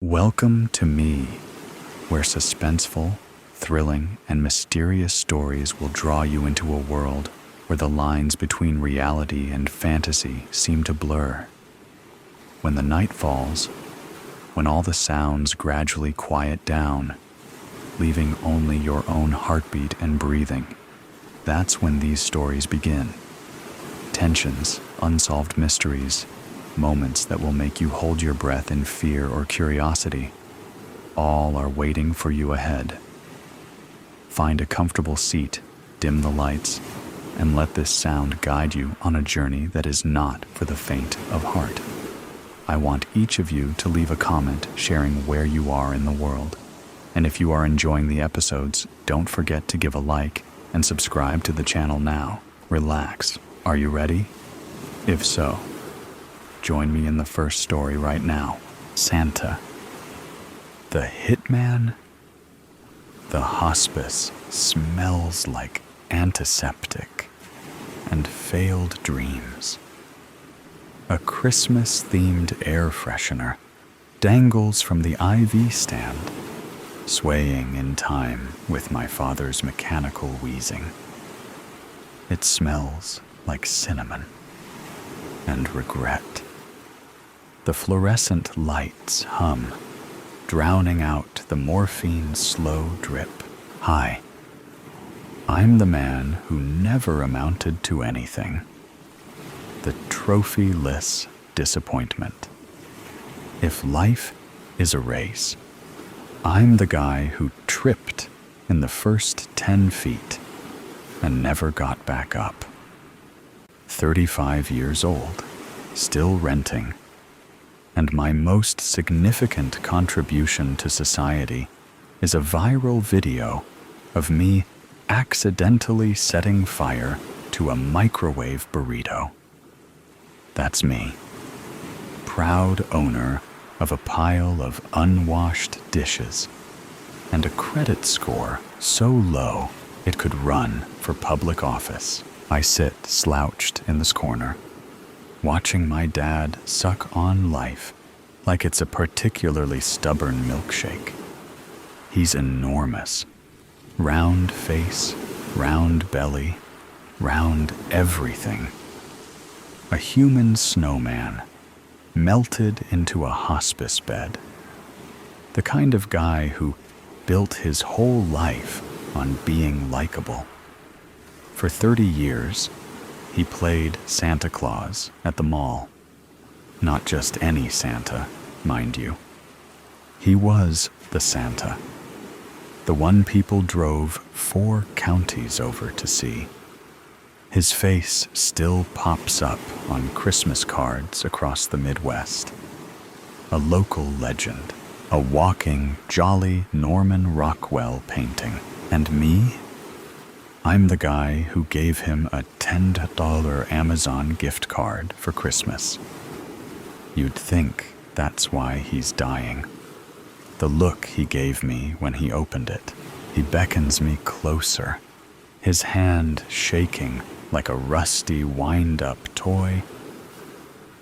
Welcome to me, where suspenseful, thrilling, and mysterious stories will draw you into a world where the lines between reality and fantasy seem to blur. When the night falls, when all the sounds gradually quiet down, leaving only your own heartbeat and breathing, that's when these stories begin. Tensions, unsolved mysteries, moments that will make you hold your breath in fear or curiosity, all are waiting for you ahead. Find a comfortable seat, dim the lights, and let this sound guide you on a journey that is not for the faint of heart. I want each of you to leave a comment sharing where you are in the world. And if you are enjoying the episodes, don't forget to give a like and subscribe to the channel now. Relax. Are you ready? If so, join me in the first story right now. Santa. The hitman? The hospice smells like antiseptic and failed dreams. A Christmas-themed air freshener dangles from the IV stand, swaying in time with my father's mechanical wheezing. It smells like cinnamon and regret. The fluorescent lights hum, drowning out the morphine's slow drip. Hi, I'm the man who never amounted to anything. The trophyless disappointment. If life is a race, I'm the guy who tripped in the first 10 feet and never got back up. 35 years old, still renting, and my most significant contribution to society is a viral video of me accidentally setting fire to a microwave burrito. That's me, proud owner of a pile of unwashed dishes and a credit score so low it could run for public office. I sit slouched in this corner, watching my dad suck on life like it's a particularly stubborn milkshake. He's enormous. Round face, round belly, round everything. A human snowman, melted into a hospice bed. The kind of guy who built his whole life on being likable. For 30 years, he played Santa Claus at the mall. Not just any Santa, mind you. He was the Santa. The one people drove 4 counties over to see. His face still pops up on Christmas cards across the Midwest. A local legend, a walking, jolly Norman Rockwell painting. And me? I'm the guy who gave him a $10 Amazon gift card for Christmas. You'd think that's why he's dying. The look he gave me when he opened it. He beckons me closer, his hand shaking like a rusty wind-up toy.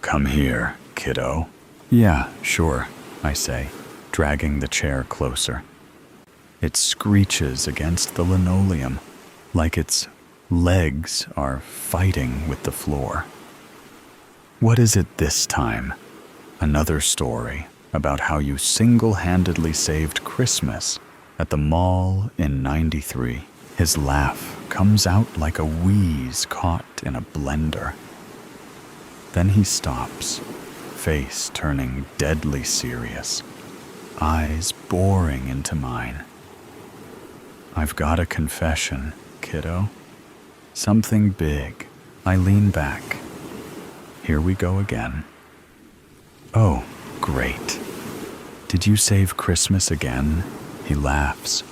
Come here, kiddo. Yeah, sure, I say, dragging the chair closer. It screeches against the linoleum like its legs are fighting with the floor. What is it this time? Another story about how you single-handedly saved Christmas at the mall in '93. His laugh comes out like a wheeze caught in a blender. Then he stops, face turning deadly serious, eyes boring into mine. I've got a confession, kiddo. Something big. I lean back. Here we go again. Oh, great. Did you save Christmas again? He laughs,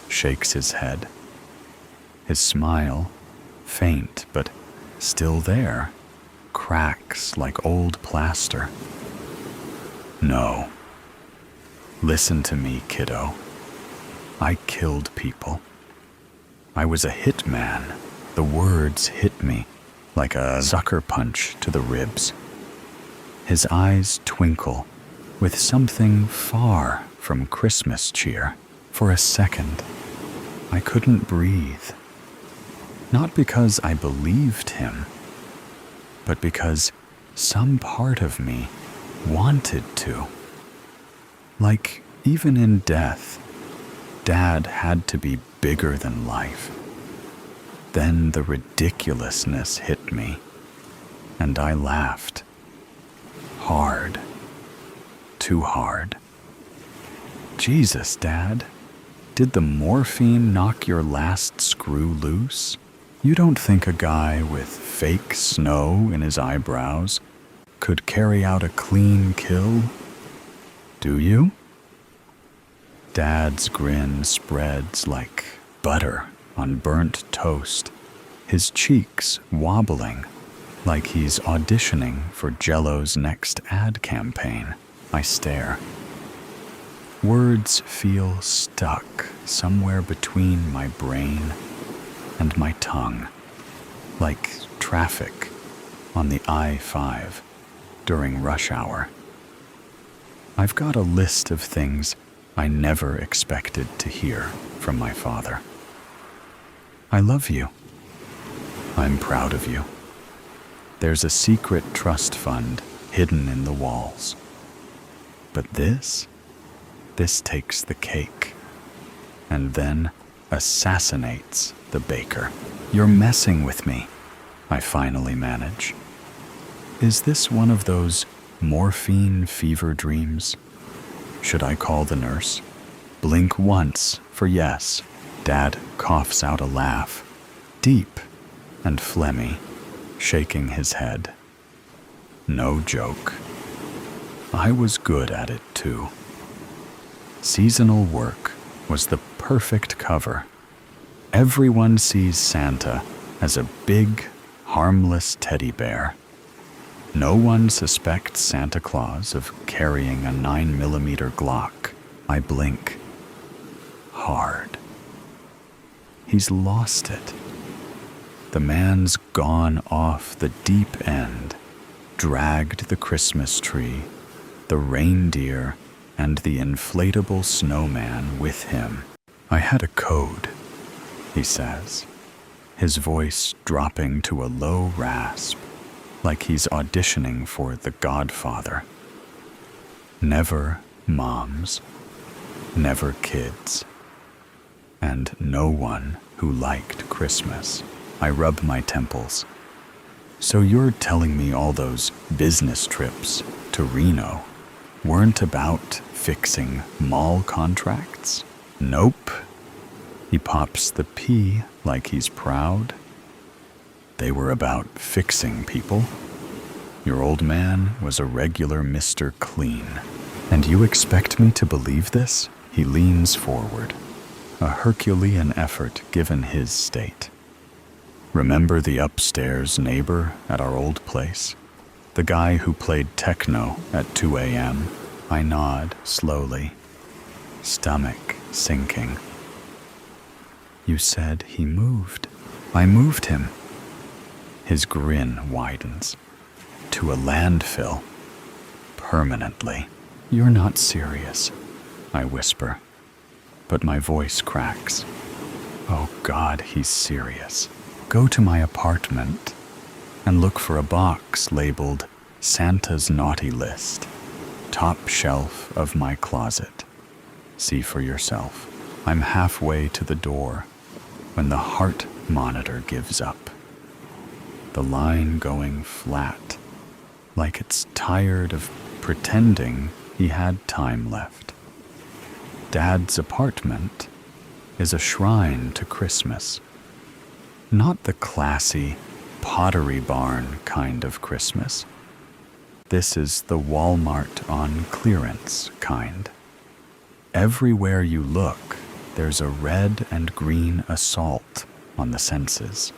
shakes his head. His smile, faint but still there, cracks like old plaster. No. Listen to me, kiddo. I killed people. I was a hitman. The words hit me like a sucker punch to the ribs. His eyes twinkle, with something far from Christmas cheer. For a second, I couldn't breathe. Not because I believed him, but because some part of me wanted to. Like, even in death, Dad had to be bigger than life. Then the ridiculousness hit me, and I laughed. Hard. Too hard. Jesus, Dad, did the morphine knock your last screw loose? You don't think a guy with fake snow in his eyebrows could carry out a clean kill? Do you? Dad's grin spreads like butter on burnt toast, his cheeks wobbling like he's auditioning for Jell-O's next ad campaign. I stare. Words feel stuck somewhere between my brain and my tongue, like traffic on the I-5 during rush hour. I've got a list of things I never expected to hear from my father. I love you. I'm proud of you. There's a secret trust fund hidden in the walls. But this takes the cake, and then assassinates the baker. You're messing with me, I finally manage. Is this one of those morphine fever dreams? Should I call the nurse? Blink once for yes. Dad coughs out a laugh, deep and phlegmy, shaking his head. No joke. I was good at it too. Seasonal work was the perfect cover. Everyone sees Santa as a big, harmless teddy bear. No one suspects Santa Claus of carrying a 9mm Glock. I blink. Hard. He's lost it. The man's gone off the deep end, dragged the Christmas tree, the reindeer, and the inflatable snowman with him. I had a code, he says, his voice dropping to a low rasp, like he's auditioning for The Godfather. Never moms, never kids, and no one who liked Christmas. I rub my temples. So you're telling me all those business trips to Reno weren't about fixing mall contracts? Nope. He pops the P like he's proud. They were about fixing people. Your old man was a regular Mr. Clean. And you expect me to believe this? He leans forward, a Herculean effort given his state. Remember the upstairs neighbor at our old place? The guy who played techno at 2 a.m.? I nod slowly, stomach sinking. You said he moved. I moved him. His grin widens. To a landfill. Permanently. You're not serious, I whisper, but my voice cracks. Oh God, he's serious. Go to my apartment and look for a box labeled Santa's Naughty List. Top shelf of my closet. See for yourself. I'm halfway to the door when the heart monitor gives up. The line going flat, like it's tired of pretending he had time left. Dad's apartment is a shrine to Christmas. Not the classy Pottery Barn kind of Christmas. This is the Walmart on clearance kind. Everywhere you look, there's a red and green assault on the senses.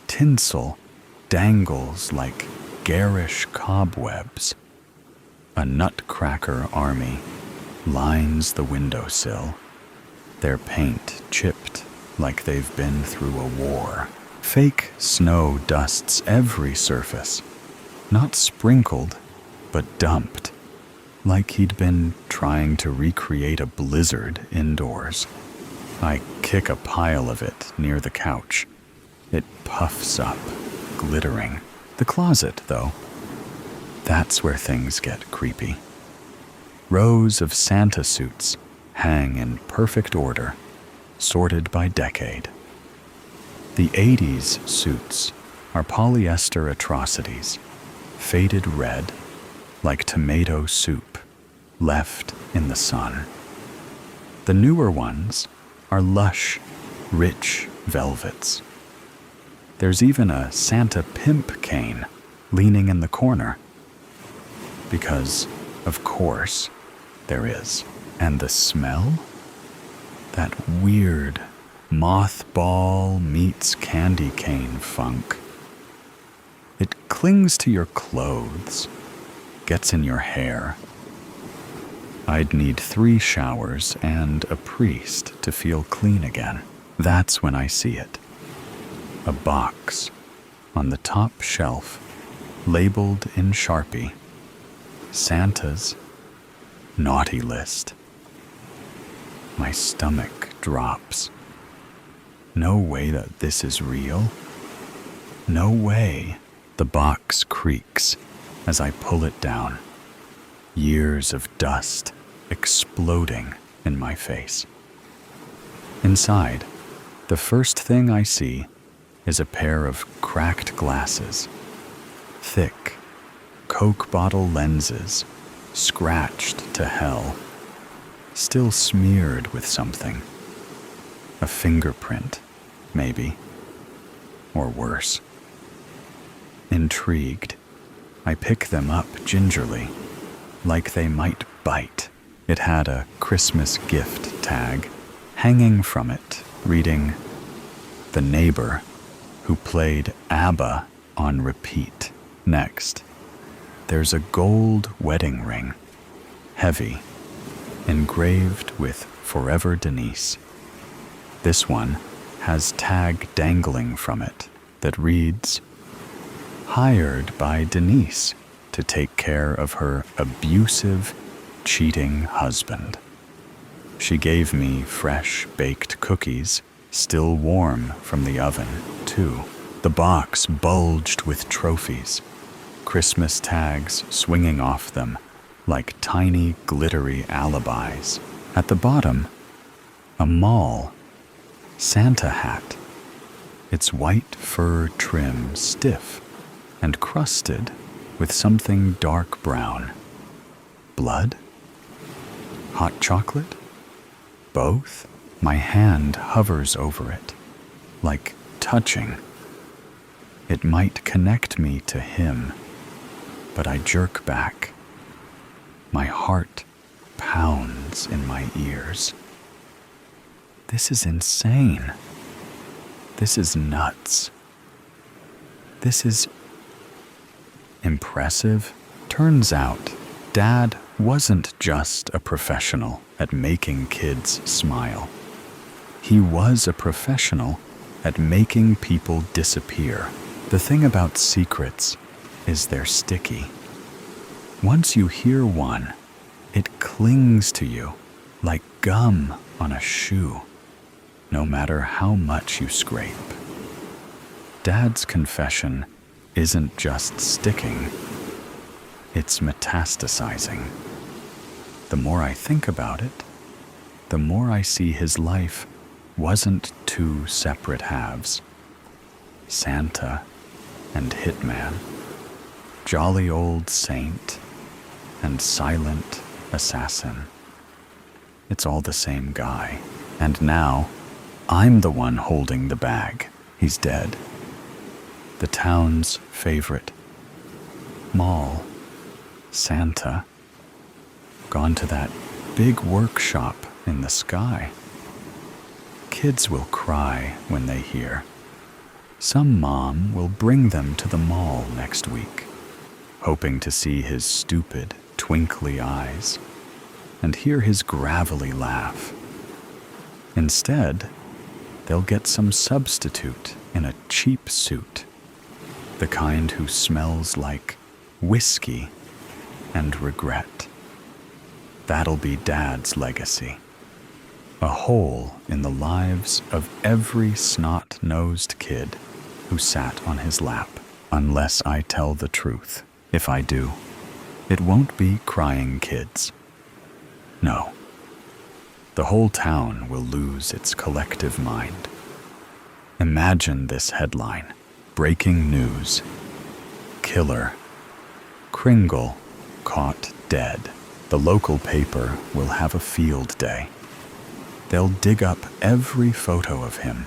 Tinsel dangles like garish cobwebs. A nutcracker army lines the windowsill, their paint chipped like they've been through a war. Fake snow dusts every surface, not sprinkled, but dumped. like he'd been trying to recreate a blizzard indoors. I kick a pile of it near the couch. It puffs up, glittering. The closet, though, that's where things get creepy. Rows of Santa suits hang in perfect order, sorted by decade. The 80s suits are polyester atrocities, faded red like tomato soup left in the sun. The newer ones are lush, rich velvets. There's even a Santa pimp cane leaning in the corner. Because, of course, there is. And the smell? That weird mothball meets candy cane funk. It clings to your clothes, gets in your hair. I'd need 3 showers and a priest to feel clean again. That's when I see it. A box on the top shelf, labeled in Sharpie, Santa's naughty list. My stomach drops. No way that this is real. No way. The box creaks as I pull it down. Years of dust exploding in my face. Inside, the first thing I see is a pair of cracked glasses. Thick, Coke bottle lenses, scratched to hell. Still smeared with something. A fingerprint, maybe. Or worse. Intrigued, I pick them up gingerly, like they might bite. It had a Christmas gift tag hanging from it, reading, "The neighbor who played ABBA on repeat." Next, there's a gold wedding ring, heavy, engraved with "Forever Denise." This one has tag dangling from it that reads, "Hired by Denise to take care of her abusive, cheating husband." She gave me fresh baked cookies, still warm from the oven, too. The box bulged with trophies, Christmas tags swinging off them like tiny, glittery alibis. At the bottom, a mall Santa hat, its white fur trim stiff and crusted with something dark brown. Blood? Hot chocolate? Both? My hand hovers over it, like touching. It might connect me to him, but I jerk back. My heart pounds in my ears. This is insane. This is nuts. This is impressive. Turns out, Dad wasn't just a professional at making kids smile. He was a professional at making people disappear. The thing about secrets is they're sticky. Once you hear one, it clings to you like gum on a shoe, no matter how much you scrape. Dad's confession isn't just sticking, it's metastasizing. The more I think about it, the more I see his life wasn't 2 separate halves. Santa and Hitman, jolly old saint and silent assassin. It's all the same guy. And now, I'm the one holding the bag. He's dead. The town's favorite. Mall. Santa. Gone to that big workshop in the sky. Kids will cry when they hear. Some mom will bring them to the mall next week, hoping to see his stupid, twinkly eyes and hear his gravelly laugh. Instead, they'll get some substitute in a cheap suit, the kind who smells like whiskey and regret. That'll be Dad's legacy. A hole in the lives of every snot-nosed kid who sat on his lap. Unless I tell the truth. If I do, it won't be crying kids. No. The whole town will lose its collective mind. Imagine this headline. Breaking news. Killer. Kringle caught dead. The local paper will have a field day. They'll dig up every photo of him,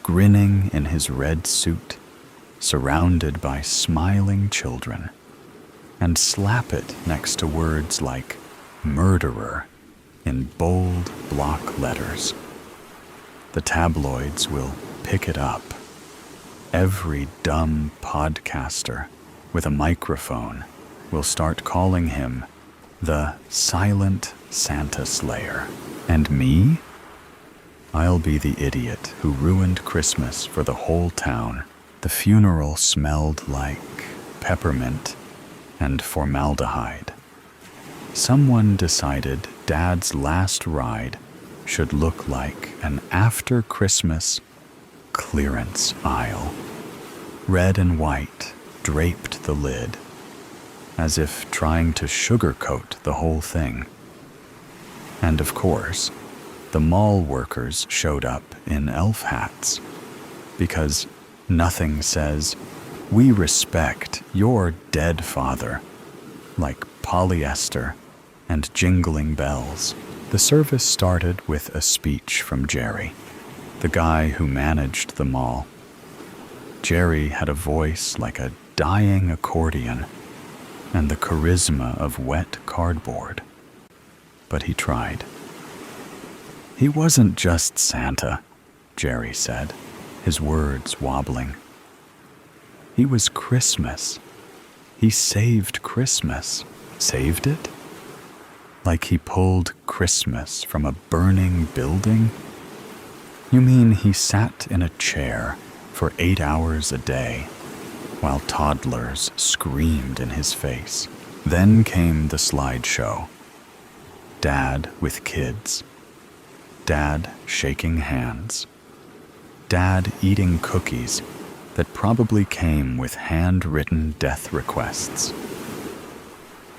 grinning in his red suit, surrounded by smiling children, and slap it next to words like murderer in bold block letters. The tabloids will pick it up. Every dumb podcaster with a microphone will start calling him the Silent Santa Slayer. And me? I'll be the idiot who ruined Christmas for the whole town. The funeral smelled like peppermint and formaldehyde. Someone decided Dad's last ride should look like an after-Christmas clearance aisle. Red and white draped the lid, as if trying to sugarcoat the whole thing. And of course, the mall workers showed up in elf hats, because nothing says, "We respect your dead father," like polyester and jingling bells. The service started with a speech from Jerry, the guy who managed the mall. Jerry had a voice like a dying accordion and the charisma of wet cardboard. But he tried. He wasn't just Santa, Jerry said, his words wobbling. He was Christmas. He saved Christmas. Saved it? Like he pulled Christmas from a burning building? You mean he sat in a chair for 8 hours a day while toddlers screamed in his face? Then came the slideshow. Dad with kids. Dad shaking hands. Dad eating cookies that probably came with handwritten death requests.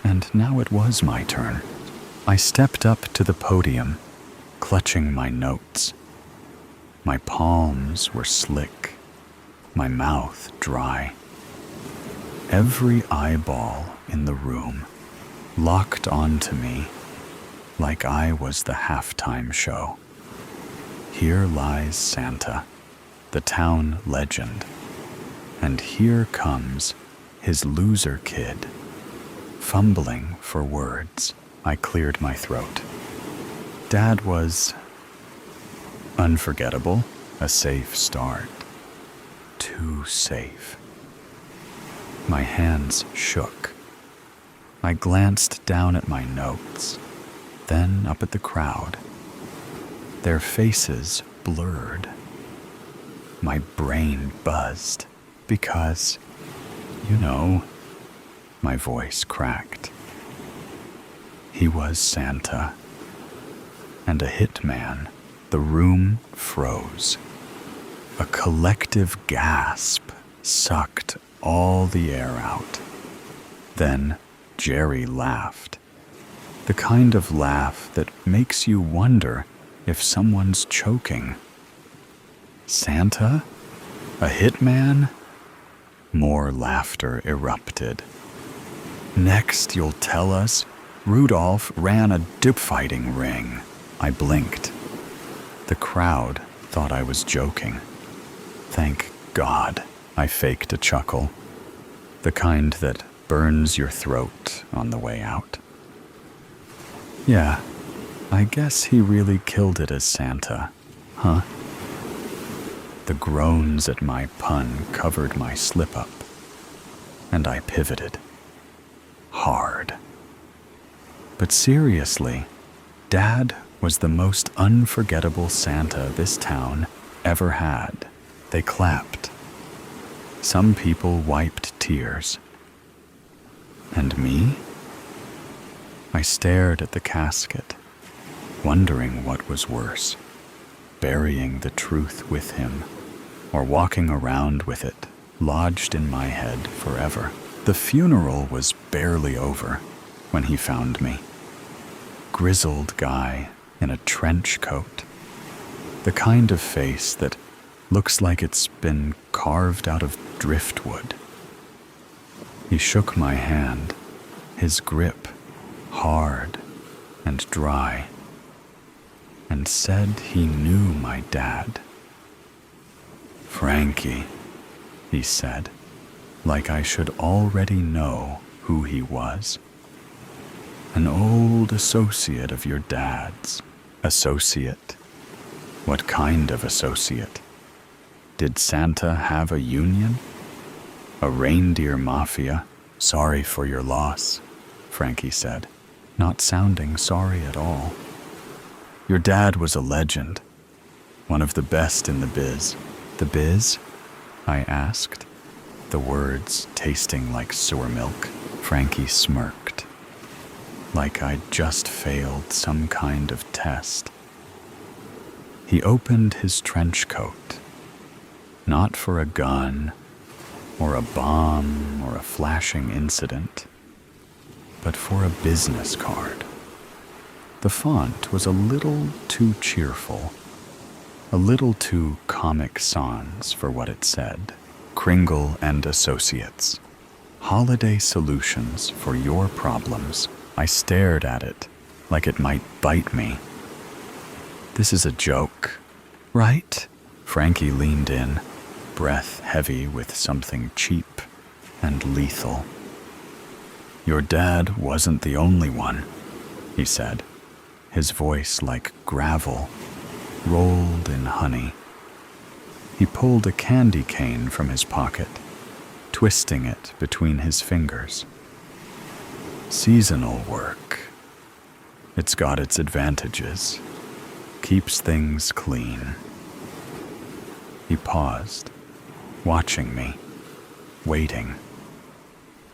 And now it was my turn. I stepped up to the podium, clutching my notes. My palms were slick, my mouth dry. Every eyeball in the room locked onto me like I was the halftime show. Here lies Santa, the town legend, and here comes his loser kid. Fumbling for words, I cleared my throat. Dad was unforgettable, a safe start. Too safe. My hands shook. I glanced down at my notes, then up at the crowd. Their faces blurred. My brain buzzed because, my voice cracked. He was Santa, and a hitman. The room froze. A collective gasp sucked all the air out. Then Jerry laughed. The kind of laugh that makes you wonder if someone's choking. Santa? A hitman? More laughter erupted. Next, you'll tell us Rudolph ran a dip-fighting ring. I blinked. The crowd thought I was joking. Thank God, I faked a chuckle. The kind that burns your throat on the way out. Yeah, I guess he really killed it as Santa, huh? The groans at my pun covered my slip-up, and I pivoted. Hard. But seriously, Dad was the most unforgettable Santa this town ever had. They clapped. Some people wiped tears. And me? I stared at the casket, wondering what was worse, burying the truth with him, or walking around with it, lodged in my head forever. The funeral was barely over when he found me. Grizzled guy in a trench coat. The kind of face that looks like it's been carved out of driftwood. He shook my hand, his grip hard and dry, and said he knew my dad. "Frankie," he said, like I should already know who he was. "An old associate of your dad's." Associate? What kind of associate? Did Santa have a union? A reindeer mafia? "Sorry for your loss," Frankie said, not sounding sorry at all. "Your dad was a legend, one of the best in the biz." "The biz?" I asked, the words tasting like sewer milk. Frankie smirked, like I'd just failed some kind of test. He opened his trench coat, not for a gun, or a bomb, or a flashing incident, but for a business card. The font was a little too cheerful, a little too Comic Sans for what it said. Kringle and Associates. Holiday solutions for your problems. I stared at it like it might bite me. "This is a joke, right?" Frankie leaned in, breath heavy with something cheap and lethal. "Your dad wasn't the only one," he said, his voice like gravel, rolled in honey. He pulled a candy cane from his pocket, twisting it between his fingers. "Seasonal work. It's got its advantages. Keeps things clean." He paused, watching me, waiting,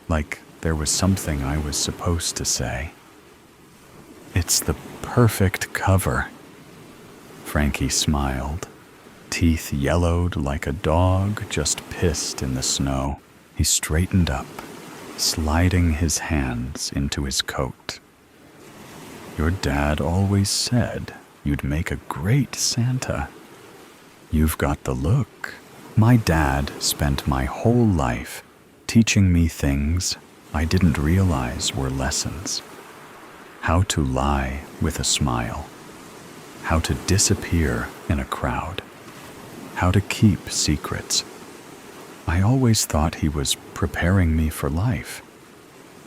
like there was something I was supposed to say. "It's the perfect cover." Frankie smiled, teeth yellowed like a dog just pissed in the snow. He straightened up, sliding his hands into his coat. "Your dad always said you'd make a great Santa. You've got the look." My dad spent my whole life teaching me things I didn't realize were lessons. How to lie with a smile. How to disappear in a crowd. How to keep secrets. I always thought he was preparing me for life,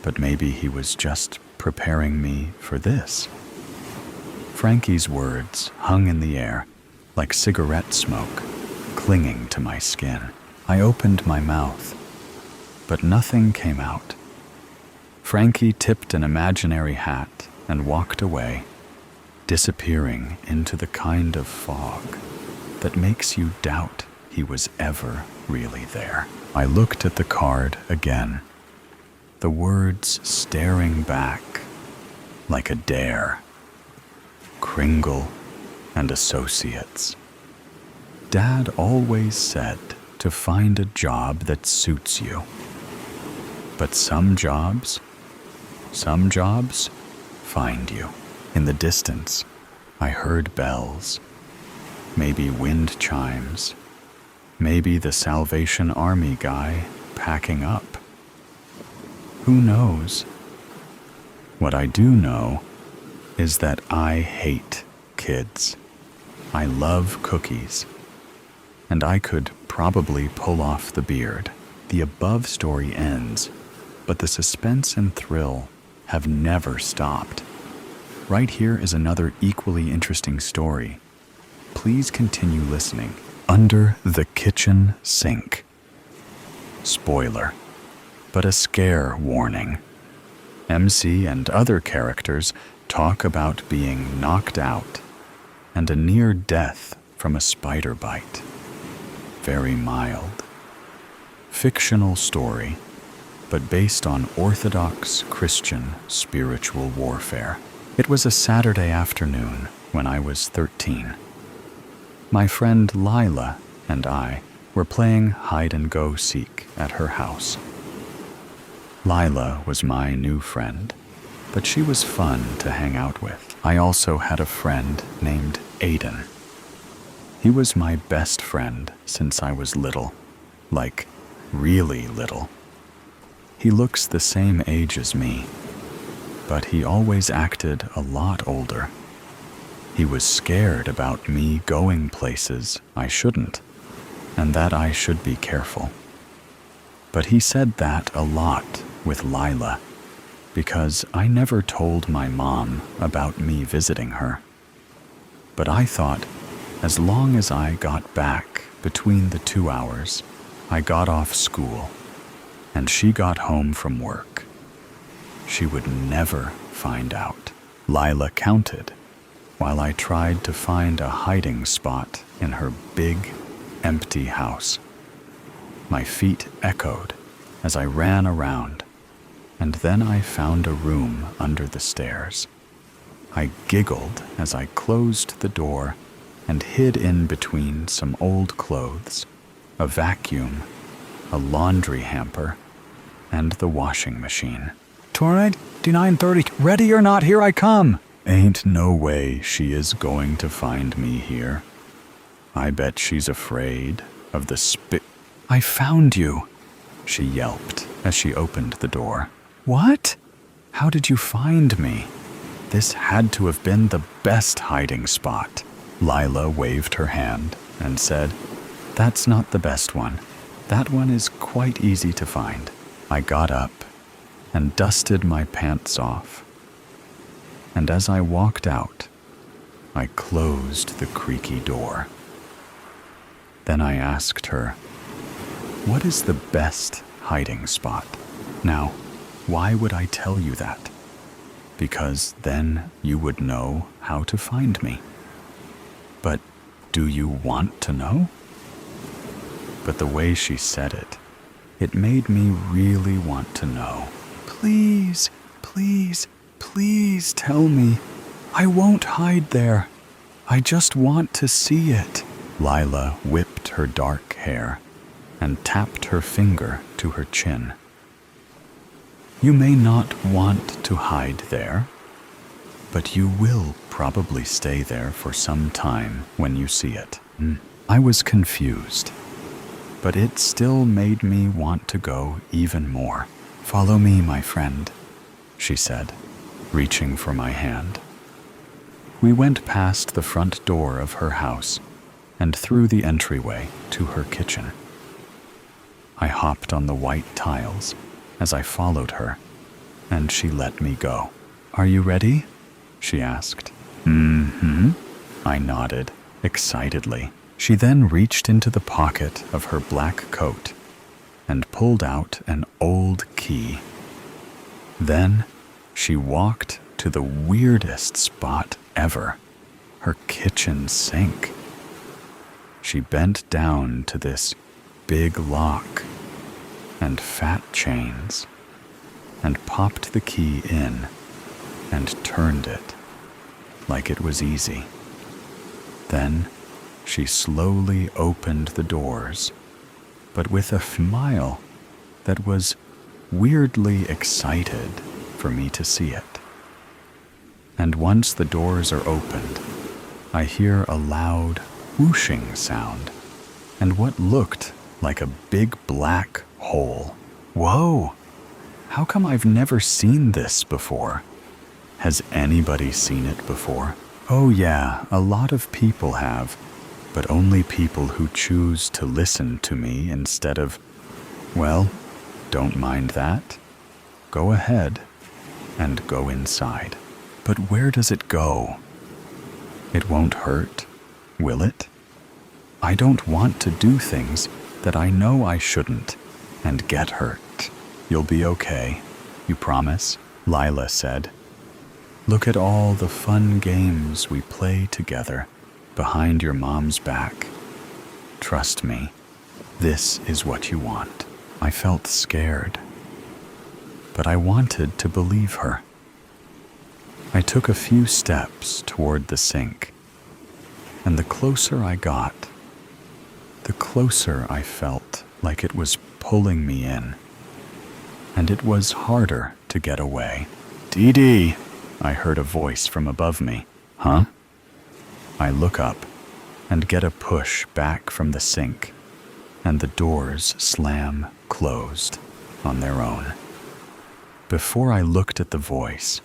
but maybe he was just preparing me for this. Frankie's words hung in the air like cigarette smoke, clinging to my skin. I opened my mouth, but nothing came out. Frankie tipped an imaginary hat and walked away, disappearing into the kind of fog that makes you doubt he was ever really there. I looked at the card again, the words staring back like a dare. Kringle and Associates. Dad always said to find a job that suits you. But some jobs find you. In the distance, I heard bells, maybe wind chimes, maybe the Salvation Army guy packing up. Who knows? What I do know is that I hate kids. I love cookies, and I could probably pull off the beard. The above story ends, but the suspense and thrill have never stopped. Right here is another equally interesting story. Please continue listening. Under the Kitchen Sink. Spoiler, but a scare warning. MC and other characters talk about being knocked out and a near death from a spider bite. Very mild. Fictional story, but based on orthodox Christian spiritual warfare. It was a Saturday afternoon when I was 13. My friend Lila and I were playing hide-and-go-seek at her house. Lila was my new friend, but she was fun to hang out with. I also had a friend named Aiden. He was my best friend since I was little, like really little. He looks the same age as me, but he always acted a lot older. He was scared about me going places I shouldn't, and that I should be careful. But he said that a lot with Lila, because I never told my mom about me visiting her. But I thought, as long as I got back between the 2 hours, I got off school, and she got home from work, she would never find out. Lila counted while I tried to find a hiding spot in her big, empty house. My feet echoed as I ran around, and then I found a room under the stairs. I giggled as I closed the door and hid in between some old clothes, a vacuum, a laundry hamper, and the washing machine. Torrid, D930, ready or not, here I come! Ain't no way she is going to find me here. I bet she's afraid of the I found you, she yelped as she opened the door. What? How did you find me? This had to have been the best hiding spot. Lila waved her hand and said, That's not the best one. That one is quite easy to find. I got up and dusted my pants off. And as I walked out, I closed the creaky door. Then I asked her, What is the best hiding spot? Now, why would I tell you that? Because then you would know how to find me. But do you want to know? But the way she said it, it made me really want to know. Please, please, please tell me. I won't hide there. I just want to see it. Lila whipped her dark hair and tapped her finger to her chin. You may not want to hide there, but you will probably stay there for some time when you see it. I was confused, but it still made me want to go even more. Follow me, my friend, she said, reaching for my hand. We went past the front door of her house and through the entryway to her kitchen. I hopped on the white tiles as I followed her, and she let me go. Are you ready? She asked. Mm-hmm. I nodded excitedly. She then reached into the pocket of her black coat and pulled out an old key. Then she walked to the weirdest spot ever, her kitchen sink. She bent down to this big lock and fat chains and popped the key in and turned it like it was easy. Then she slowly opened the doors, but with a smile that was weirdly excited for me to see it. And once the doors are opened, I hear a loud whooshing sound and what looked like a big black hole. Whoa! How come I've never seen this before? Has anybody seen it before? Oh yeah, a lot of people have, but only people who choose to listen to me instead of, well, don't mind that. Go ahead and go inside. But where does it go? It won't hurt, will it? I don't want to do things that I know I shouldn't and get hurt. You'll be okay, you promise? Lila said. Look at all the fun games we play together behind your mom's back. Trust me, this is what you want. I felt scared, but I wanted to believe her. I took a few steps toward the sink, and the closer I got, the closer I felt like it was pulling me in, and it was harder to get away. "Dee Dee," I heard a voice from above me. "Huh?" I look up and get a push back from the sink, and the doors slam closed on their own. Before I looked at the voice,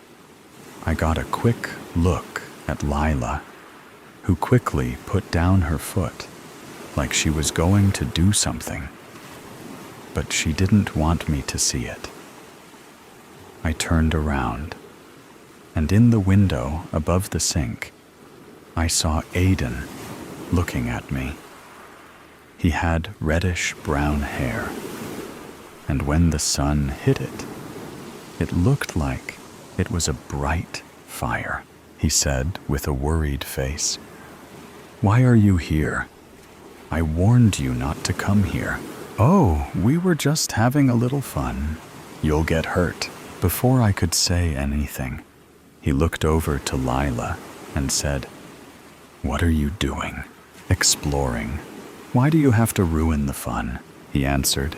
I got a quick look at Lila, who quickly put down her foot like she was going to do something, but she didn't want me to see it. I turned around, and in the window above the sink, I saw Aiden looking at me. He had reddish-brown hair, and when the sun hit it, it looked like it was a bright fire. He said with a worried face, "Why are you here? I warned you not to come here." "Oh, we were just having a little fun. You'll get hurt." Before I could say anything, he looked over to Lila and said, "What are you doing?" "Exploring." "Why do you have to ruin the fun?" He answered,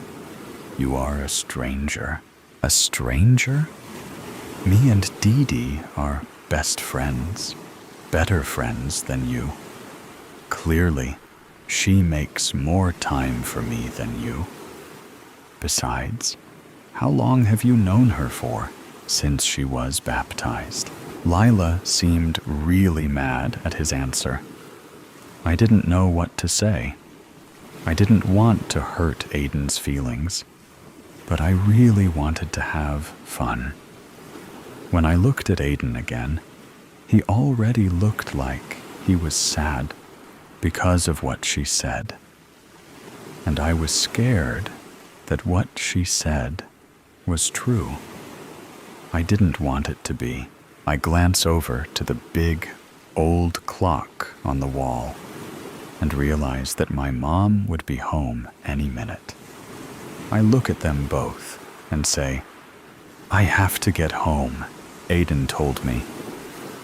"You are a stranger." "A stranger?" "Me and Dee Dee are best friends, better friends than you. Clearly, she makes more time for me than you. Besides, how long have you known her for?" "Since she was baptized." Lila seemed really mad at his answer. I didn't know what to say. I didn't want to hurt Aiden's feelings, but I really wanted to have fun. When I looked at Aiden again, he already looked like he was sad because of what she said. And I was scared that what she said was true. I didn't want it to be. I glance over to the big, old clock on the wall and realize that my mom would be home any minute. I look at them both and say, "I have to get home." Aiden told me,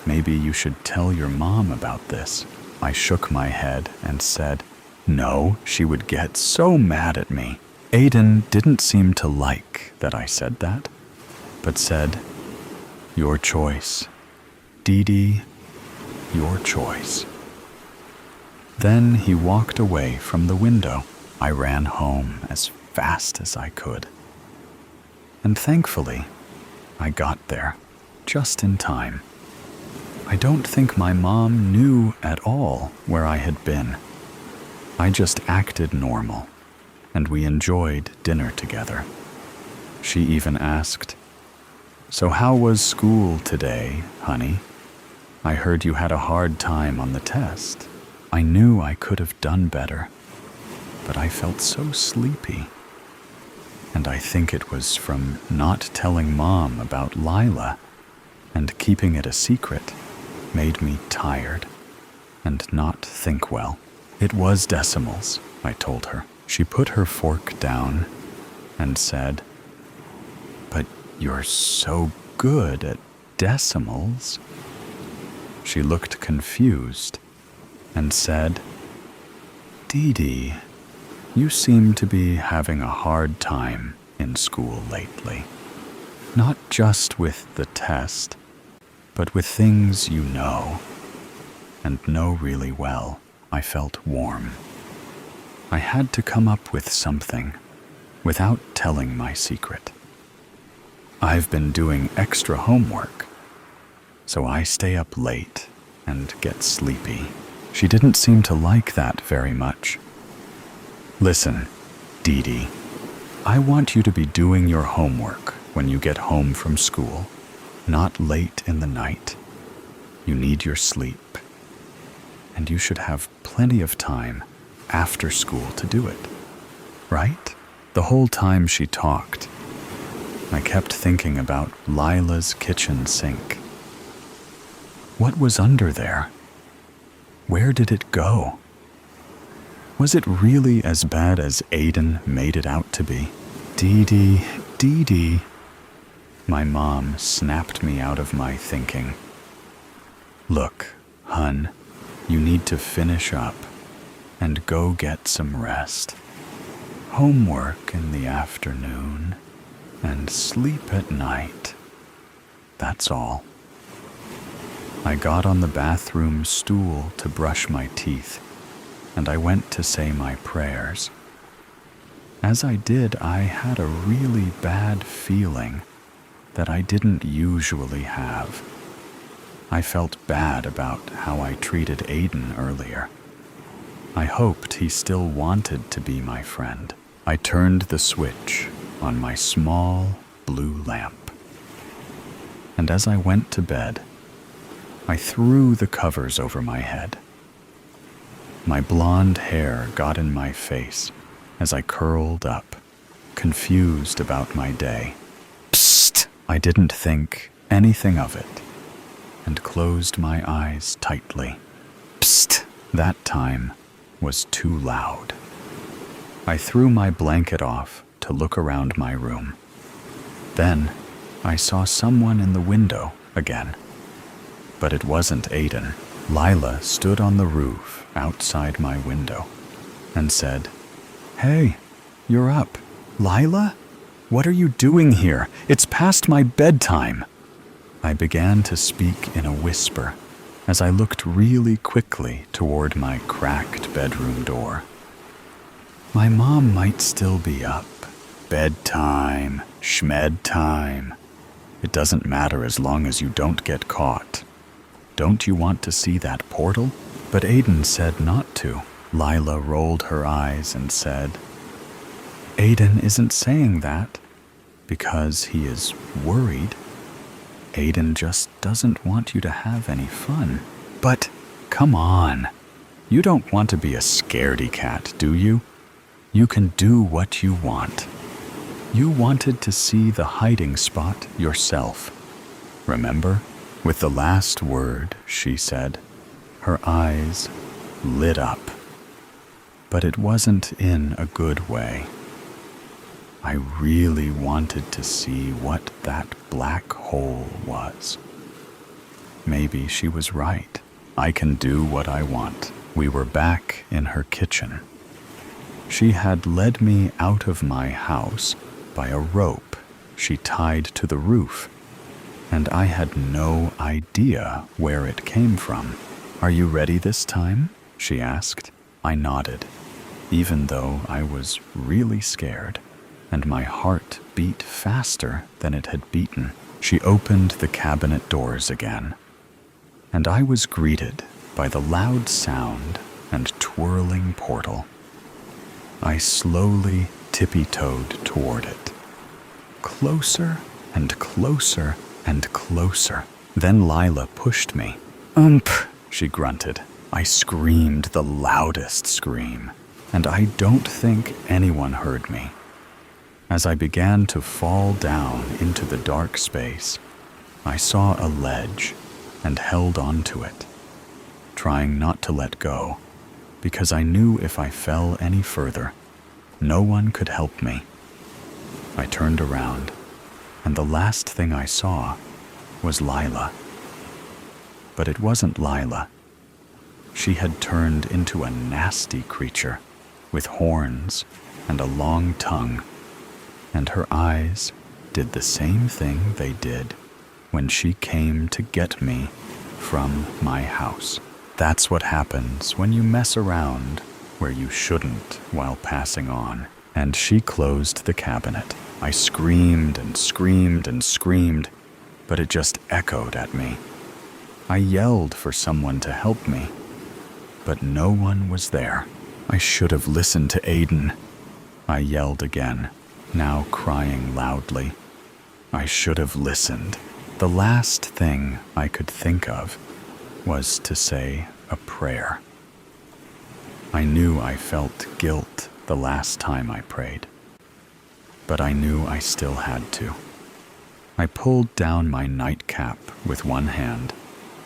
"Maybe you should tell your mom about this." I shook my head and said, "No, she would get so mad at me." Aiden didn't seem to like that I said that, but said, "Your choice. Dee Dee, your choice." Then he walked away from the window. I ran home as fast as I could. And thankfully, I got there just in time. I don't think my mom knew at all where I had been. I just acted normal, and we enjoyed dinner together. She even asked, "So how was school today, honey? I heard you had a hard time on the test." I knew I could have done better, but I felt so sleepy. And I think it was from not telling Mom about Lila and keeping it a secret made me tired and not think well. "It was decimals," I told her. She put her fork down and said, "But you're so good at decimals." She looked confused and said, "Dee Dee, you seem to be having a hard time in school lately. Not just with the test, but with things you know, and know really well." I felt warm. I had to come up with something without telling my secret. I've been doing extra homework, so I stay up late and get sleepy. She didn't seem to like that very much. "Listen, Dee Dee, I want you to be doing your homework when you get home from school, not late in the night. You need your sleep, and you should have plenty of time after school to do it, right?" The whole time she talked, I kept thinking about Lila's kitchen sink. What was under there? Where did it go? Was it really as bad as Aiden made it out to be? "Dee Dee, Dee Dee, My mom snapped me out of my thinking. Look, hun, you need to finish up and go get some rest. Homework in the afternoon and sleep at night. That's all. I got on the bathroom stool to brush my teeth, and I went to say my prayers. As I did, I had a really bad feeling that I didn't usually have. I felt bad about how I treated Aiden earlier. I hoped he still wanted to be my friend. I turned the switch on my small blue lamp. And as I went to bed, I threw the covers over my head. My blonde hair got in my face as I curled up, confused about my day. Psst! I didn't think anything of it and closed my eyes tightly. Psst! That time was too loud. I threw my blanket off to look around my room. Then I saw someone in the window again. But it wasn't Aiden. Lila stood on the roof outside my window and said, "Hey, you're up." "Lila? What are you doing here? It's past my bedtime." I began to speak in a whisper as I looked really quickly toward my cracked bedroom door. My mom might still be up. Bedtime, schmed time. It doesn't matter as long as you don't get caught. Don't you want to see that portal? But Aiden said not to. Lila rolled her eyes and said, "Aiden isn't saying that because he is worried. Aiden just doesn't want you to have any fun." "But, come on. You don't want to be a scaredy cat, do you? You can do what you want. You wanted to see the hiding spot yourself. Remember?" With the last word, she said, her eyes lit up. But it wasn't in a good way. I really wanted to see what that black hole was. Maybe she was right. I can do what I want. We were back in her kitchen. She had led me out of my house by a rope she tied to the roof, and I had no idea where it came from. "Are you ready this time?" she asked. I nodded, even though I was really scared, and my heart beat faster than it had beaten. She opened the cabinet doors again, and I was greeted by the loud sound and twirling portal. I slowly tippy-toed toward it. Closer and closer and closer. Then Lila pushed me. She grunted. I screamed the loudest scream, and I don't think anyone heard me. As I began to fall down into the dark space, I saw a ledge and held onto it, trying not to let go, because I knew if I fell any further, no one could help me. I turned around, and the last thing I saw was Lila. But it wasn't Lila. She had turned into a nasty creature with horns and a long tongue, and her eyes did the same thing they did when she came to get me from my house. That's what happens when you mess around where you shouldn't while passing on. And she closed the cabinet. I screamed and screamed and screamed, but it just echoed at me. I yelled for someone to help me, but no one was there. I should have listened to Aiden. I yelled again, now crying loudly. I should have listened. The last thing I could think of was to say a prayer. I knew I felt guilt the last time I prayed, but I knew I still had to. I pulled down my nightcap with one hand,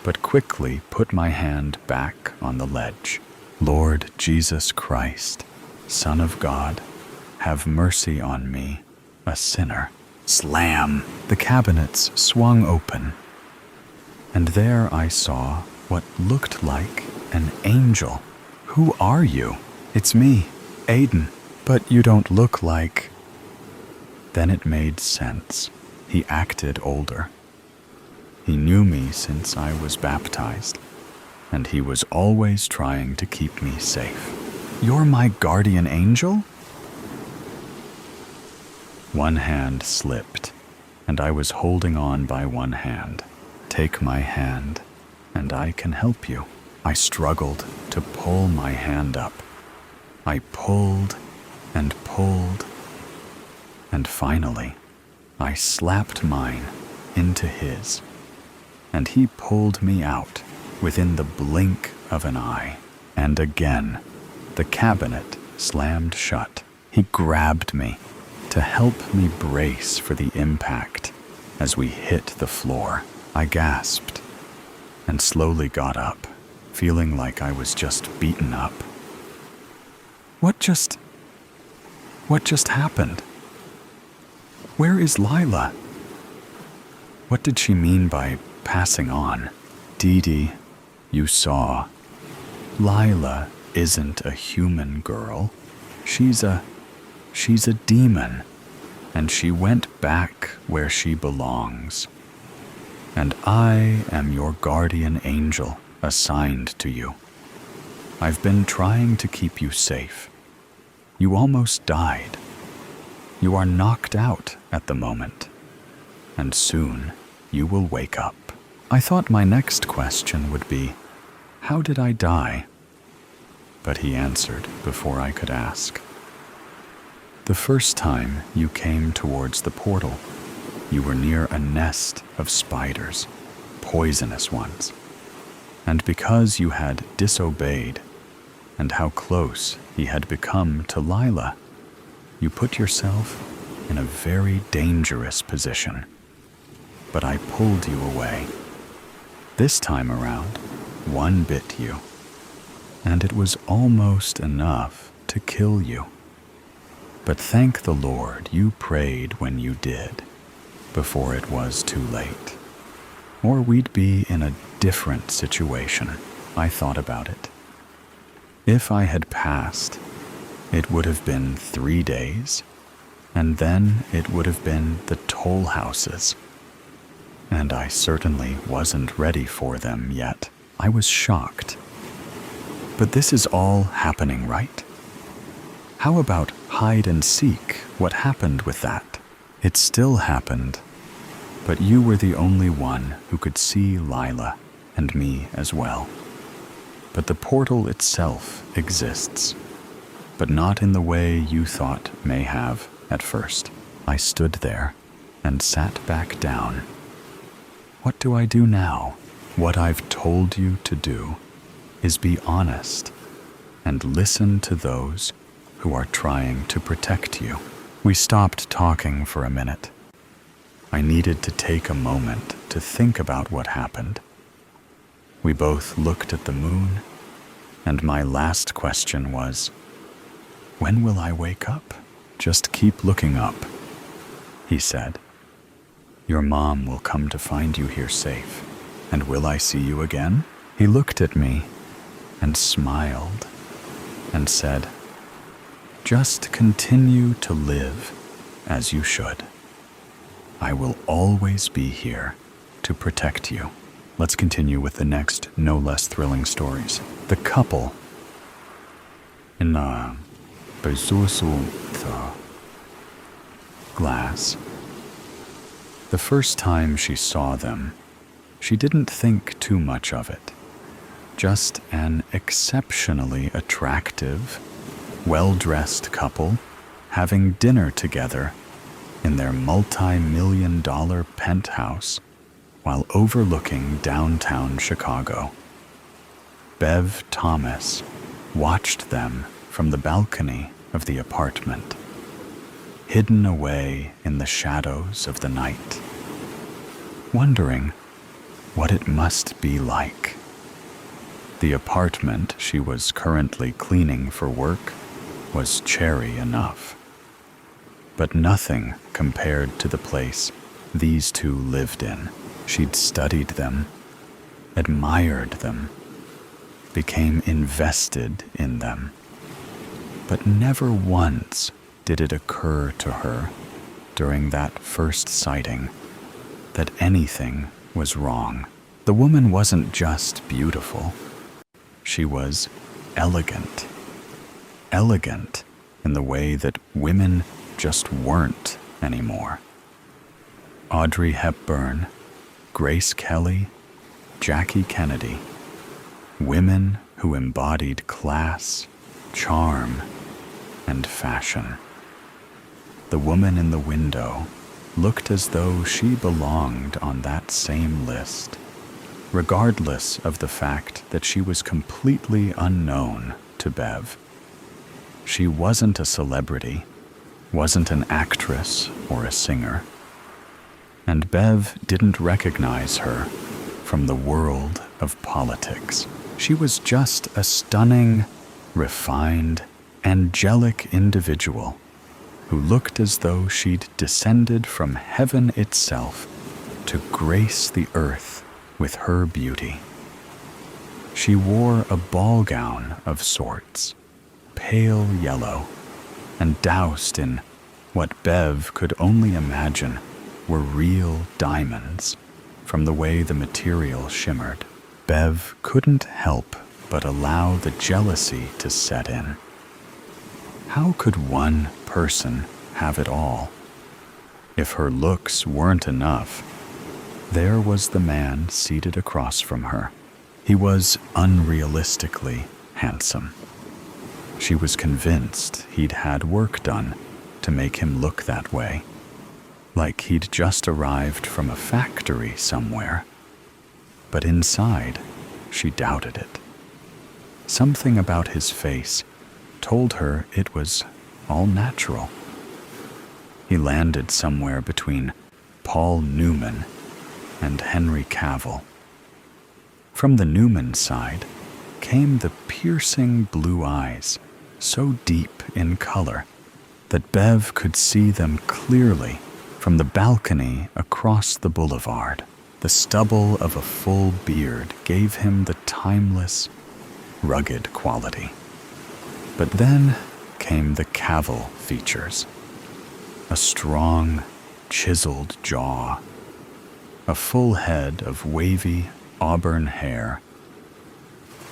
but quickly put my hand back on the ledge. Lord Jesus Christ, Son of God, have mercy on me, a sinner. Slam! The cabinets swung open, and there I saw what looked like an angel. Who are you? It's me, Aiden. But you don't look like... Then it made sense. He acted older. He knew me since I was baptized, and he was always trying to keep me safe. You're my guardian angel? One hand slipped, and I was holding on by one hand. Take my hand, and I can help you. I struggled to pull my hand up. I pulled and pulled, and finally, I slapped mine into his, and he pulled me out within the blink of an eye. And again, the cabinet slammed shut. He grabbed me to help me brace for the impact as we hit the floor. I gasped and slowly got up, feeling like I was just beaten up. What just happened? Where is Lila? What did she mean by passing on? Dee Dee, you saw. Lila isn't a human girl. She's a demon, and she went back where she belongs. And I am your guardian angel assigned to you. I've been trying to keep you safe. You almost died. You are knocked out at the moment, and soon you will wake up. I thought my next question would be, how did I die? But he answered before I could ask. The first time you came towards the portal, you were near a nest of spiders, poisonous ones. And because you had disobeyed, and how close he had become to Lila, you put yourself in a very dangerous position. But I pulled you away. This time around, one bit you, and it was almost enough to kill you. But thank the Lord you prayed when you did, before it was too late. Or we'd be in a different situation. I thought about it. If I had passed, it would have been 3 days, and then it would have been the toll houses. And I certainly wasn't ready for them yet. I was shocked. But this is all happening, right? How about hide and seek? What happened with that? It still happened, but you were the only one who could see Lila, and me as well. But the portal itself exists, but not in the way you thought may have at first. I stood there and sat back down. What do I do now? What I've told you to do is be honest and listen to those who are trying to protect you. We stopped talking for a minute. I needed to take a moment to think about what happened. We both looked at the moon, and my last question was, when will I wake up? Just keep looking up, he said. Your mom will come to find you here safe. And will I see you again? He looked at me and smiled and said, just continue to live as you should. I will always be here to protect you. Let's continue with the next no less thrilling stories. The couple in the glass. The first time she saw them, she didn't think too much of it. Just an exceptionally attractive, well-dressed couple having dinner together in their multi-million-dollar penthouse while overlooking downtown Chicago. Bev Thomas watched them from the balcony of the apartment, hidden away in the shadows of the night, wondering what it must be like. The apartment she was currently cleaning for work was cherry enough. but nothing compared to the place these two lived in. She'd studied them, admired them, became invested in them. But never once did it occur to her during that first sighting that anything was wrong. The woman wasn't just beautiful. She was elegant. Elegant in the way that women just weren't anymore. Audrey Hepburn, Grace Kelly, Jackie Kennedy. Women who embodied class, charm, and fashion. The woman in the window looked as though she belonged on that same list, regardless of the fact that she was completely unknown to Bev. She wasn't a celebrity, wasn't an actress or a singer, and Bev didn't recognize her from the world of politics. She was just a stunning, refined, angelic individual who looked as though she'd descended from heaven itself to grace the earth with her beauty. She wore a ball gown of sorts, pale yellow, and doused in what Bev could only imagine were real diamonds from the way the material shimmered. Bev couldn't help but allow the jealousy to set in. How could one person have it all? If her looks weren't enough, there was the man seated across from her. He was unrealistically handsome. She was convinced he'd had work done to make him look that way, like he'd just arrived from a factory somewhere. But inside, she doubted it. Something about his face told her it was all natural. He landed somewhere between Paul Newman and Henry Cavill. From the Newman side came the piercing blue eyes, so deep in color that Bev could see them clearly from the balcony across the boulevard. The stubble of a full beard gave him the timeless, rugged quality. But then came the Cavill features. A strong, chiseled jaw, a full head of wavy auburn hair,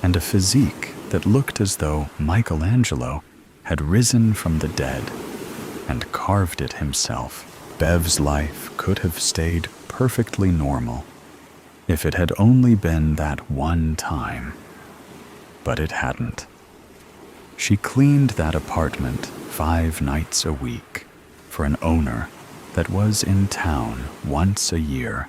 and a physique that looked as though Michelangelo had risen from the dead and carved it himself. Bev's life could have stayed perfectly normal if it had only been that one time, but it hadn't. She cleaned that apartment 5 nights a week for an owner that was in town once a year,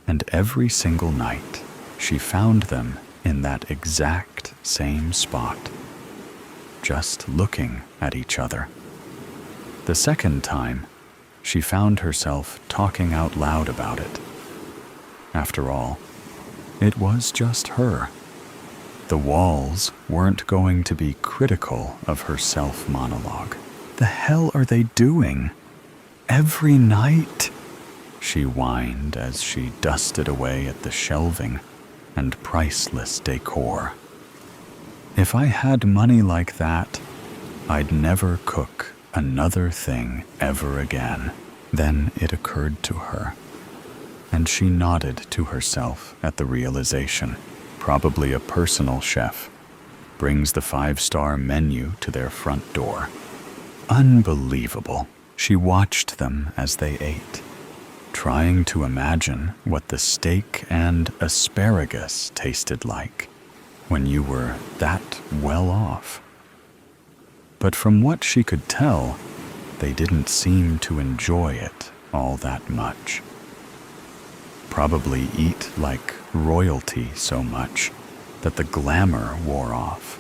and every single night she found them in that exact same spot, just looking at each other. The second time, she found herself talking out loud about it. After all, it was just her. The walls weren't going to be critical of her self-monologue. The hell are they doing? Every night? She whined as she dusted away at the shelving and priceless decor. If I had money like that, I'd never cook another thing ever again. Then it occurred to her, and she nodded to herself at the realization. Probably a personal chef brings the 5-star menu to their front door. Unbelievable. She watched them as they ate, trying to imagine what the steak and asparagus tasted like when you were that well off. But from what she could tell, they didn't seem to enjoy it all that much. Probably eat like royalty so much that the glamour wore off,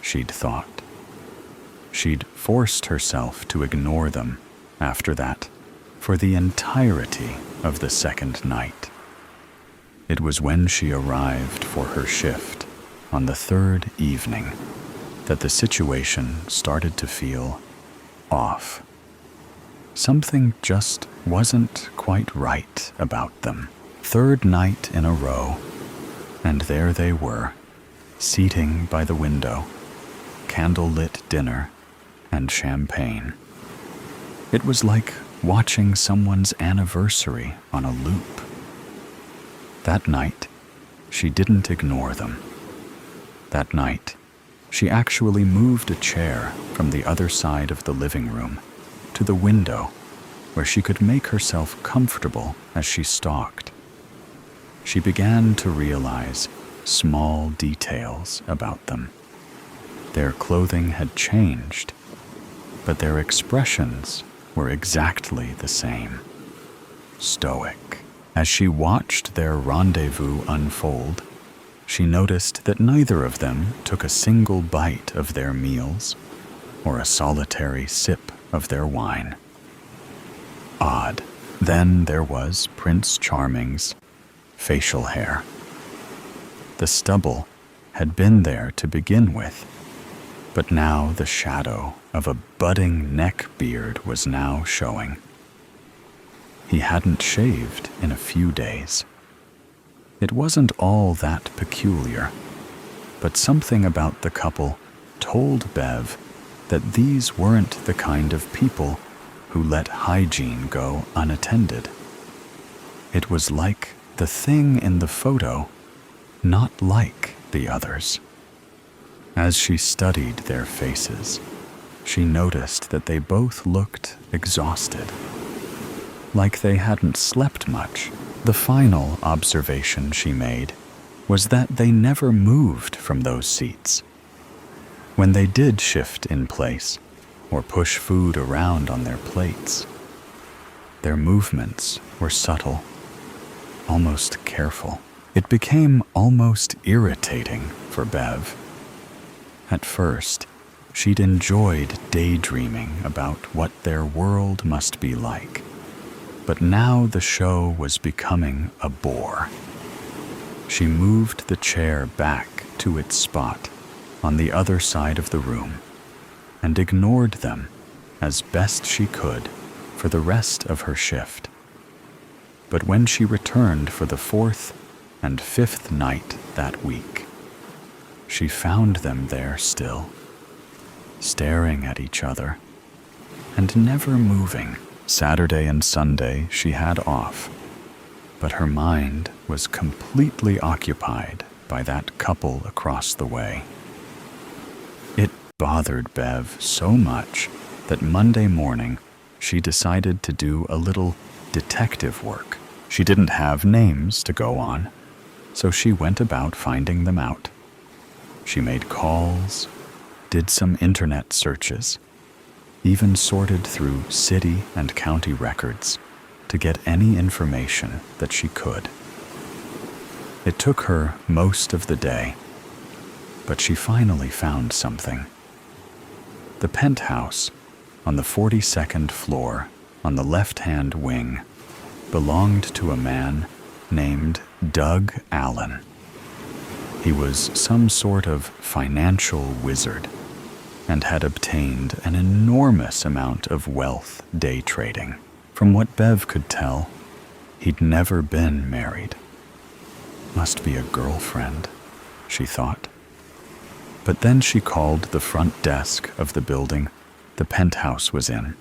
she'd thought. She'd forced herself to ignore them after that for the entirety of the second night. It was when she arrived for her shift on the third evening that the situation started to feel off. Something just wasn't quite right about them. Third night in a row, and there they were, seating by the window, candle-lit dinner, and champagne. It was like watching someone's anniversary on a loop. That night, she didn't ignore them. That night, she actually moved a chair from the other side of the living room to the window where she could make herself comfortable as she stalked. She began to realize small details about them. Their clothing had changed, but their expressions were exactly the same. Stoic. As she watched their rendezvous unfold, she noticed that neither of them took a single bite of their meals or a solitary sip of their wine. Odd. Then there was Prince Charming's facial hair. The stubble had been there to begin with, but now the shadow of a budding neck beard was now showing. He hadn't shaved in a few days. It wasn't all that peculiar, but something about the couple told Bev that these weren't the kind of people who let hygiene go unattended. It was like the thing in the photo, not like the others. As she studied their faces, she noticed that they both looked exhausted, like they hadn't slept much. The final observation she made was that they never moved from those seats. When they did shift in place or push food around on their plates, their movements were subtle, almost careful. It became almost irritating for Bev. At first, she'd enjoyed daydreaming about what their world must be like. But now the show was becoming a bore. She moved the chair back to its spot on the other side of the room and ignored them as best she could for the rest of her shift. But when she returned for the fourth and fifth night that week, she found them there still, staring at each other and never moving. Saturday and Sunday she had off, but her mind was completely occupied by that couple across the way. It bothered Bev so much that Monday morning she decided to do a little detective work. She didn't have names to go on, so she went about finding them out. She made calls, did some internet searches, even sorted through city and county records to get any information that she could. It took her most of the day, but she finally found something. The penthouse on the 42nd floor on the left-hand wing belonged to a man named Doug Allen. He was some sort of financial wizard and had obtained an enormous amount of wealth day trading. From what Bev could tell, he'd never been married. Must be a girlfriend, she thought. But then she called the front desk of the building the penthouse was in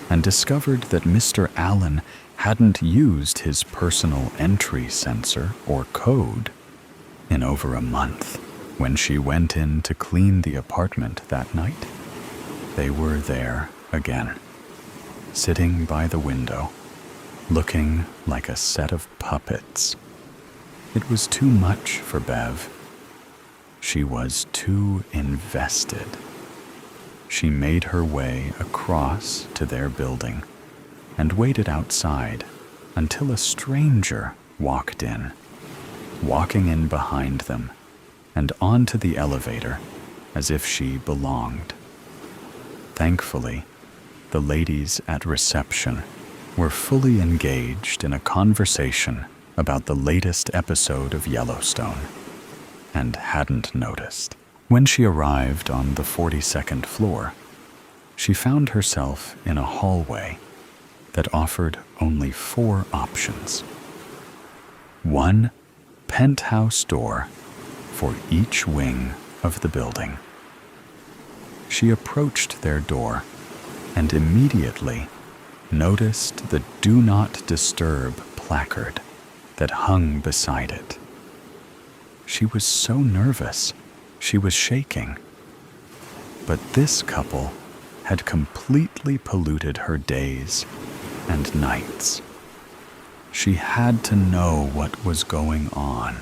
and discovered that Mr. Allen hadn't used his personal entry sensor or code in over a month. When she went in to clean the apartment that night, they were there again, sitting by the window, looking like a set of puppets. It was too much for Bev. She was too invested. She made her way across to their building and waited outside until a stranger walked in, walking in behind them and onto the elevator as if she belonged. Thankfully, the ladies at reception were fully engaged in a conversation about the latest episode of Yellowstone and hadn't noticed. When she arrived on the 42nd floor, she found herself in a hallway that offered only 4 options. 1 penthouse door for each wing of the building. She approached their door and immediately noticed the "Do Not Disturb" placard that hung beside it. She was so nervous, she was shaking. But this couple had completely polluted her days and nights. She had to know what was going on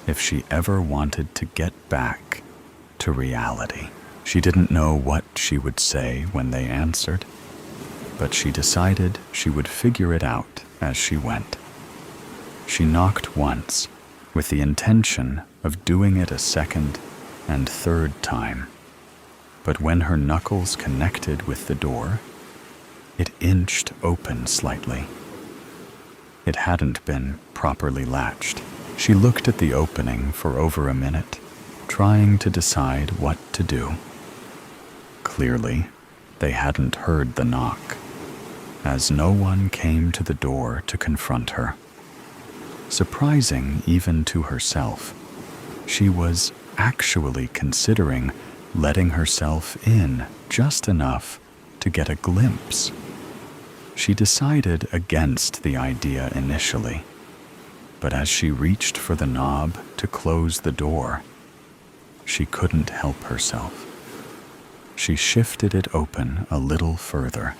if she ever wanted to get back to reality. She didn't know what she would say when they answered, but she decided she would figure it out as she went. She knocked once with the intention of doing it a second and third time, but when her knuckles connected with the door, it inched open slightly. It hadn't been properly latched. She looked at the opening for over a minute, trying to decide what to do. Clearly, they hadn't heard the knock, as no one came to the door to confront her. Surprising even to herself, she was actually considering letting herself in just enough to get a glimpse. She decided against the idea initially, but as she reached for the knob to close the door, she couldn't help herself. She shifted it open a little further,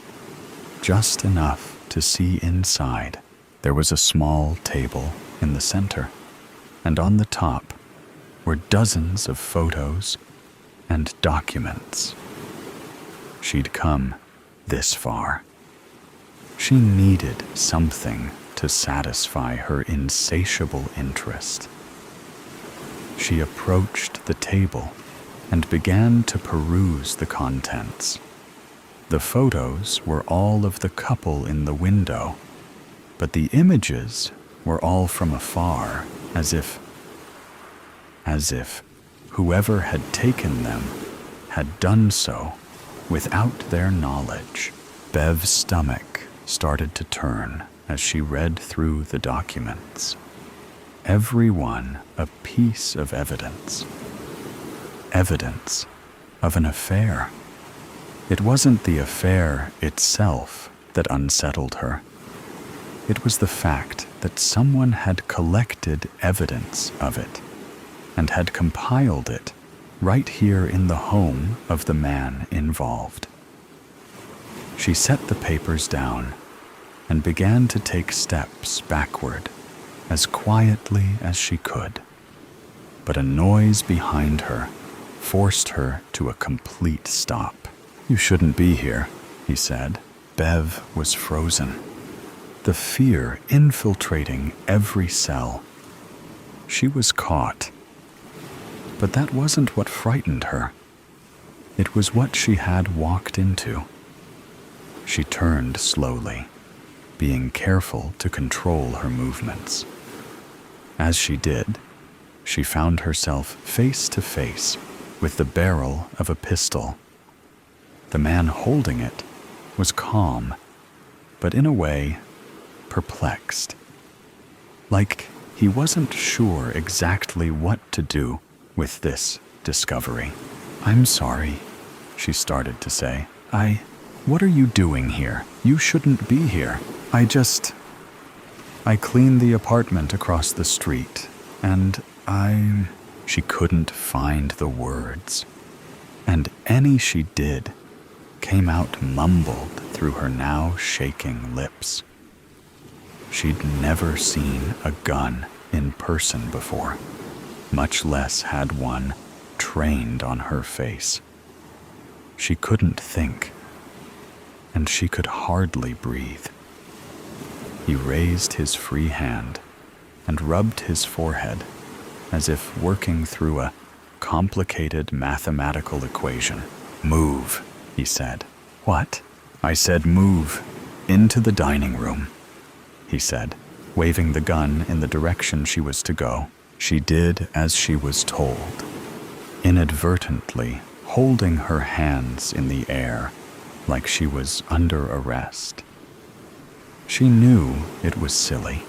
just enough to see inside. There was a small table in the center, and on the top were dozens of photos and documents. She'd come this far. She needed something to satisfy her insatiable interest. She approached the table and began to peruse the contents. The photos were all of the couple in the window, but the images were all from afar, as if whoever had taken them had done so without their knowledge. Bev's stomach started to turn as she read through the documents. Every one a piece of evidence. Evidence of an affair. It wasn't the affair itself that unsettled her. It was the fact that someone had collected evidence of it and had compiled it right here in the home of the man involved. She set the papers down and began to take steps backward as quietly as she could. But a noise behind her forced her to a complete stop. "You shouldn't be here," he said. Bev was frozen, the fear infiltrating every cell. She was caught. But that wasn't what frightened her. It was what she had walked into. She turned slowly, being careful to control her movements. As she did, she found herself face to face with the barrel of a pistol. The man holding it was calm, but in a way, perplexed. Like he wasn't sure exactly what to do with this discovery. "I'm sorry," she started to say. What are you doing here? You shouldn't be here. I cleaned the apartment across the street, and She couldn't find the words, and any she did came out mumbled through her now shaking lips. She'd never seen a gun in person before, much less had one trained on her face. She couldn't think, and she could hardly breathe. He raised his free hand and rubbed his forehead as if working through a complicated mathematical equation. "Move," he said. "What?" "I said move. Into the dining room," he said, waving the gun in the direction she was to go. She did as she was told, inadvertently holding her hands in the air like she was under arrest. She knew it was silly.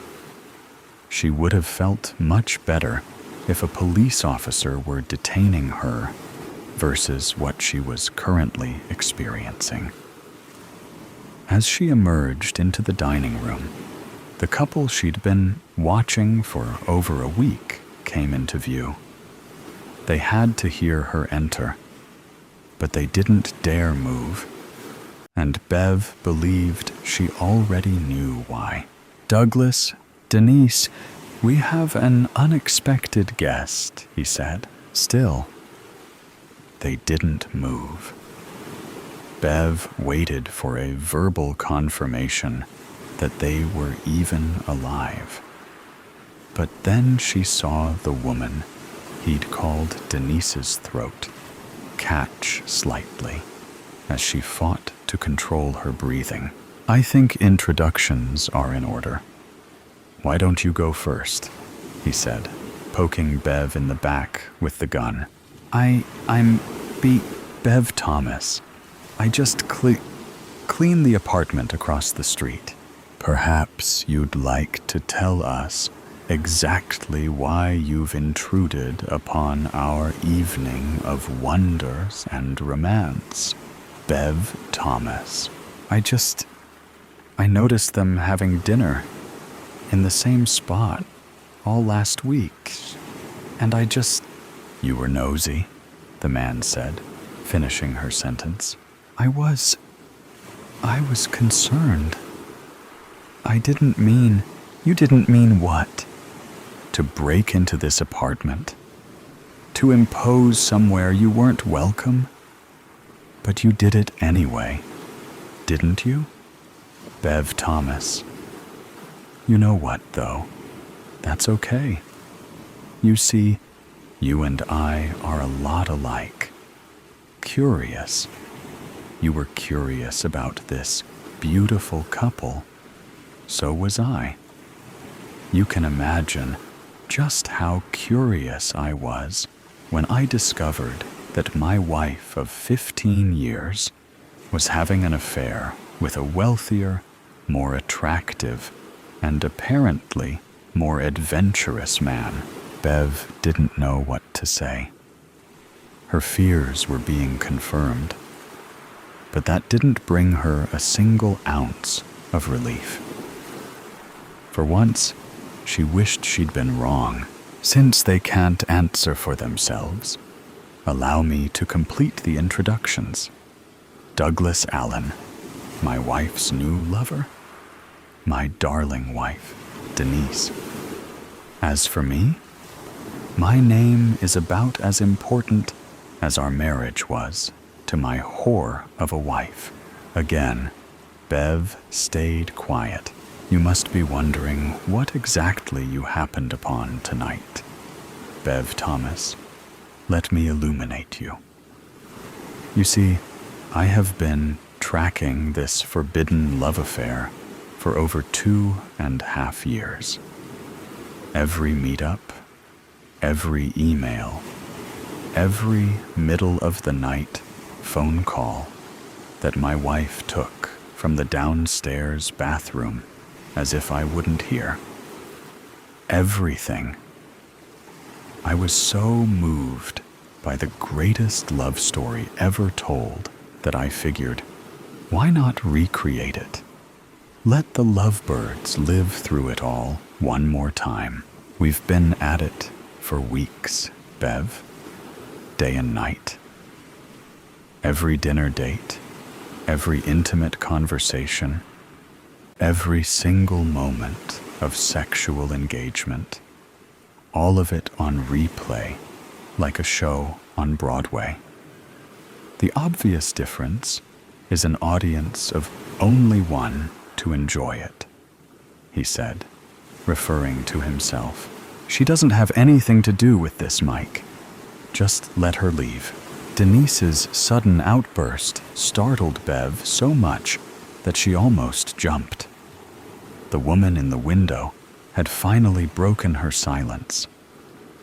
She would have felt much better if a police officer were detaining her versus what she was currently experiencing. As she emerged into the dining room, the couple she'd been watching for over a week came into view. They had to hear her enter, but they didn't dare move, and Bev believed she already knew why. "Douglas, Denise, we have an unexpected guest," he said. Still, they didn't move. Bev waited for a verbal confirmation that they were even alive. But then she saw the woman he'd called Denise's throat catch slightly as she fought to control her breathing. "I think introductions are in order. Why don't you go first?" he said, poking Bev in the back with the gun. I'm Bev Thomas. I just clean the apartment across the street. Perhaps you'd like to tell us exactly why you've intruded upon our evening of wonders and romance. Bev Thomas. I noticed them having dinner in the same spot all last week, and You were nosy, the man said, finishing her sentence. I was concerned. You didn't mean what? To break into this apartment? To impose somewhere you weren't welcome? But you did it anyway, didn't you? Bev Thomas. You know what, though? That's okay. You see, you and I are a lot alike. Curious. You were curious about this beautiful couple. So was I. You can imagine just how curious I was when I discovered that my wife of 15 years was having an affair with a wealthier, more attractive, and apparently more adventurous man. Bev didn't know what to say. Her fears were being confirmed, but that didn't bring her a single ounce of relief. For once, she wished she'd been wrong. Since they can't answer for themselves, allow me to complete the introductions. Douglas Allen, my wife's new lover. My darling wife, Denise. As for me, my name is about as important as our marriage was to my whore of a wife. Again, Bev stayed quiet. You must be wondering what exactly you happened upon tonight. Bev Thomas, let me illuminate you. You see, I have been tracking this forbidden love affair for over 2.5 years. Every meetup, every email, every middle of the night phone call that my wife took from the downstairs bathroom as if I wouldn't hear. Everything. I was so moved by the greatest love story ever told that I figured, why not recreate it? Let the lovebirds live through it all one more time. We've been at it for weeks, Bev. Day and night. Every dinner date, every intimate conversation, every single moment of sexual engagement, all of it on replay, like a show on Broadway. The obvious difference is an audience of only one to enjoy it, he said, referring to himself. She doesn't have anything to do with this, Mike. Just let her leave. Denise's sudden outburst startled Bev so much that she almost jumped. The woman in the window had finally broken her silence.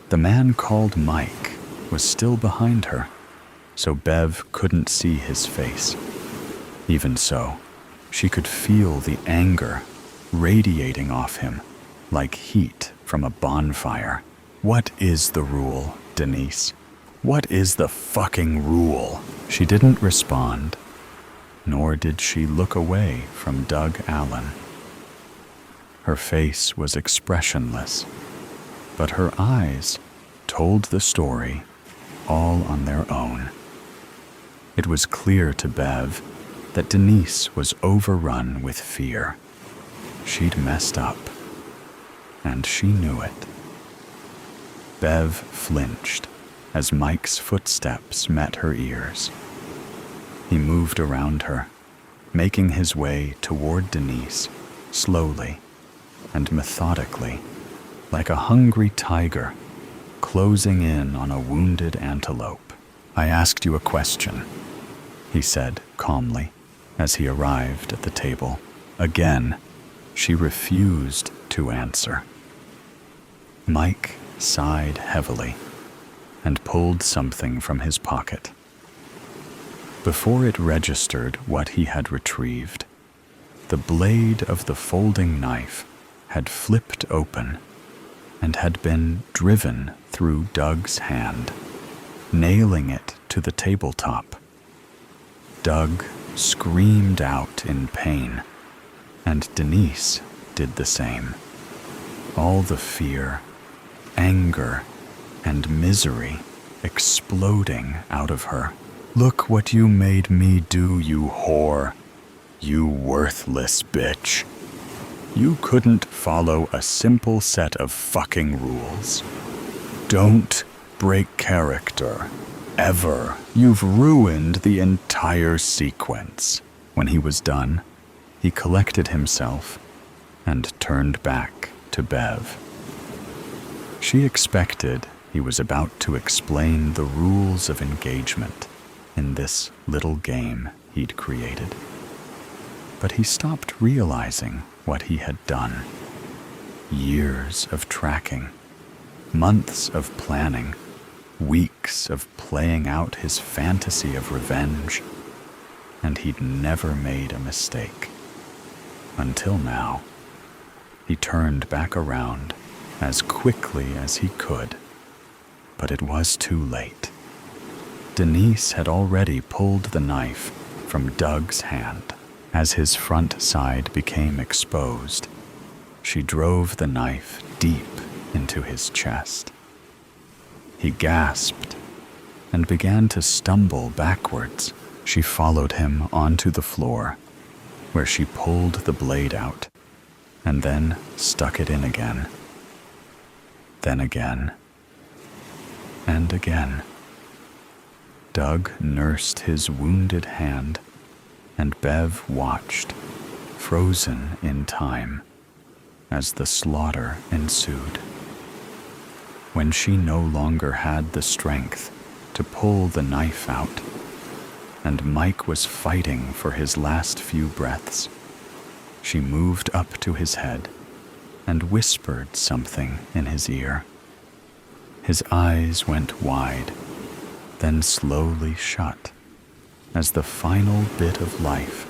The man called Mike was still behind her, so Bev couldn't see his face. Even so, she could feel the anger radiating off him like heat from a bonfire. "What is the rule, Denise? What is the fucking rule?" She didn't respond, nor did she look away from Doug Allen. Her face was expressionless, but her eyes told the story all on their own. It was clear to Bev that Denise was overrun with fear. She'd messed up, and she knew it. Bev flinched as Mike's footsteps met her ears. He moved around her, making his way toward Denise, slowly and methodically, like a hungry tiger closing in on a wounded antelope. "I asked you a question," he said calmly as he arrived at the table. Again, she refused to answer. Mike sighed heavily and pulled something from his pocket. Before it registered what he had retrieved, the blade of the folding knife had flipped open and had been driven through Doug's hand, nailing it to the tabletop. Doug screamed out in pain, and Denise did the same. All the fear, anger, and misery exploding out of her. "Look what you made me do, you whore. You worthless bitch. You couldn't follow a simple set of fucking rules. Don't break character. Ever. You've ruined the entire sequence." When he was done, he collected himself and turned back to Bev. She expected he was about to explain the rules of engagement in this little game he'd created. But he stopped realizing what he had done. Years of tracking, months of planning, weeks of playing out his fantasy of revenge, and he'd never made a mistake. Until now. He turned back around as quickly as he could, but it was too late. Denise had already pulled the knife from Doug's hand. As his front side became exposed, she drove the knife deep into his chest. He gasped and began to stumble backwards. She followed him onto the floor, where she pulled the blade out and then stuck it in again. Then again, and again. Doug nursed his wounded hand, and Bev watched, frozen in time, as the slaughter ensued. When she no longer had the strength to pull the knife out, and Mike was fighting for his last few breaths, she moved up to his head and whispered something in his ear. His eyes went wide, then slowly shut, as the final bit of life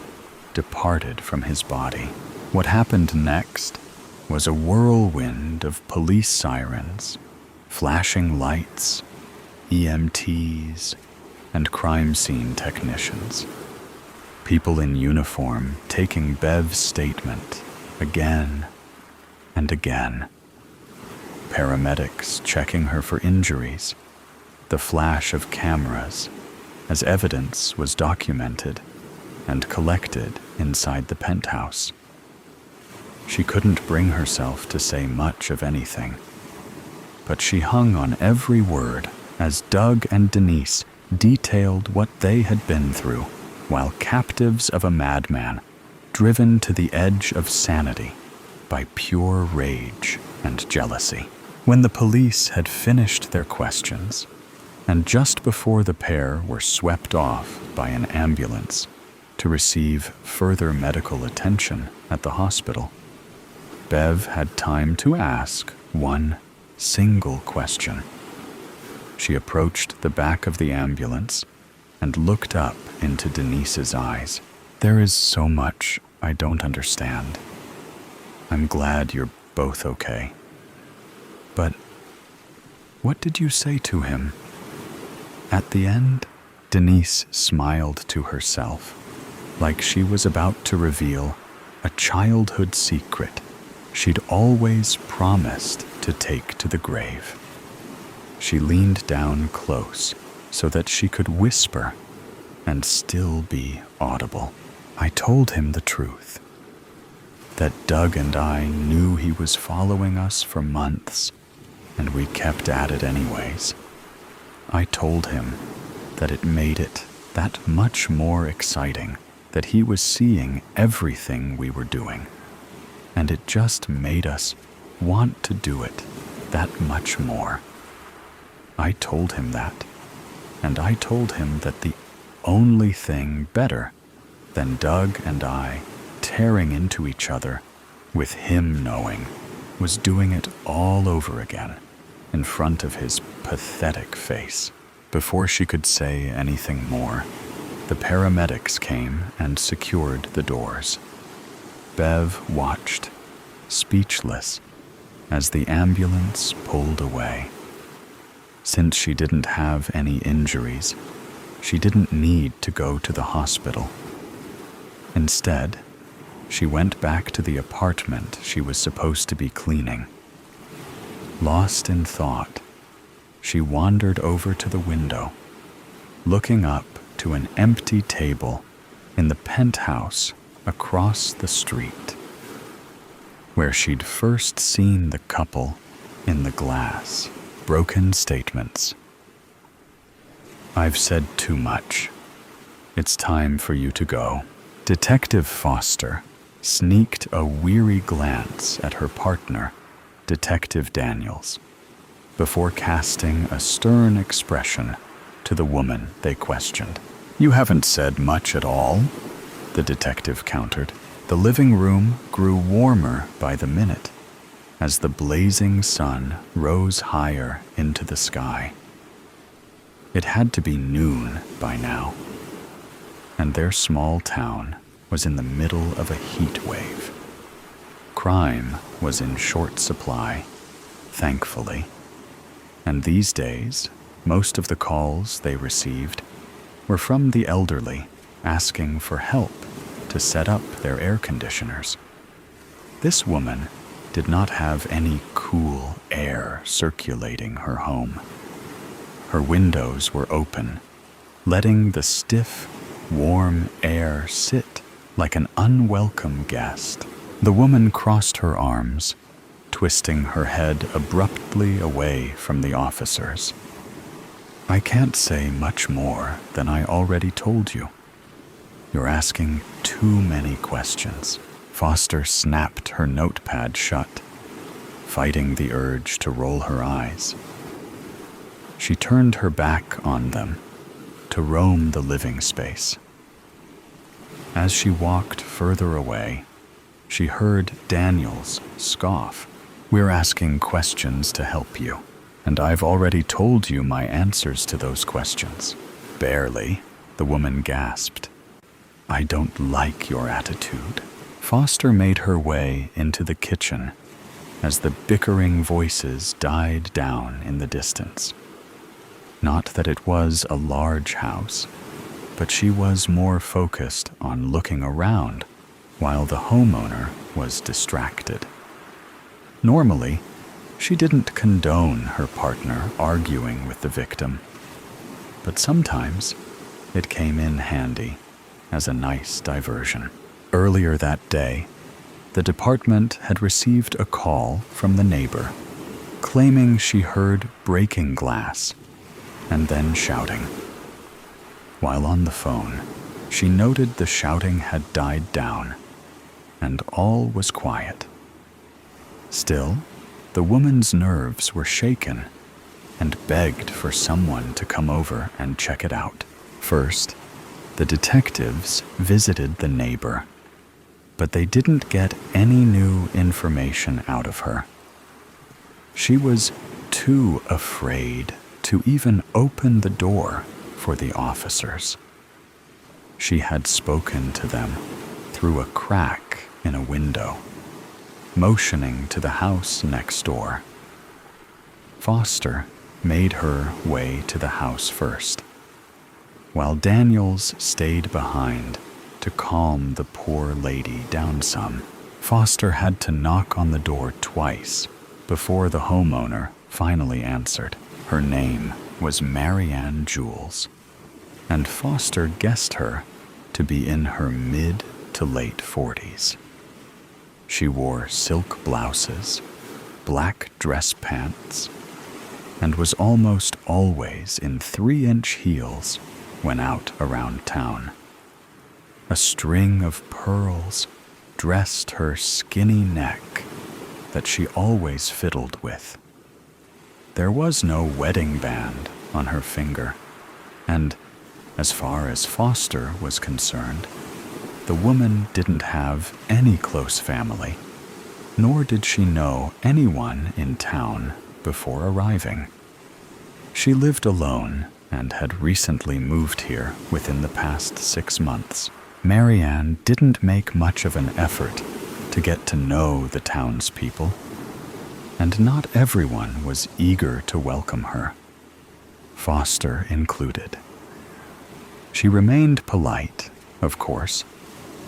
departed from his body. What happened next was a whirlwind of police sirens, flashing lights, EMTs, and crime scene technicians. People in uniform taking Bev's statement again and again. Paramedics checking her for injuries, the flash of cameras as evidence was documented and collected inside the penthouse. She couldn't bring herself to say much of anything, but she hung on every word as Doug and Denise detailed what they had been through while captives of a madman, driven to the edge of sanity by pure rage and jealousy. When the police had finished their questions, and just before the pair were swept off by an ambulance to receive further medical attention at the hospital, Bev had time to ask one single question. She approached the back of the ambulance and looked up into Denise's eyes. "There is so much I don't understand. I'm glad you're both okay. But what did you say to him? At the end, Denise smiled to herself, like she was about to reveal a childhood secret she'd always promised to take to the grave. She leaned down close so that she could whisper and still be audible. I told him the truth, that Doug and I knew he was following us for months, and we kept at it anyways. I told him that it made it that much more exciting that he was seeing everything we were doing, and it just made us want to do it that much more. I told him that, and I told him that the only thing better than Doug and I tearing into each other with him knowing was doing it all over again in front of his pathetic face. Before she could say anything more, the paramedics came and secured the doors. Bev watched, speechless, as the ambulance pulled away. Since she didn't have any injuries, she didn't need to go to the hospital. Instead, she went back to the apartment she was supposed to be cleaning. Lost in thought, she wandered over to the window, looking up to an empty table in the penthouse across the street, where she'd first seen the couple in the glass. Broken statements. I've said too much. It's time for you to go. Detective Foster sneaked a weary glance at her partner, Detective Daniels, before casting a stern expression to the woman they questioned. You haven't said much at all, the detective countered. The living room grew warmer by the minute as the blazing sun rose higher into the sky. It had to be noon by now, and their small town was in the middle of a heat wave. Crime was in short supply, thankfully, and these days, most of the calls they received were from the elderly asking for help to set up their air conditioners. This woman did not have any cool air circulating her home. Her windows were open, letting the stiff, warm air sit like an unwelcome guest. The woman crossed her arms, twisting her head abruptly away from the officers. I can't say much more than I already told you. You're asking too many questions. Foster snapped her notepad shut, fighting the urge to roll her eyes. She turned her back on them to roam the living space. As she walked further away, she heard Daniels scoff. We're asking questions to help you, and I've already told you my answers to those questions. Barely, the woman gasped. I don't like your attitude. Foster made her way into the kitchen as the bickering voices died down in the distance. Not that it was a large house, but she was more focused on looking around while the homeowner was distracted. Normally, she didn't condone her partner arguing with the victim, but sometimes it came in handy as a nice diversion. Earlier that day, the department had received a call from the neighbor, claiming she heard breaking glass and then shouting. While on the phone, she noted the shouting had died down, and all was quiet. Still, the woman's nerves were shaken and begged for someone to come over and check it out. First, the detectives visited the neighbor, but they didn't get any new information out of her. She was too afraid to even open the door for the officers. She had spoken to them through a crack in a window. motioning to the house next door. Foster made her way to the house first, while Daniels stayed behind to calm the poor lady down some. Foster had to knock on the door twice before the homeowner finally answered. Her name was Marianne Jules, and Foster guessed her to be in her mid to late 40s. She wore silk blouses, black dress pants, and was almost always in 3-inch heels when out around town. A string of pearls dressed her skinny neck that she always fiddled with. There was no wedding band on her finger, and as far as Foster was concerned, the woman didn't have any close family, nor did she know anyone in town before arriving. She lived alone and had recently moved here within the past 6 months. Marianne didn't make much of an effort to get to know the townspeople, and not everyone was eager to welcome her, Foster included. She remained polite, of course,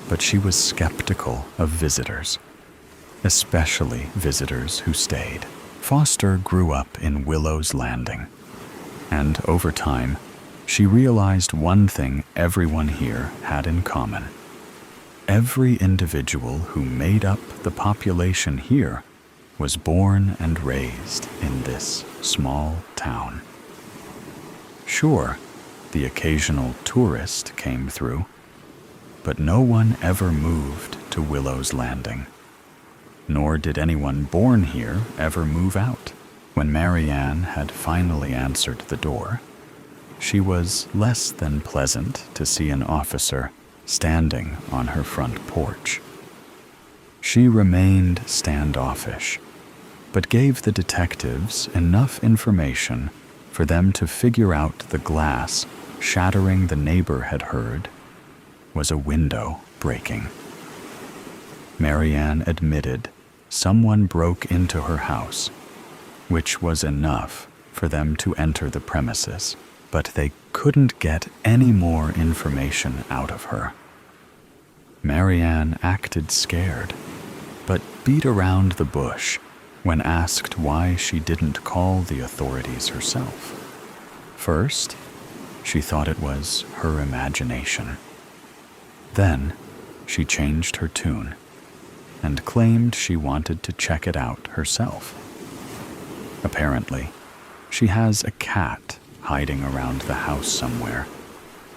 but she was skeptical of visitors, especially visitors who stayed. Foster grew up in Willow's Landing, and over time, she realized one thing everyone here had in common. Every individual who made up the population here was born and raised in this small town. Sure, the occasional tourist came through, but no one ever moved to Willow's Landing, nor did anyone born here ever move out. When Marianne had finally answered the door, she was less than pleasant to see an officer standing on her front porch. She remained standoffish, but gave the detectives enough information for them to figure out the glass shattering the neighbor had heard was a window breaking. Marianne admitted someone broke into her house, which was enough for them to enter the premises, but they couldn't get any more information out of her. Marianne acted scared, but beat around the bush when asked why she didn't call the authorities herself. First, she thought it was her imagination. Then, she changed her tune and claimed she wanted to check it out herself. Apparently, she has a cat hiding around the house somewhere,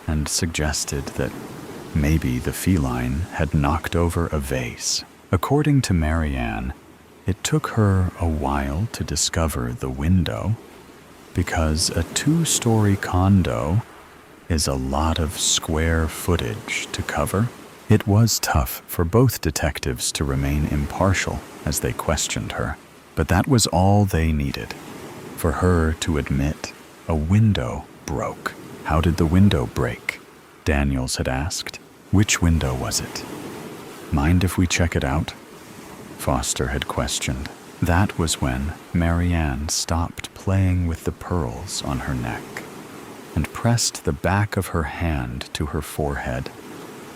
and suggested that maybe the feline had knocked over a vase. According to Marianne, it took her a while to discover the window because a 2-story condo is a lot of square footage to cover. It was tough for both detectives to remain impartial as they questioned her, but that was all they needed, for her to admit a window broke. How did the window break? Daniels had asked. Which window was it? Mind if we check it out? Foster had questioned. That was when Marianne stopped playing with the pearls on her neck and pressed the back of her hand to her forehead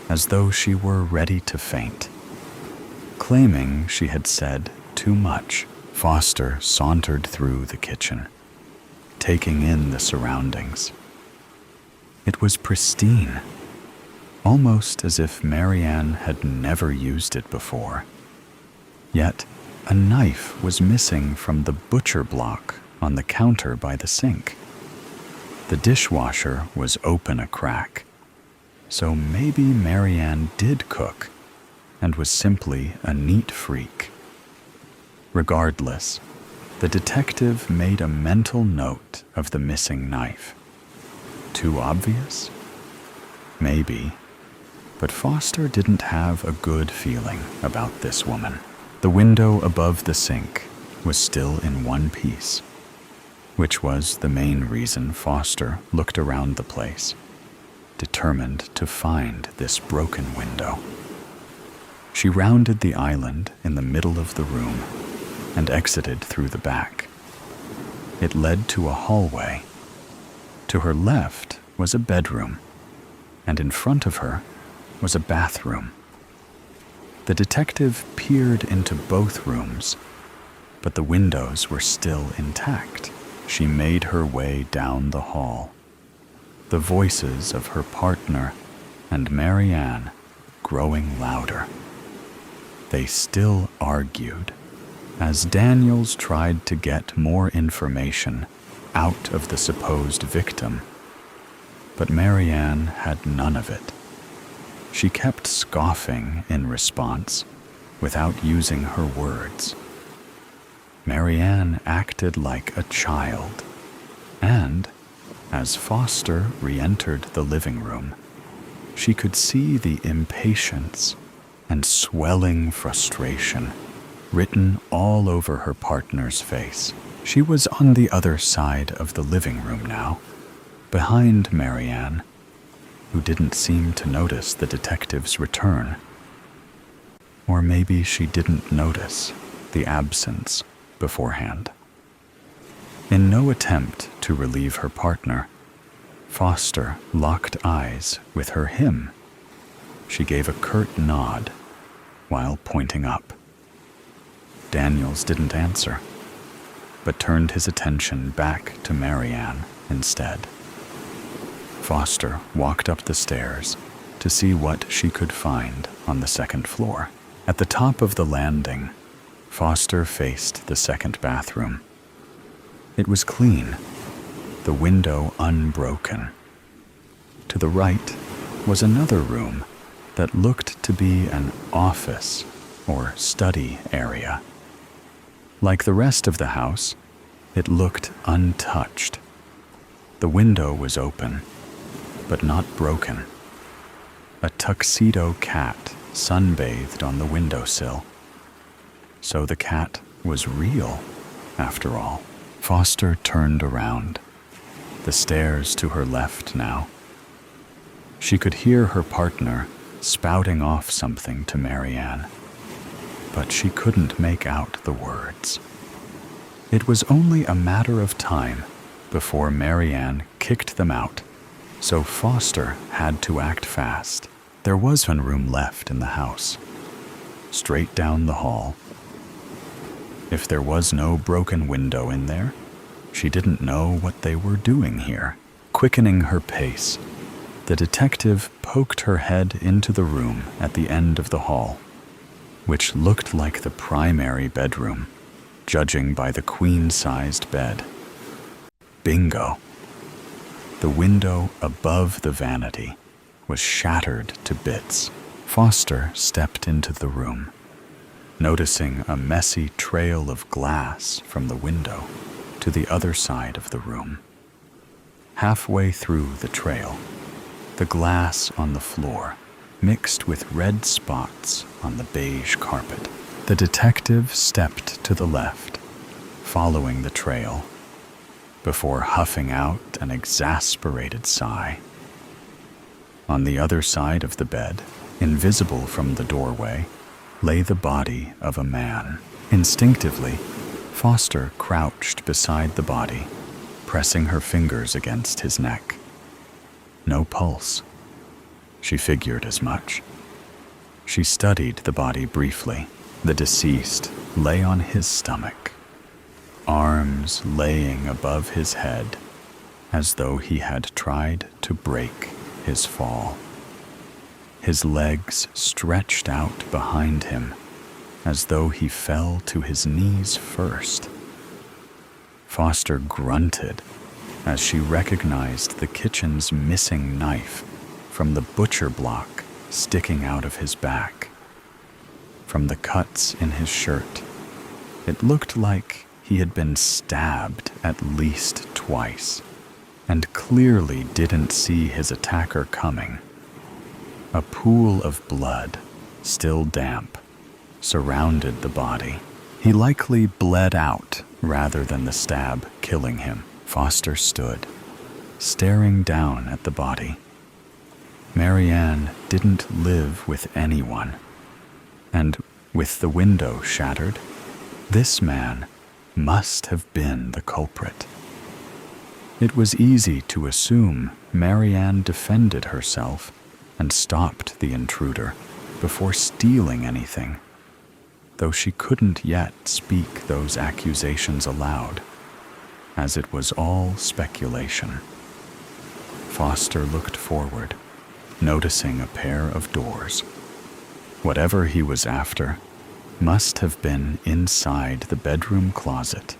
as though she were ready to faint. Claiming she had said too much, Foster sauntered through the kitchen, taking in the surroundings. It was pristine, almost as if Marianne had never used it before. Yet, a knife was missing from the butcher block on the counter by the sink. The dishwasher was open a crack, so maybe Marianne did cook and was simply a neat freak. Regardless, the detective made a mental note of the missing knife. Too obvious? Maybe, but Foster didn't have a good feeling about this woman. The window above the sink was still in one piece, which was the main reason Foster looked around the place, determined to find this broken window. She rounded the island in the middle of the room and exited through the back. It led to a hallway. To her left was a bedroom, and in front of her was a bathroom. The detective peered into both rooms, but the windows were still intact. She made her way down the hall. The voices of her partner and Marianne growing louder. They still argued, as Daniels tried to get more information out of the supposed victim. But Marianne had none of it. She kept scoffing in response, without using her words. Marianne acted like a child, and, as Foster re-entered the living room, she could see the impatience and swelling frustration written all over her partner's face. She was on the other side of the living room now, behind Marianne, who didn't seem to notice the detective's return. Or maybe she didn't notice the absence beforehand. In no attempt to relieve her partner, Foster locked eyes with her him. She gave a curt nod while pointing up. Daniels didn't answer, but turned his attention back to Marianne instead. Foster walked up the stairs to see what she could find on the second floor. At the top of the landing, Foster faced the second bathroom. It was clean, the window unbroken. To the right was another room that looked to be an office or study area. Like the rest of the house, it looked untouched. The window was open, but not broken. A tuxedo cat sunbathed on the windowsill. So the cat was real, after all. Foster turned around, the stairs to her left now. She could hear her partner spouting off something to Marianne, but she couldn't make out the words. It was only a matter of time before Marianne kicked them out, so Foster had to act fast. There was one room left in the house, straight down the hall. If there was no broken window in there, she didn't know what they were doing here. Quickening her pace, the detective poked her head into the room at the end of the hall, which looked like the primary bedroom, judging by the queen-sized bed. Bingo! The window above the vanity was shattered to bits. Foster stepped into the room, noticing a messy trail of glass from the window to the other side of the room. Halfway through the trail, the glass on the floor mixed with red spots on the beige carpet. The detective stepped to the left, following the trail, before huffing out an exasperated sigh. On the other side of the bed, invisible from the doorway, lay the body of a man. Instinctively, Foster crouched beside the body, pressing her fingers against his neck. No pulse. She figured as much. She studied the body briefly. The deceased lay on his stomach, arms laying above his head, as though he had tried to break his fall. His legs stretched out behind him, as though he fell to his knees first. Foster grunted as she recognized the kitchen's missing knife from the butcher block sticking out of his back. From the cuts in his shirt, it looked like he had been stabbed at least twice, and clearly didn't see his attacker coming. A pool of blood, still damp, surrounded the body. He likely bled out rather than the stab killing him. Foster stood, staring down at the body. Marianne didn't live with anyone. And with the window shattered, this man must have been the culprit. It was easy to assume Marianne defended herself and stopped the intruder before stealing anything, though she couldn't yet speak those accusations aloud, as it was all speculation. Foster looked forward, noticing a pair of doors. Whatever he was after must have been inside the bedroom closet,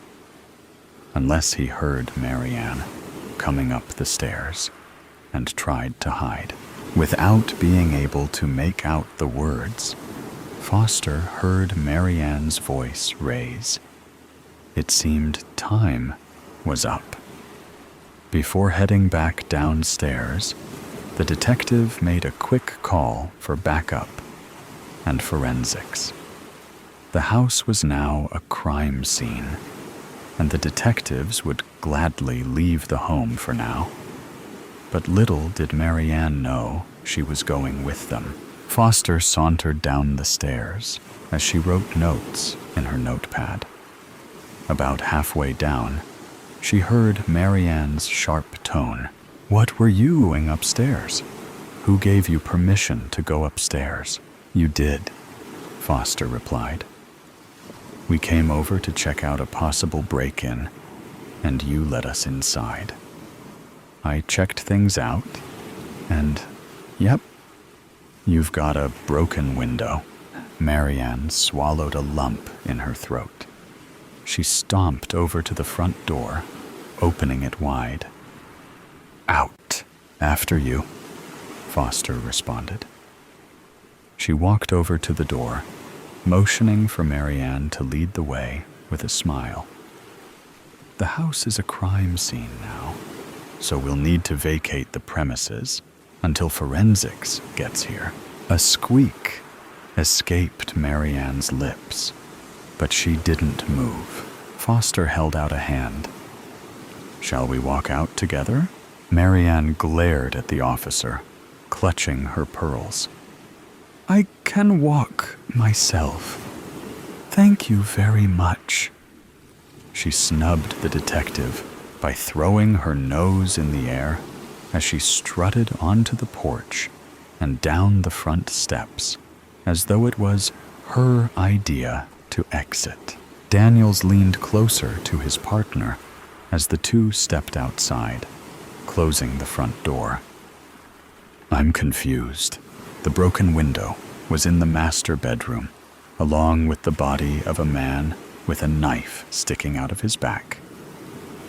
unless he heard Marianne coming up the stairs and tried to hide. Without being able to make out the words, Foster heard Marianne's voice raise. It seemed time was up. Before heading back downstairs, the detective made a quick call for backup and forensics. The house was now a crime scene, and the detectives would gladly leave the home for now. But little did Marianne know she was going with them. Foster sauntered down the stairs as she wrote notes in her notepad. About halfway down, she heard Marianne's sharp tone. "What were you doing upstairs? Who gave you permission to go upstairs?" "You did," Foster replied. "We came over to check out a possible break-in, and you let us inside. I checked things out, and, yep, you've got a broken window." Marianne swallowed a lump in her throat. She stomped over to the front door, opening it wide. "Out. After you," Foster responded. She walked over to the door, motioning for Marianne to lead the way with a smile. "The house is a crime scene now, so we'll need to vacate the premises until forensics gets here." A squeak escaped Marianne's lips, but she didn't move. Foster held out a hand. "Shall we walk out together?" Marianne glared at the officer, clutching her pearls. "I can walk myself. Thank you very much." She snubbed the detective by throwing her nose in the air as she strutted onto the porch and down the front steps, as though it was her idea to exit. Daniels leaned closer to his partner as the two stepped outside, closing the front door. "I'm confused. The broken window was in the master bedroom, along with the body of a man with a knife sticking out of his back.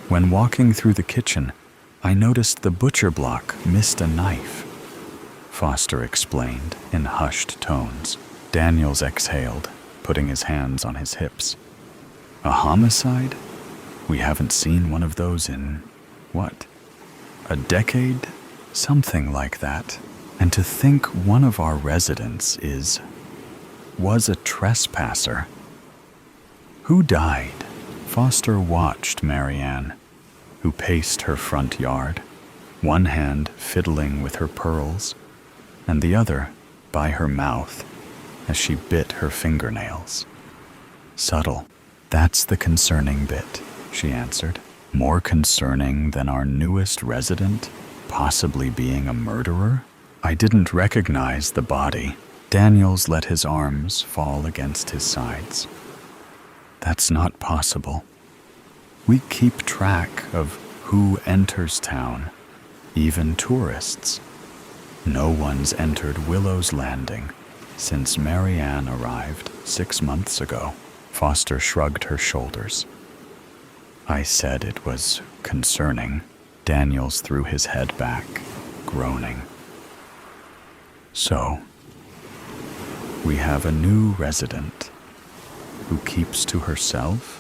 When walking through the kitchen, I noticed the butcher block missed a knife," Foster explained in hushed tones. Daniels exhaled, putting his hands on his hips. "A homicide? We haven't seen one of those in, what, a decade? Something like that. And to think one of our residents was a trespasser." "Who died?" Foster watched Marianne, who paced her front yard, one hand fiddling with her pearls, and the other by her mouth as she bit her fingernails. "Subtle. That's the concerning bit," she answered. "More concerning than our newest resident possibly being a murderer? I didn't recognize the body." Daniels let his arms fall against his sides. "That's not possible. We keep track of who enters town, even tourists. No one's entered Willow's Landing since Marianne arrived 6 months ago." Foster shrugged her shoulders. "I said it was concerning." Daniels threw his head back, groaning. "So, we have a new resident who keeps to herself,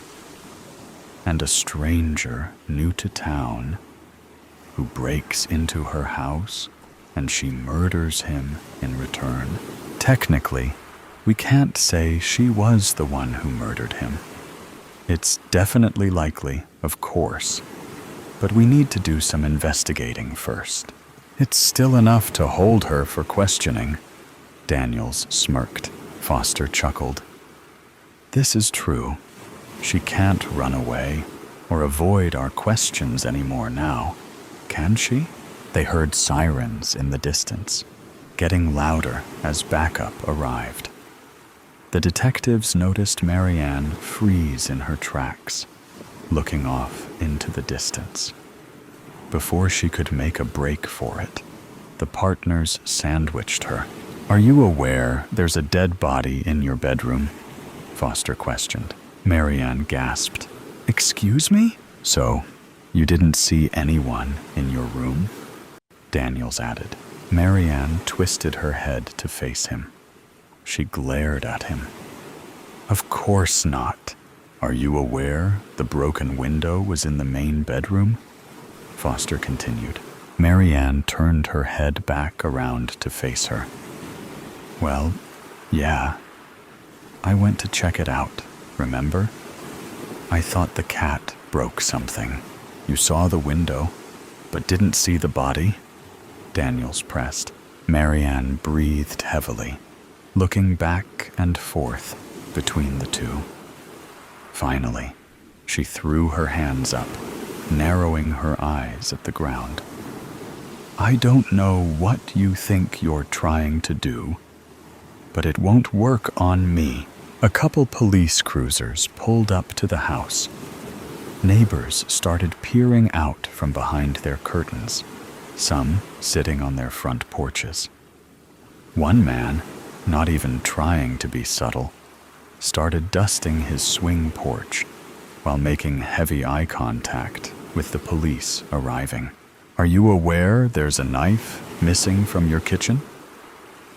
and a stranger new to town who breaks into her house and she murders him in return. Technically, we can't say she was the one who murdered him. It's definitely likely, of course, but we need to do some investigating first. It's still enough to hold her for questioning." Daniels smirked. Foster chuckled. This is true. She can't run away or avoid our questions anymore now, can she? They heard sirens in the distance, getting louder as backup arrived. The detectives noticed Marianne freeze in her tracks, looking off into the distance. Before she could make a break for it, the partners sandwiched her. Are you aware there's a dead body in your bedroom? Foster questioned. Marianne gasped. Excuse me? So, you didn't see anyone in your room? Daniels added. Marianne twisted her head to face him. She glared at him. Of course not. Are you aware the broken window was in the main bedroom? Foster continued. Marianne turned her head back around to face her. Well, yeah. I went to check it out, remember? I thought the cat broke something. You saw the window, but didn't see the body? Daniels pressed. Marianne breathed heavily, looking back and forth between the two. Finally, she threw her hands up, narrowing her eyes at the ground. I don't know what you think you're trying to do, but it won't work on me. A couple police cruisers pulled up to the house. Neighbors started peering out from behind their curtains, some sitting on their front porches. One man, not even trying to be subtle, started dusting his swing porch while making heavy eye contact with the police arriving. Are you aware there's a knife missing from your kitchen?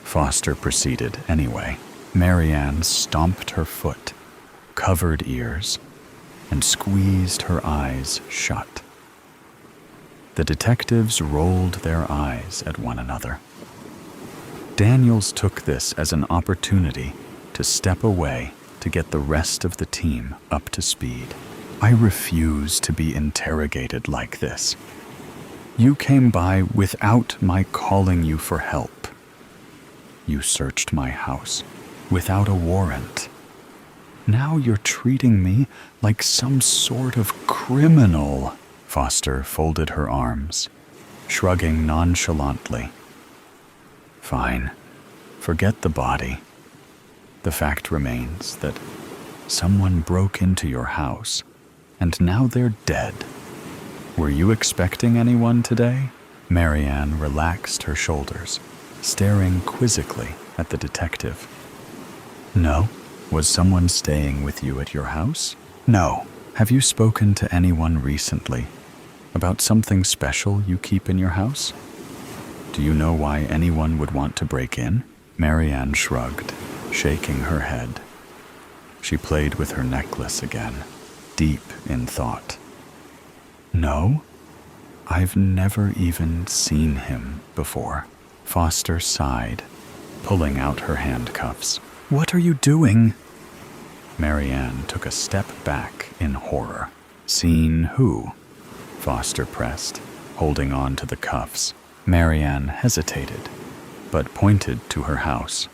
Foster proceeded anyway. Marianne stomped her foot, covered ears, and squeezed her eyes shut. The detectives rolled their eyes at one another. Daniels took this as an opportunity to step away to get the rest of the team up to speed. I refuse to be interrogated like this. You came by without my calling you for help. You searched my house without a warrant. Now you're treating me like some sort of criminal. Foster folded her arms, shrugging nonchalantly. Fine. Forget the body. The fact remains that someone broke into your house, and now they're dead. Were you expecting anyone today? Marianne relaxed her shoulders, staring quizzically at the detective. No. Was someone staying with you at your house? No. Have you spoken to anyone recently about something special you keep in your house? Do you know why anyone would want to break in? Marianne shrugged, shaking her head. She played with her necklace again, deep in thought. No, I've never even seen him before. Foster sighed, pulling out her handcuffs. What are you doing? Marianne took a step back in horror. Seen who? Foster pressed, holding on to the cuffs. Marianne hesitated, but pointed to her house.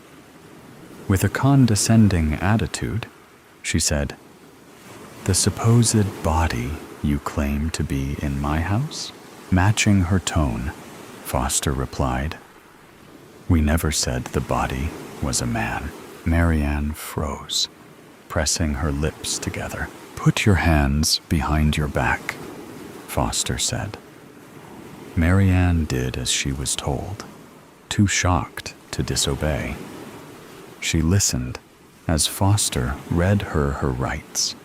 With a condescending attitude, she said, The supposed body you claim to be in my house? Matching her tone, Foster replied, We never said the body was a man. Marianne froze, pressing her lips together. Put your hands behind your back, Foster said. Marianne did as she was told, too shocked to disobey. She listened as Foster read her rights,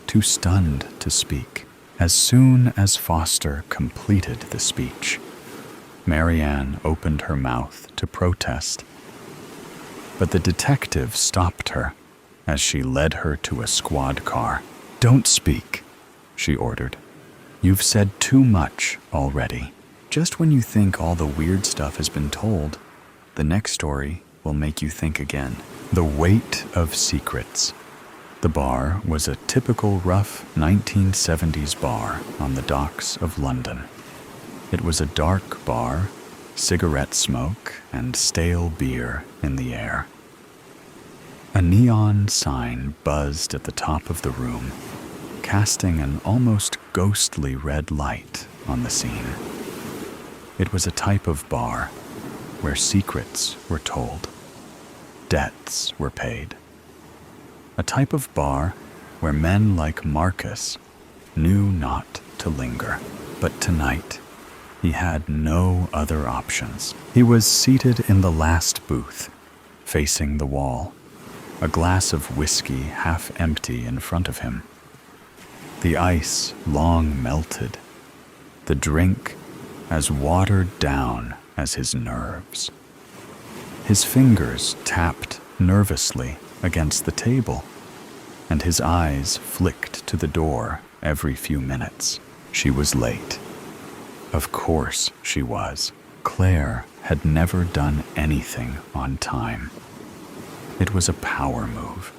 too stunned to speak. As soon as Foster completed the speech, Marianne opened her mouth to protest, but the detective stopped her as she led her to a squad car. Don't speak, she ordered. You've said too much already. Just when you think all the weird stuff has been told, the next story will make you think again. The Weight of Secrets. The bar was a typical rough 1970s bar on the docks of London. It was a dark bar, cigarette smoke and stale beer in the air. A neon sign buzzed at the top of the room, casting an almost ghostly red light on the scene. It was a type of bar where secrets were told, debts were paid. A type of bar where men like Marcus knew not to linger. But tonight, he had no other options. He was seated in the last booth, facing the wall, a glass of whiskey half empty in front of him. The ice long melted, the drink as watered down as his nerves. His fingers tapped nervously against the table, and his eyes flicked to the door every few minutes. She was late. Of course she was. Claire had never done anything on time. It was a power move,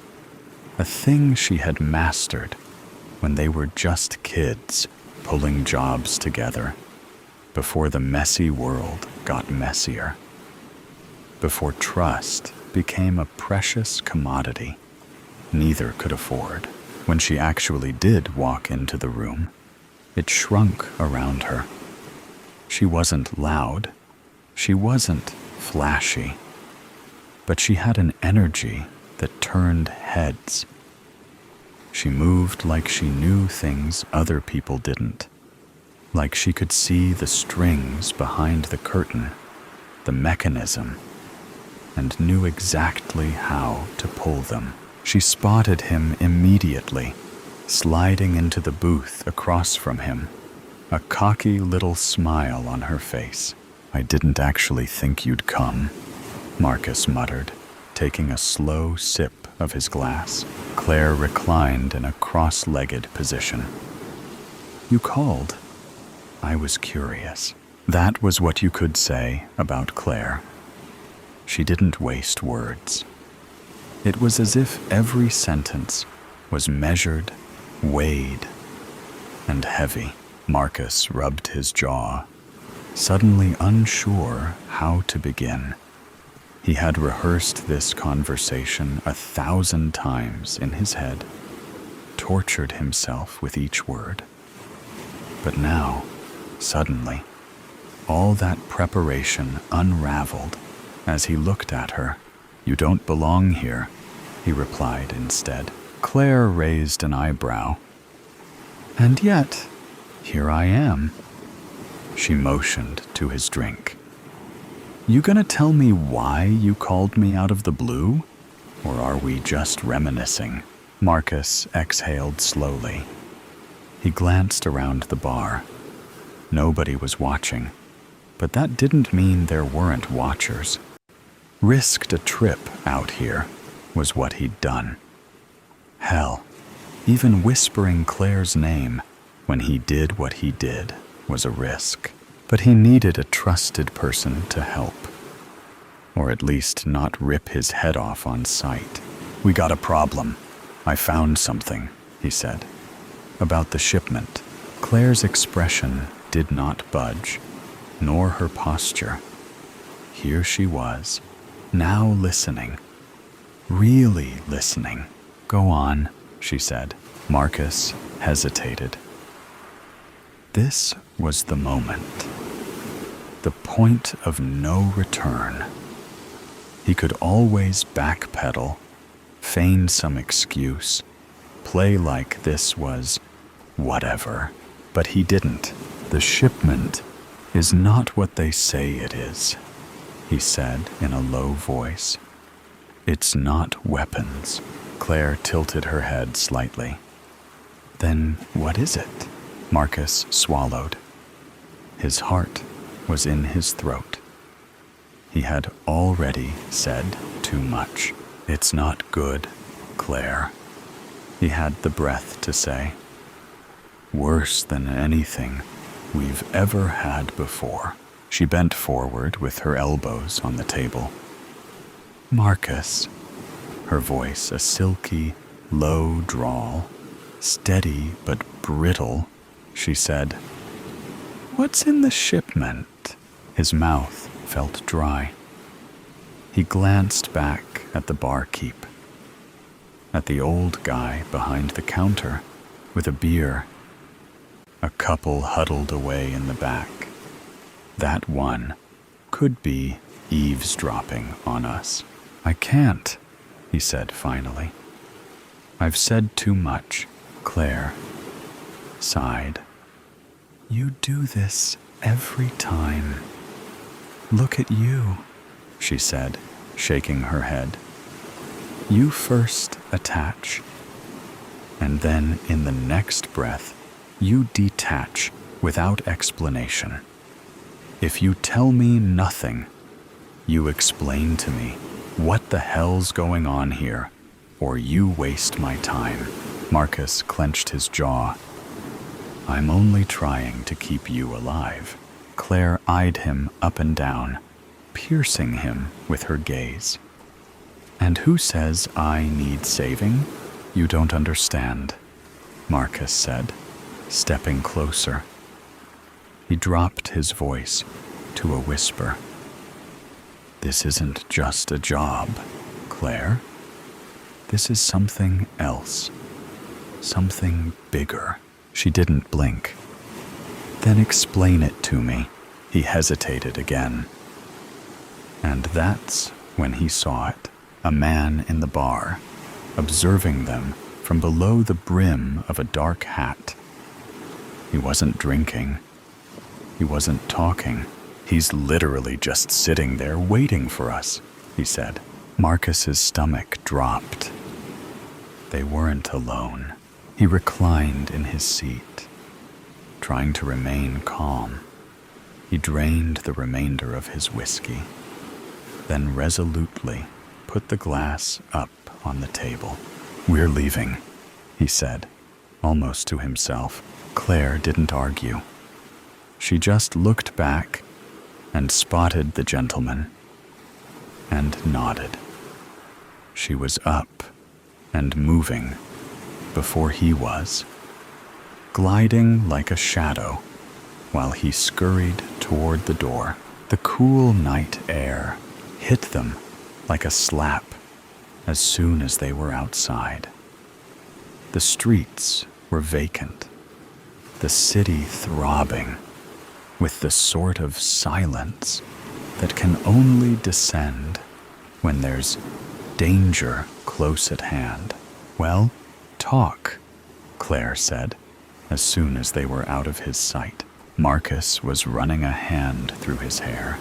a thing she had mastered when they were just kids pulling jobs together, before the messy world got messier, before trust became a precious commodity neither could afford. When she actually did walk into the room, it shrunk around her. She wasn't loud, she wasn't flashy, but she had an energy that turned heads. She moved like she knew things other people didn't, like she could see the strings behind the curtain, the mechanism, and knew exactly how to pull them. She spotted him immediately, sliding into the booth across from him, a cocky little smile on her face. "I didn't actually think you'd come," Marcus muttered, taking a slow sip of his glass. Claire reclined in a cross-legged position. "You called. I was curious." That was what you could say about Claire. She didn't waste words. It was as if every sentence was measured, weighed, and heavy. Marcus rubbed his jaw, suddenly unsure how to begin. He had rehearsed this conversation 1,000 times in his head, tortured himself with each word. But now, suddenly, all that preparation unraveled as he looked at her. "You don't belong here," he replied instead. Claire raised an eyebrow. "And yet, here I am." She motioned to his drink. "You gonna tell me why you called me out of the blue? Or are we just reminiscing?" Marcus exhaled slowly. He glanced around the bar. Nobody was watching, but that didn't mean there weren't watchers. Risked a trip out here was what he'd done. Hell, even whispering Claire's name when he did what he did was a risk. But he needed a trusted person to help, or at least not rip his head off on sight. "We got a problem. I found something," he said. "About the shipment." Claire's expression did not budge, nor her posture. Here she was, now listening, really listening. "Go on," she said. Marcus hesitated. This was the moment, the point of no return. He could always backpedal, feign some excuse, play like this was whatever, but he didn't. "The shipment is not what they say it is," he said in a low voice. "It's not weapons." Claire tilted her head slightly. "Then what is it?" Marcus swallowed. His heart was in his throat. He had already said too much. "It's not good, Claire," he had the breath to say. "Worse than anything we've ever had before." She bent forward with her elbows on the table. "Marcus," her voice a silky, low drawl, steady but brittle, she said, "What's in the shipment?" His mouth felt dry. He glanced back at the barkeep. at the old guy behind the counter with a beer. A couple huddled away in the back. That one could be eavesdropping on us. I can't, he said finally. I've said too much, Claire sighed. You do this every time. Look at you, she said, shaking her head. You first attach, and then in the next breath, you detach without explanation. If you tell me nothing, you explain to me what the hell's going on here, or you waste my time. Marcus clenched his jaw. I'm only trying to keep you alive. Claire eyed him up and down, piercing him with her gaze. And who says I need saving? You don't understand, Marcus said, stepping closer. He dropped his voice to a whisper. This isn't just a job, Claire. This is something else. Something bigger. She didn't blink. Then explain it to me. He hesitated again. And that's when he saw it. A man in the bar, observing them from below the brim of a dark hat. He wasn't drinking. He wasn't talking. He's literally just sitting there waiting for us, he said. Marcus's stomach dropped. They weren't alone. He reclined in his seat, trying to remain calm. He drained the remainder of his whiskey, then resolutely put the glass up on the table. We're leaving, he said, almost to himself. Claire didn't argue. She just looked back and spotted the gentleman and nodded. She was up and moving before he was, gliding like a shadow while he scurried toward the door. The cool night air hit them like a slap as soon as they were outside. The streets were vacant, the city throbbing with the sort of silence that can only descend when there's danger close at hand. Well, talk, Claire said, as soon as they were out of his sight. Marcus was running a hand through his hair.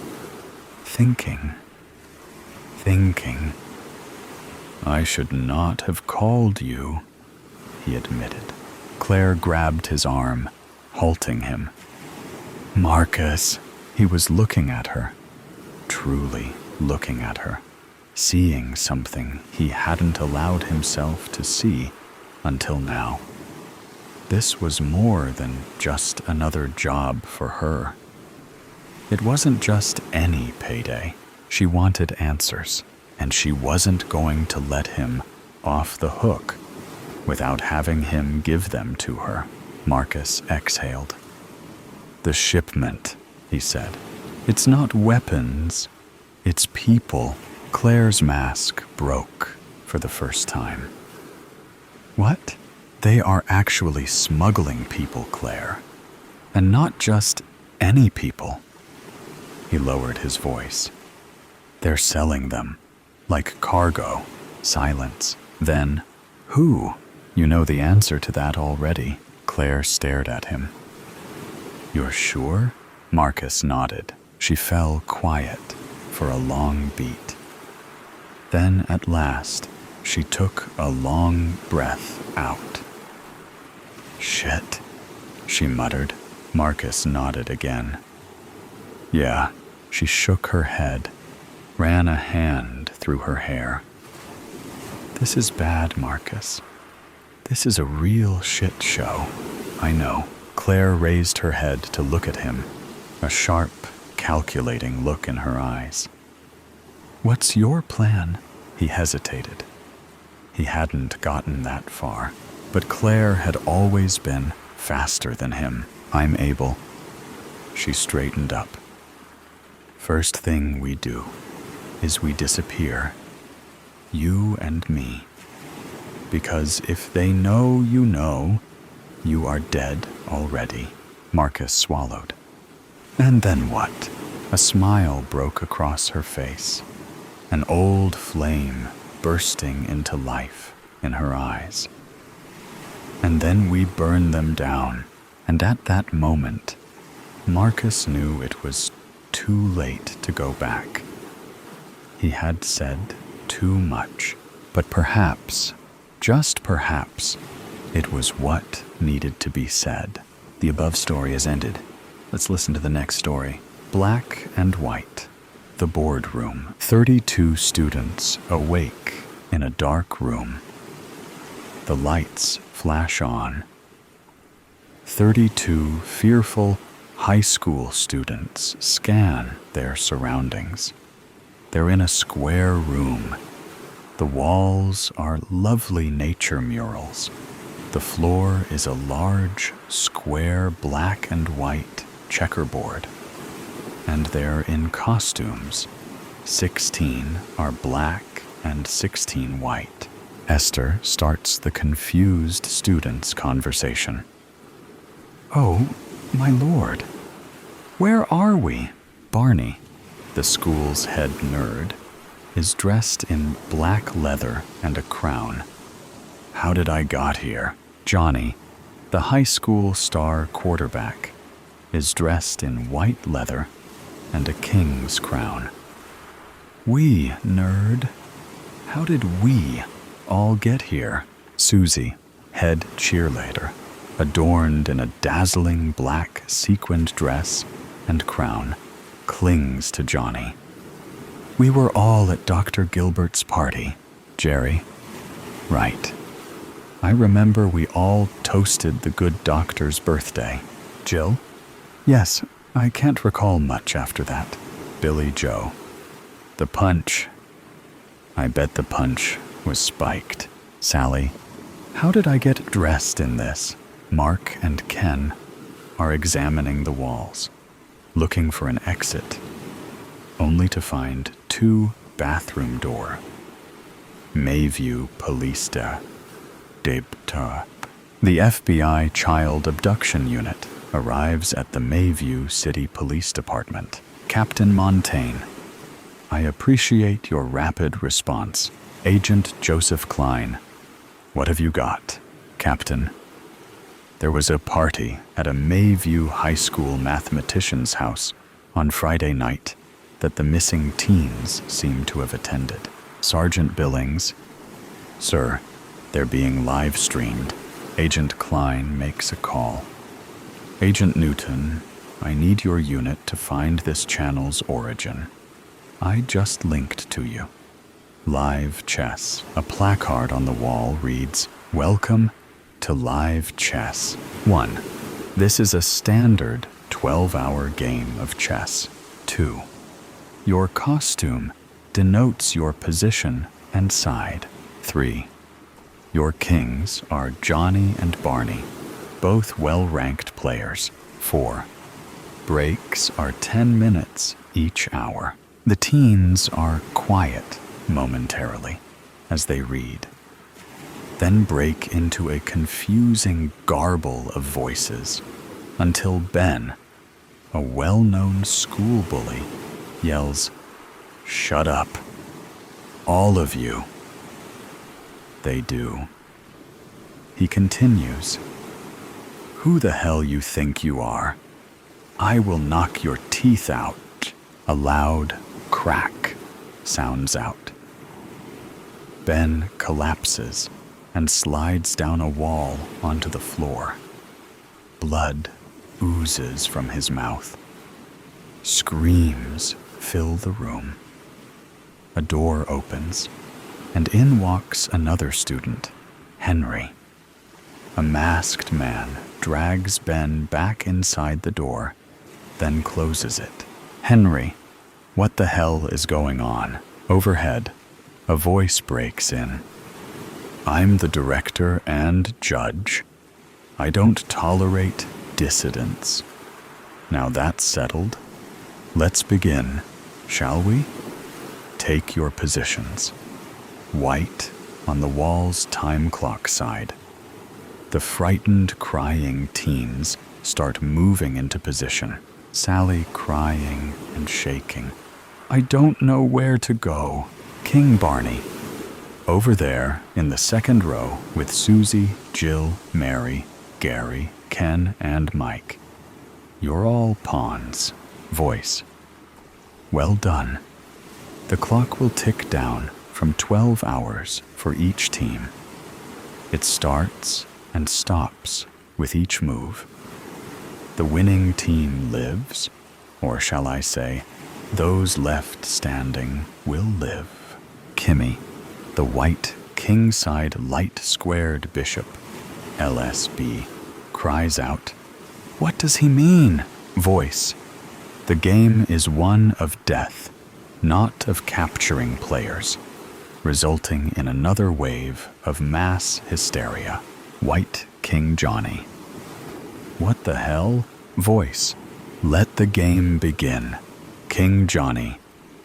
Thinking. I should not have called you, he admitted. Claire grabbed his arm, halting him. Marcus, he was looking at her, truly looking at her, seeing something he hadn't allowed himself to see until now. This was more than just another job for her. It wasn't just any payday. She wanted answers, and she wasn't going to let him off the hook without having him give them to her. Marcus exhaled. The shipment, he said. It's not weapons, it's people. Claire's mask broke for the first time. What? They are actually smuggling people, Claire. And not just any people. He lowered his voice. They're selling them, like cargo. Silence. Then, who? You know the answer to that already. Claire stared at him. You're sure? Marcus nodded. She fell quiet for a long beat. Then, at last, she took a long breath out. Shit, she muttered. Marcus nodded again. Yeah, she shook her head, ran a hand through her hair. This is bad, Marcus. This is a real shit show. I know. Claire raised her head to look at him, a sharp, calculating look in her eyes. What's your plan? He hesitated. He hadn't gotten that far, but Claire had always been faster than him. I'm able. She straightened up. First thing we do is we disappear. You and me. because if they know, you are dead already. Marcus swallowed. And then what? A smile broke across her face, an old flame bursting into life in her eyes. And then we burn them down, and at that moment, Marcus knew it was too late to go back. He had said too much, but perhaps, just perhaps, it was what needed to be said. The above story has ended. Let's listen to the next story. Black and White. The boardroom. 32 students awake in a dark room. The lights flash on. 32 fearful high school students scan their surroundings. They're in a square room. The walls are lovely nature murals. The floor is a large, square black and white checkerboard. And they're in costumes. 16 are black and 16 white. Esther starts the confused students' conversation. Oh, my lord. Where are we? Barney, the school's head nerd, is dressed in black leather and a crown. How did I got here? Johnny, the high school star quarterback, is dressed in white leather and a king's crown. We, nerd. How did we all get here? Susie, head cheerleader, adorned in a dazzling black sequined dress and crown, clings to Johnny. We were all at Dr. Gilbert's party. Jerry, right. I remember we all toasted the good doctor's birthday. Jill? Yes, I can't recall much after that. Billy Joe. The punch. I bet the punch was spiked. Sally, how did I get dressed in this? Mark and Ken are examining the walls, looking for an exit, only to find 2 bathroom door. Mayview Police The FBI Child Abduction Unit arrives at the Mayview City Police Department. Captain Montaigne, I appreciate your rapid response. Agent Joseph Klein, what have you got? Captain, there was a party at a Mayview High School mathematician's house on Friday night that the missing teens seem to have attended. Sergeant Billings, sir, they're being live streamed. Agent Klein makes a call. Agent Newton, I need your unit to find this channel's origin. I just linked to you. Live chess. A placard on the wall reads, Welcome to Live Chess. 1. This is a standard 12-hour game of chess. 2. Your costume denotes your position and side. 3. Your kings are Johnny and Barney, both well-ranked players. 4. Breaks are 10 minutes each hour. The teens are quiet momentarily as they read, then break into a confusing garble of voices until Ben, a well-known school bully, yells, Shut up, all of you. They do. He continues, Who the hell you think you are? I will knock your teeth out. A loud crack sounds out. Ben collapses and slides down a wall onto the floor. Blood oozes from his mouth. Screams fill the room. A door opens, and in walks another student, Henry. A masked man drags Ben back inside the door, then closes it. Henry, what the hell is going on? Overhead, a voice breaks in. I'm the director and judge. I don't tolerate dissidents. Now that's settled. Let's begin, shall we? Take your positions. White on the wall's time clock side. The frightened, crying teens start moving into position. Sally crying and shaking. I don't know where to go. King Barney. Over there, in the second row, with Susie, Jill, Mary, Gary, Ken, and Mike. You're all pawns. Voice. Well done. The clock will tick down from 12 hours for each team. It starts and stops with each move. The winning team lives, or shall I say, those left standing will live. Kimmy, the white king-side light-squared bishop, LSB, cries out, "What does he mean?" Voice. The game is one of death, not of capturing players, resulting in another wave of mass hysteria. White King Johnny. What the hell? Voice. Let the game begin. King Johnny,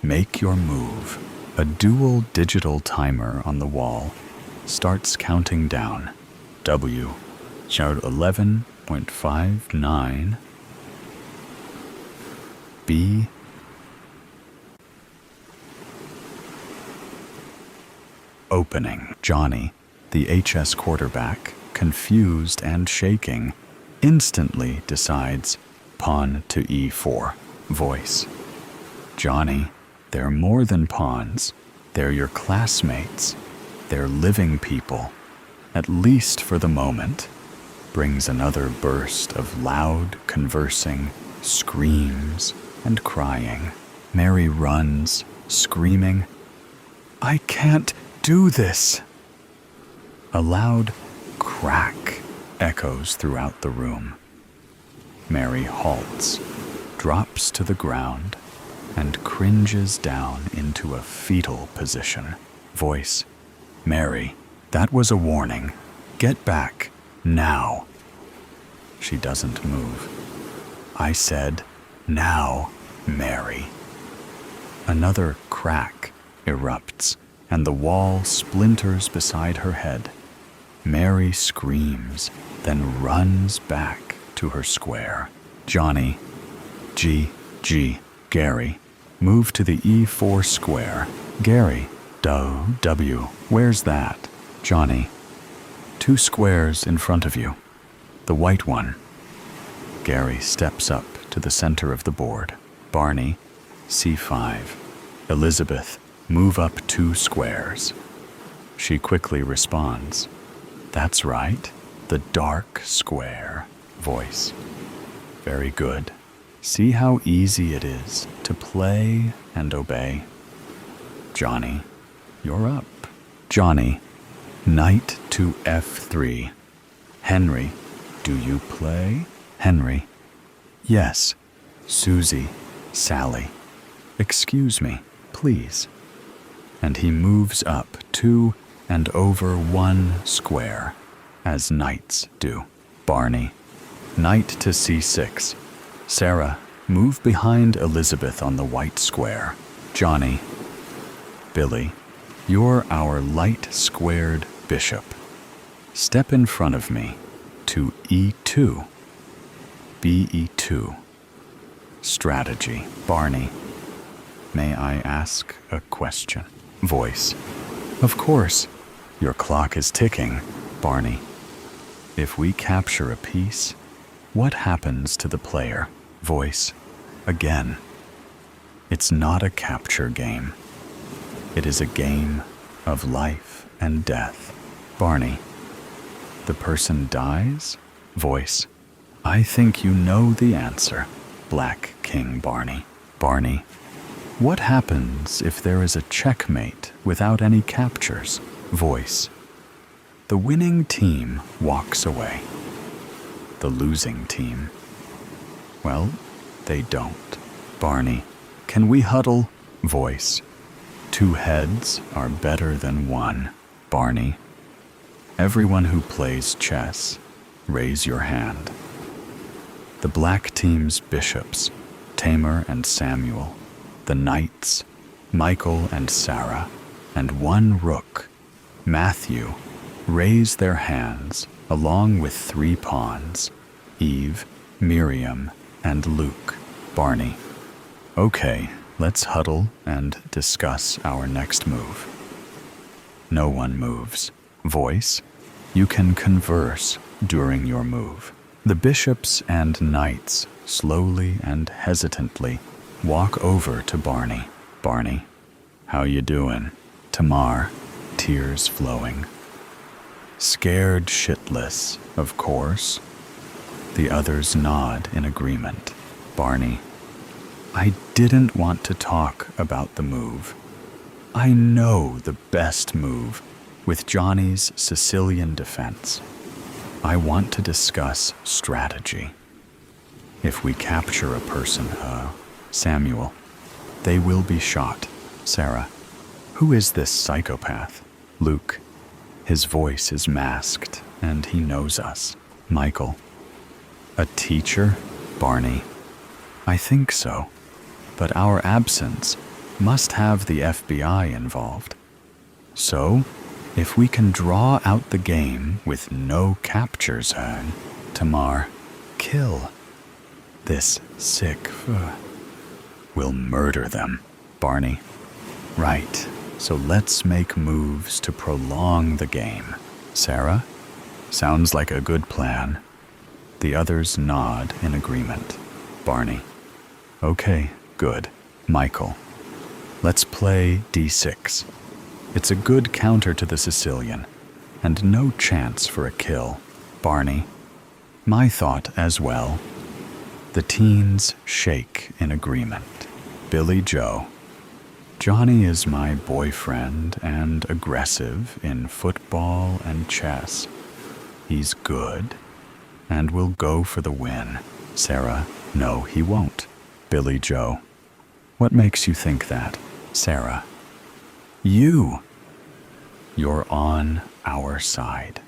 make your move. A dual digital timer on the wall starts counting down. W. 11.59. B. Opening. Johnny, the HS quarterback, confused and shaking, instantly decides pawn to E4. Voice. Johnny, they're more than pawns. They're your classmates. They're living people, at least for the moment. Brings another burst of loud conversing, screams, and crying. Mary runs, screaming, I can't do this. A loud crack echoes throughout the room. Mary halts, drops to the ground, and cringes down into a fetal position. Voice. Mary, that was a warning. Get back, now. She doesn't move. I said, now, Mary. Another crack erupts, and the wall splinters beside her head. Mary screams, then runs back to her square. Johnny, Gary, move to the E4 square. Gary, W, where's that? Johnny, 2 squares in front of you. The white one. Gary steps up to the center of the board. Barney, C5. Elizabeth, move up 2 squares. She quickly responds. That's right, the dark square. Voice. Very good. See how easy it is to play and obey. Johnny, you're up. Johnny, knight to F3. Henry, do you play? Henry, yes. Susie, Sally, excuse me, please. And he moves up 2 and over 1 square, as knights do. Barney, knight to C6. Sarah, move behind Elizabeth on the white square. Johnny, Billy, you're our light-squared bishop. Step in front of me to E2. BE2. Strategy. Barney, may I ask a question? Voice. Of course. Your clock is ticking, Barney. If we capture a piece, what happens to the player? Voice. Again. It's not a capture game. It is a game of life and death. Barney. The person dies? Voice. I think you know the answer. Black King Barney. Barney. What happens if there is a checkmate without any captures? Voice. The winning team walks away. The losing team, well, they don't. Barney. Can we huddle? Voice. 2 heads are better than 1. Barney. Everyone who plays chess, raise your hand. The black team's bishops, Tamer and Samuel, the knights, Michael and Sarah, and 1 rook, Matthew raise their hands along with 3 pawns, Eve, Miriam, and Luke. Barney. Okay, let's huddle and discuss our next move. No one moves. Voice, you can converse during your move. The bishops and knights slowly and hesitantly walk over to Barney. Barney, how you doing? Tamar, tears flowing. Scared shitless, of course. The others nod in agreement. Barney, I didn't want to talk about the move. I know the best move with Johnny's Sicilian defense. I want to discuss strategy. If we capture a person, Samuel, they will be shot. Sarah, who is this psychopath? Luke, his voice is masked and he knows us. Michael, a teacher? Barney, I think so, but our absence must have the FBI involved. So, if we can draw out the game with no captures, Tamar, kill. This sick will murder them. Barney, right, so let's make moves to prolong the game. Sarah, sounds like a good plan. The others nod in agreement. Barney, okay, good. Michael, let's play D6. It's a good counter to the Sicilian, and no chance for a kill. Barney, my thought as well. The teens shake in agreement. Billy Joe, Johnny is my boyfriend and aggressive in football and chess. He's good and will go for the win. Sarah, no, he won't. Billy Joe, what makes you think that? Sarah, you're on our side.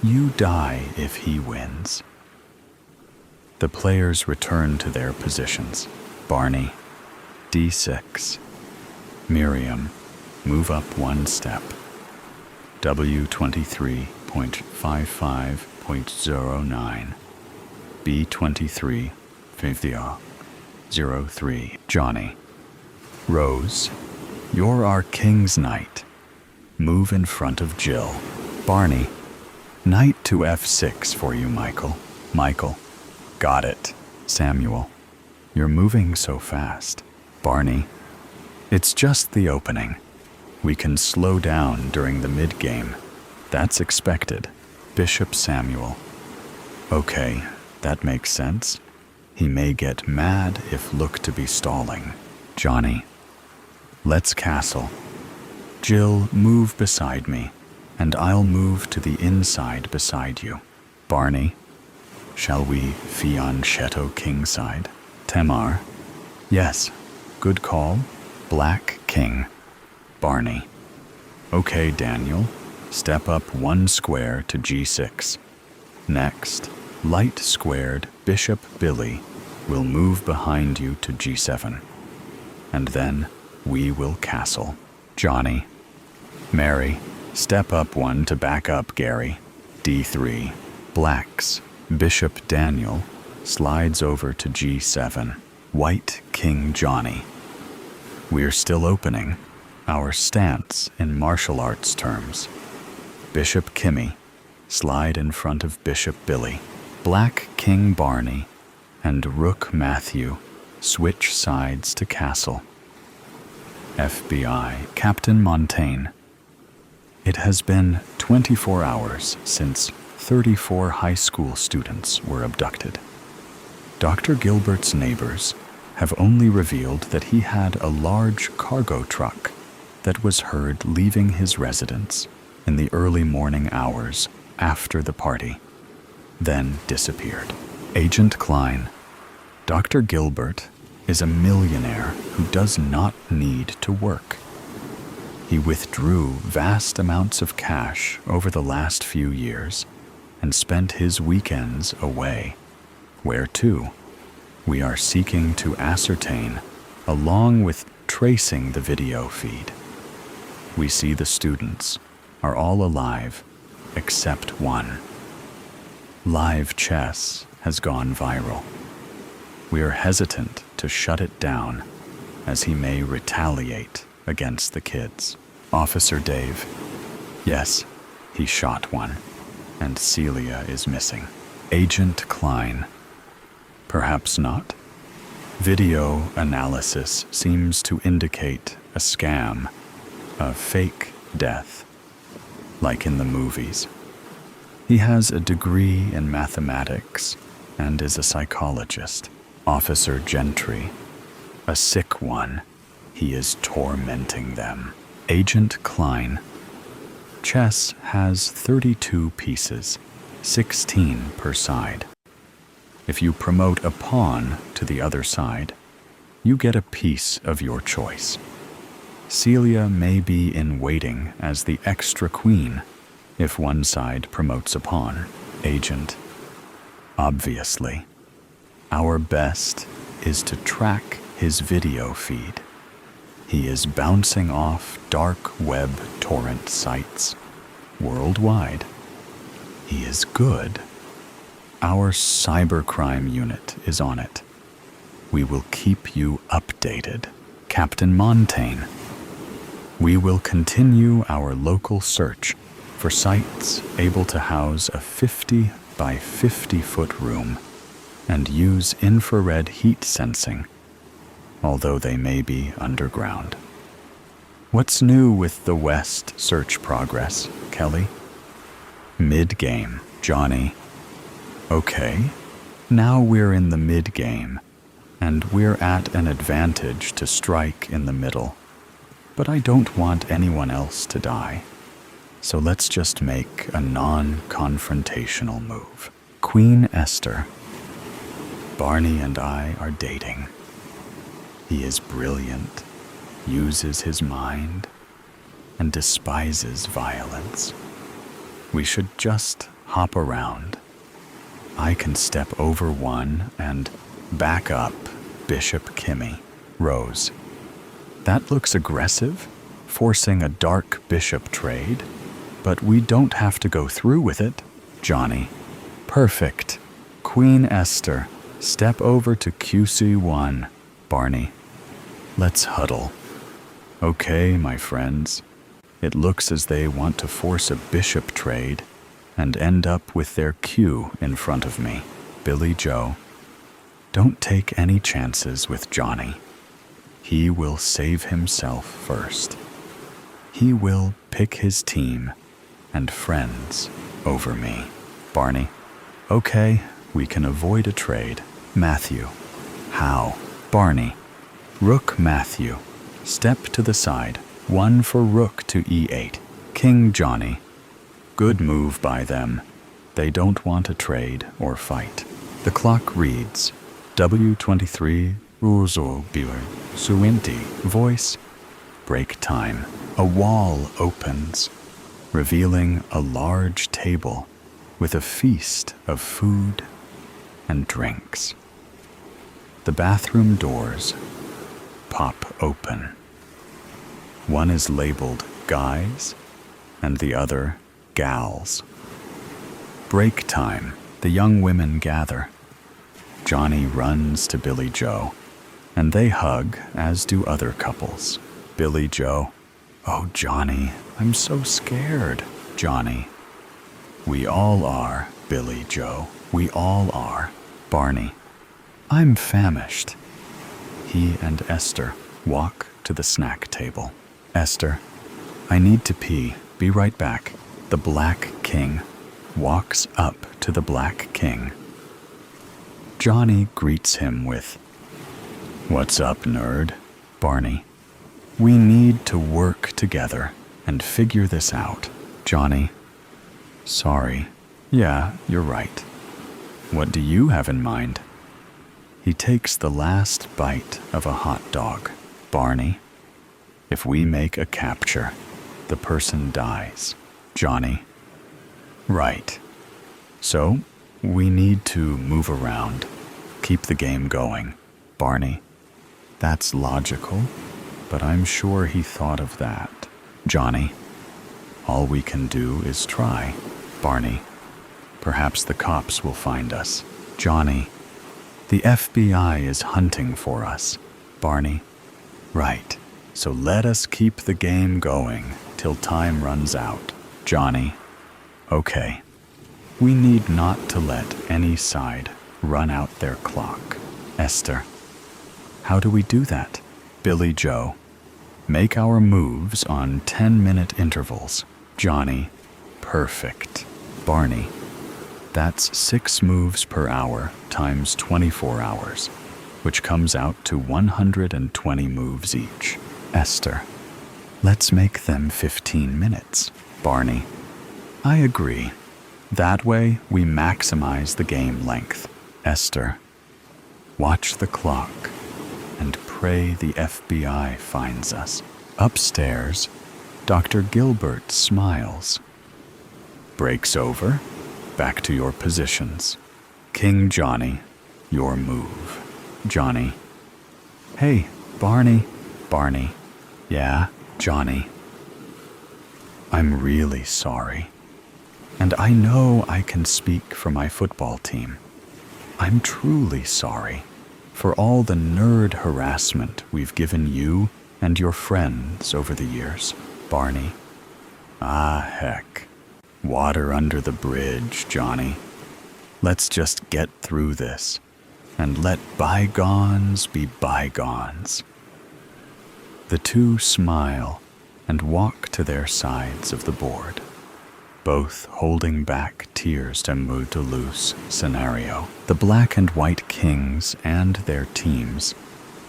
You die if he wins. The players return to their positions. Barney, D6. Miriam, move up 1 step. W23.55.09. B23, 50.03. Johnny, Rose, you're our king's knight. Move in front of Jill. Barney, knight to F6 for you, Michael. Michael, got it. Samuel, you're moving so fast. Barney, it's just the opening. We can slow down during the mid-game. That's expected. Bishop Samuel, okay, that makes sense. He may get mad if look to be stalling. Johnny, let's castle. Jill, move beside me, and I'll move to the inside beside you. Barney, shall we fianchetto kingside? Tamar, yes, good call. Black king. Barney, okay, Daniel, step up 1 square to G6. Next, light squared Bishop Billy will move behind you to G7. And then we will castle. Johnny, Mary, step up 1 to back up Gary. D3. Blacks, Bishop Daniel slides over to G7. White King Johnny. We're still opening. Our stance in martial arts terms. Bishop Kimmy, slide in front of Bishop Billy. Black King Barney and Rook Matthew switch sides to castle. FBI Captain Montaigne. It has been 24 hours since 34 high school students were abducted. Dr. Gilbert's neighbors have only revealed that he had a large cargo truck that was heard leaving his residence in the early morning hours after the party, then disappeared. Agent Klein, Dr. Gilbert is a millionaire who does not need to work. He withdrew vast amounts of cash over the last few years and spent his weekends away. Where to? We are seeking to ascertain, along with tracing the video feed. We see the students are all alive except one. Live chess has gone viral. We are hesitant to shut it down as he may retaliate against the kids. Officer Dave. Yes, he shot one, and Celia is missing. Agent Klein. Perhaps not. Video analysis seems to indicate a scam, a fake death, like in the movies. He has a degree in mathematics and is a psychologist. Officer Gentry. A sick one. He is tormenting them. Agent Klein. Chess has 32 pieces, 16 per side. If you promote a pawn to the other side, you get a piece of your choice. Celia may be in waiting as the extra queen if one side promotes a pawn. Agent. Obviously, our best is to track his video feed. He is bouncing off dark web torrent sites worldwide. He is good. Our cybercrime unit is on it. We will keep you updated. Captain Montaigne. We will continue our local search for sites able to house a 50 by 50 foot room and use infrared heat sensing, although they may be underground. What's new with the West search progress, Kelly? Mid-game, Johnny. Okay, now we're in the mid-game, and we're at an advantage to strike in the middle. But I don't want anyone else to die, so let's just make a non-confrontational move. Queen Esther. Barney and I are dating. He is brilliant, uses his mind, and despises violence. We should just hop around. I can step over one and back up Bishop Kimmy. Rose. That looks aggressive, forcing a dark bishop trade, but we don't have to go through with it. Johnny. Perfect. Queen Esther. Step over to QC1. Barney. Let's huddle. Okay, my friends. It looks as they want to force a bishop trade and end up with their Q in front of me. Billy Joe. Don't take any chances with Johnny. He will save himself first. He will pick his team and friends over me. Barney. Okay, we can avoid a trade. Matthew. How? Barney. Rook Matthew. Step to the side. One for rook to e8. King Johnny. Good move by them. They don't want a trade or fight. The clock reads W23 Uzo Bier Suinti. Voice. Break time. A wall opens, revealing a large table with a feast of food and drinks. The bathroom doors pop open. One is labeled guys and the other gals. Break time. The young women gather. Johnny runs to Billy Joe, and they hug, as do other couples. Billy Joe. Oh, Johnny, I'm so scared. Johnny. We all are, Billy Joe. We all are. Barney. I'm famished. He and Esther walk to the snack table. Esther. I need to pee. Be right back. The Black King walks up to the Black King. Johnny greets him with, What's up, nerd? Barney. We need to work together and figure this out. Johnny. Sorry. Yeah, you're right. What do you have in mind? He takes the last bite of a hot dog. Barney. If we make a capture, the person dies. Johnny. Right. So, we need to move around, keep the game going. Barney. That's logical, but I'm sure he thought of that. Johnny. All we can do is try. Barney, perhaps the cops will find us. Johnny, the FBI is hunting for us. Barney, right. So let us keep the game going till time runs out. Johnny, okay. We need not to let any side run out their clock. Esther, how do we do that? Billy Joe, make our moves on 10-minute intervals. Johnny, perfect. Barney, that's 6 moves per hour times 24 hours, which comes out to 120 moves each. Esther, let's make them 15 minutes. Barney, I agree. That way we maximize the game length. Esther, watch the clock and pray the FBI finds us. Upstairs, Dr. Gilbert smiles. Breaks over. Back to your positions. King Johnny, your move. Johnny. Hey, Barney. Barney. Yeah, Johnny. I'm really sorry. And I know I can speak for my football team. I'm truly sorry for all the nerd harassment we've given you and your friends over the years. Barney. Ah, heck. Water under the bridge, Johnny. Let's just get through this and let bygones be bygones. The two smile and walk to their sides of the board, both holding back tears to move to loose scenario. The black and white kings and their teams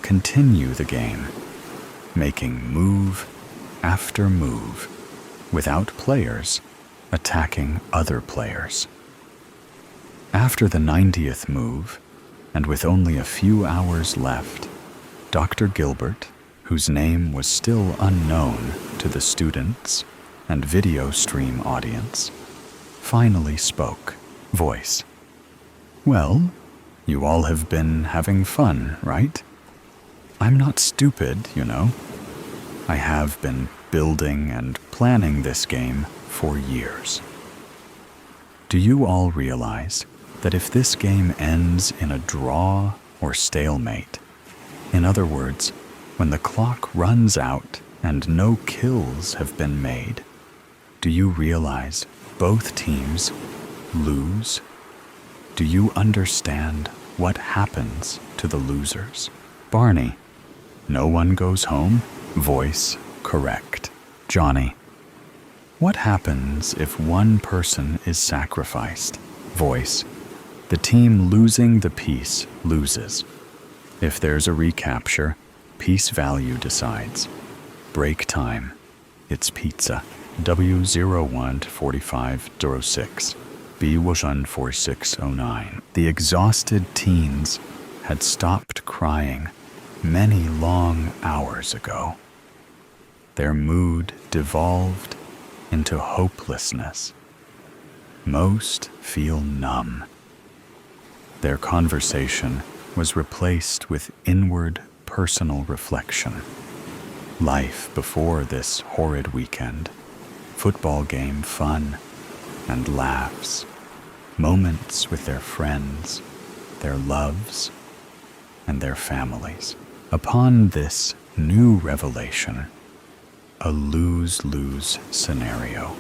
continue the game, making move after move without players attacking other players. After the 90th move, and with only a few hours left, Dr. Gilbert, whose name was still unknown to the students and video stream audience, finally spoke. Voice. Well, you all have been having fun, right? I'm not stupid, you know. I have been building and planning this game for years. Do you all realize that if this game ends in a draw or stalemate, in other words, when the clock runs out and no kills have been made, do you realize both teams lose? Do you understand what happens to the losers? Barney, no one goes home? Voice, correct. Johnny, what happens if one person is sacrificed? Voice, the team losing the piece loses. If there's a recapture, piece value decides. Break time, it's pizza. W014506, VOL.6. The exhausted teens had stopped crying many long hours ago. Their mood devolved into hopelessness. Most feel numb. Their conversation was replaced with inward personal reflection. Life before this horrid weekend. Football game fun and laughs. Moments with their friends, their loves, and their families. Upon this new revelation, a lose-lose scenario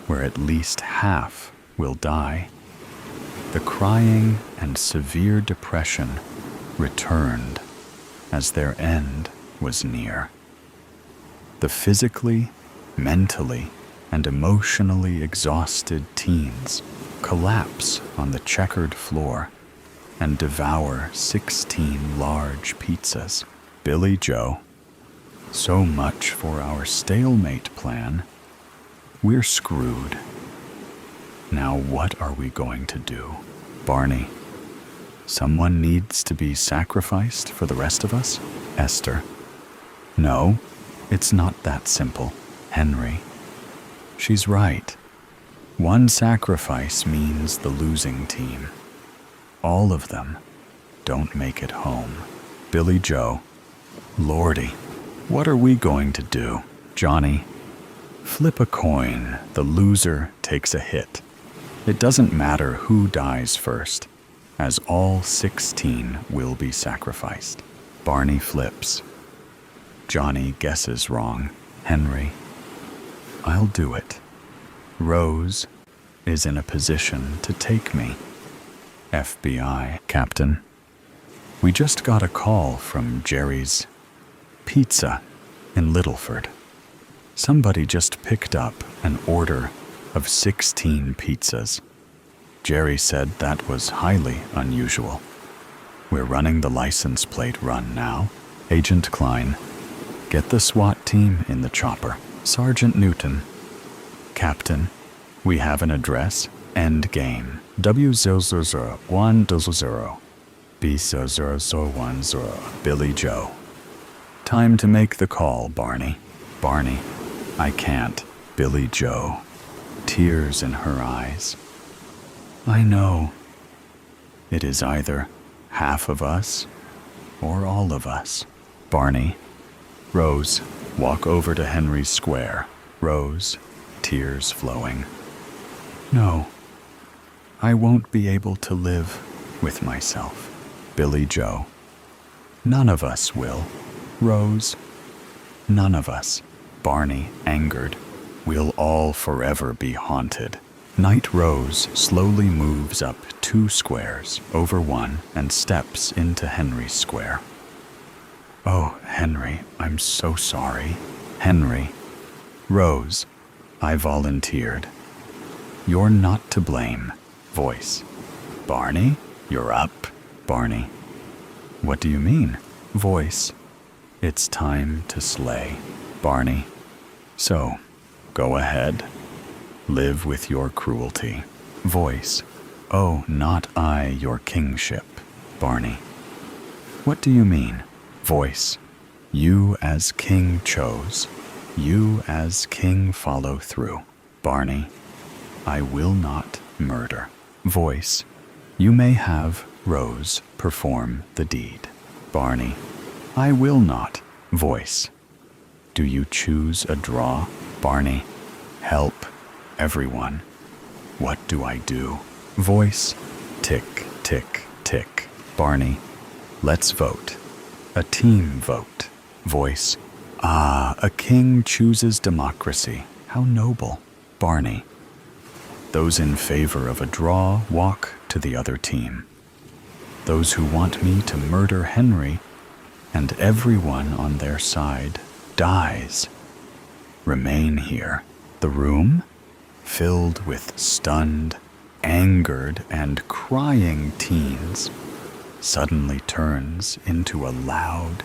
where at least half will die. The crying and severe depression returned as their end was near. The physically, mentally, and emotionally exhausted teens collapse on the checkered floor and devour 16 large pizzas. Billy Joe, so much for our stalemate plan. We're screwed. Now what are we going to do? Barney, someone needs to be sacrificed for the rest of us? Esther, no, it's not that simple. Henry, she's right. One sacrifice means the losing team. All of them don't make it home. Billy Joe, Lordy, what are we going to do? Johnny, Flip a coin, the loser takes a hit. It doesn't matter who dies first, as all 16 will be sacrificed. Barney flips. Johnny guesses wrong. Henry, I'll do it. Rose is in a position to take me. FBI, Captain. We just got a call from Jerry's Pizza in Littleford. Somebody just picked up an order of 16 pizzas. Jerry said that was highly unusual. We're running the license plate run now. Agent Klein, get the SWAT team in the chopper. Sergeant Newton. Captain, we have an address. End game. W000-100. B00010. Billy Joe. Time to make the call, Barney. Barney, I can't. Billy Joe. Tears in her eyes. I know. It is either half of us or all of us. Barney. Rose, walk over to Henry's Square. Rose, tears flowing. No, I won't be able to live with myself. Billy Joe. None of us will. Rose, none of us. Barney, angered. We'll all forever be haunted. Night Rose slowly moves up 2 squares, over one, and steps into Henry's Square. Oh, Henry, I'm so sorry. Henry. Rose, I volunteered. You're not to blame. Voice. Barney, you're up. Barney. What do you mean? Voice. It's time to slay. Barney. So, go ahead. Live with your cruelty. Voice. Oh, not I, your kingship. Barney. What do you mean? Voice. You as king chose. You as king follow through. Barney. I will not murder. Voice. You may have Rose perform the deed. Barney. I will not. Voice. Do you choose a draw? Barney. Help. Everyone. What do I do? Voice. Tick, tick, tick. Barney. Let's vote. A team vote. Voice. Ah, a king chooses democracy. How noble. Barney. Those in favor of a draw walk to the other team. Those who want me to murder Henry and everyone on their side dies. Remain here. The room, filled with stunned, angered, and crying teens, suddenly turns into a loud,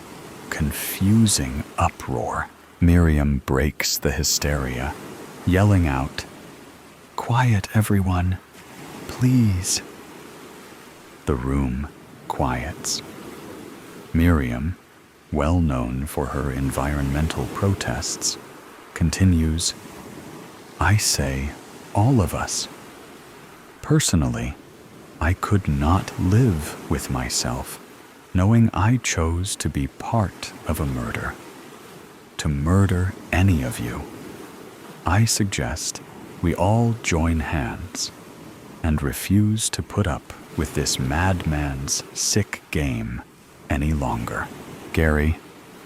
confusing uproar. Miriam breaks the hysteria, yelling out, "Quiet, everyone, please." The room quiets. Miriam, well known for her environmental protests, continues, I say all of us. Personally, I could not live with myself, knowing I chose to be part of a murder. To murder any of you. I suggest we all join hands and refuse to put up with this madman's sick game any longer. Gary,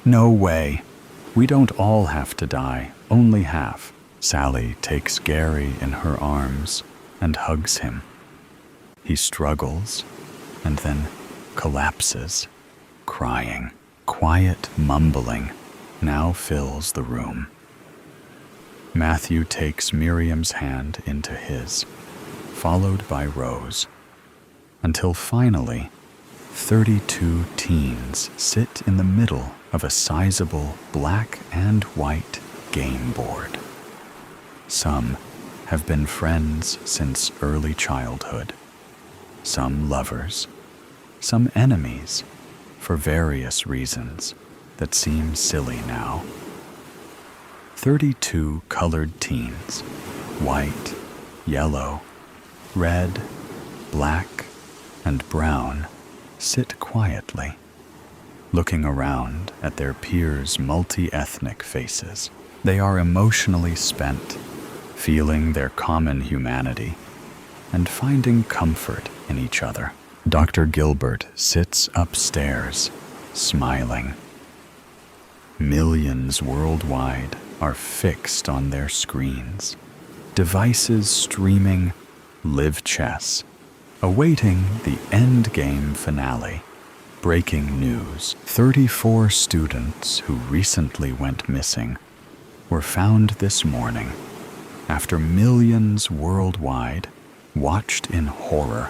no way. We don't all have to die, only half. Sally takes Gary in her arms and hugs him. He struggles and then collapses, crying. Quiet mumbling now fills the room. Matthew takes Miriam's hand into his, followed by Rose, until finally 32 teens sit in the middle of a sizable black and white game board. Some have been friends since early childhood, some lovers, some enemies, for various reasons that seem silly now. 32 colored teens, white, yellow, red, black, and brown, sit quietly, looking around at their peers' multi-ethnic faces. They are emotionally spent, feeling their common humanity and finding comfort in each other. Dr. Gilbert sits upstairs, smiling. Millions worldwide are fixed on their screens, devices streaming live chess, awaiting the endgame finale. Breaking news: 34 students who recently went missing were found this morning after millions worldwide watched in horror.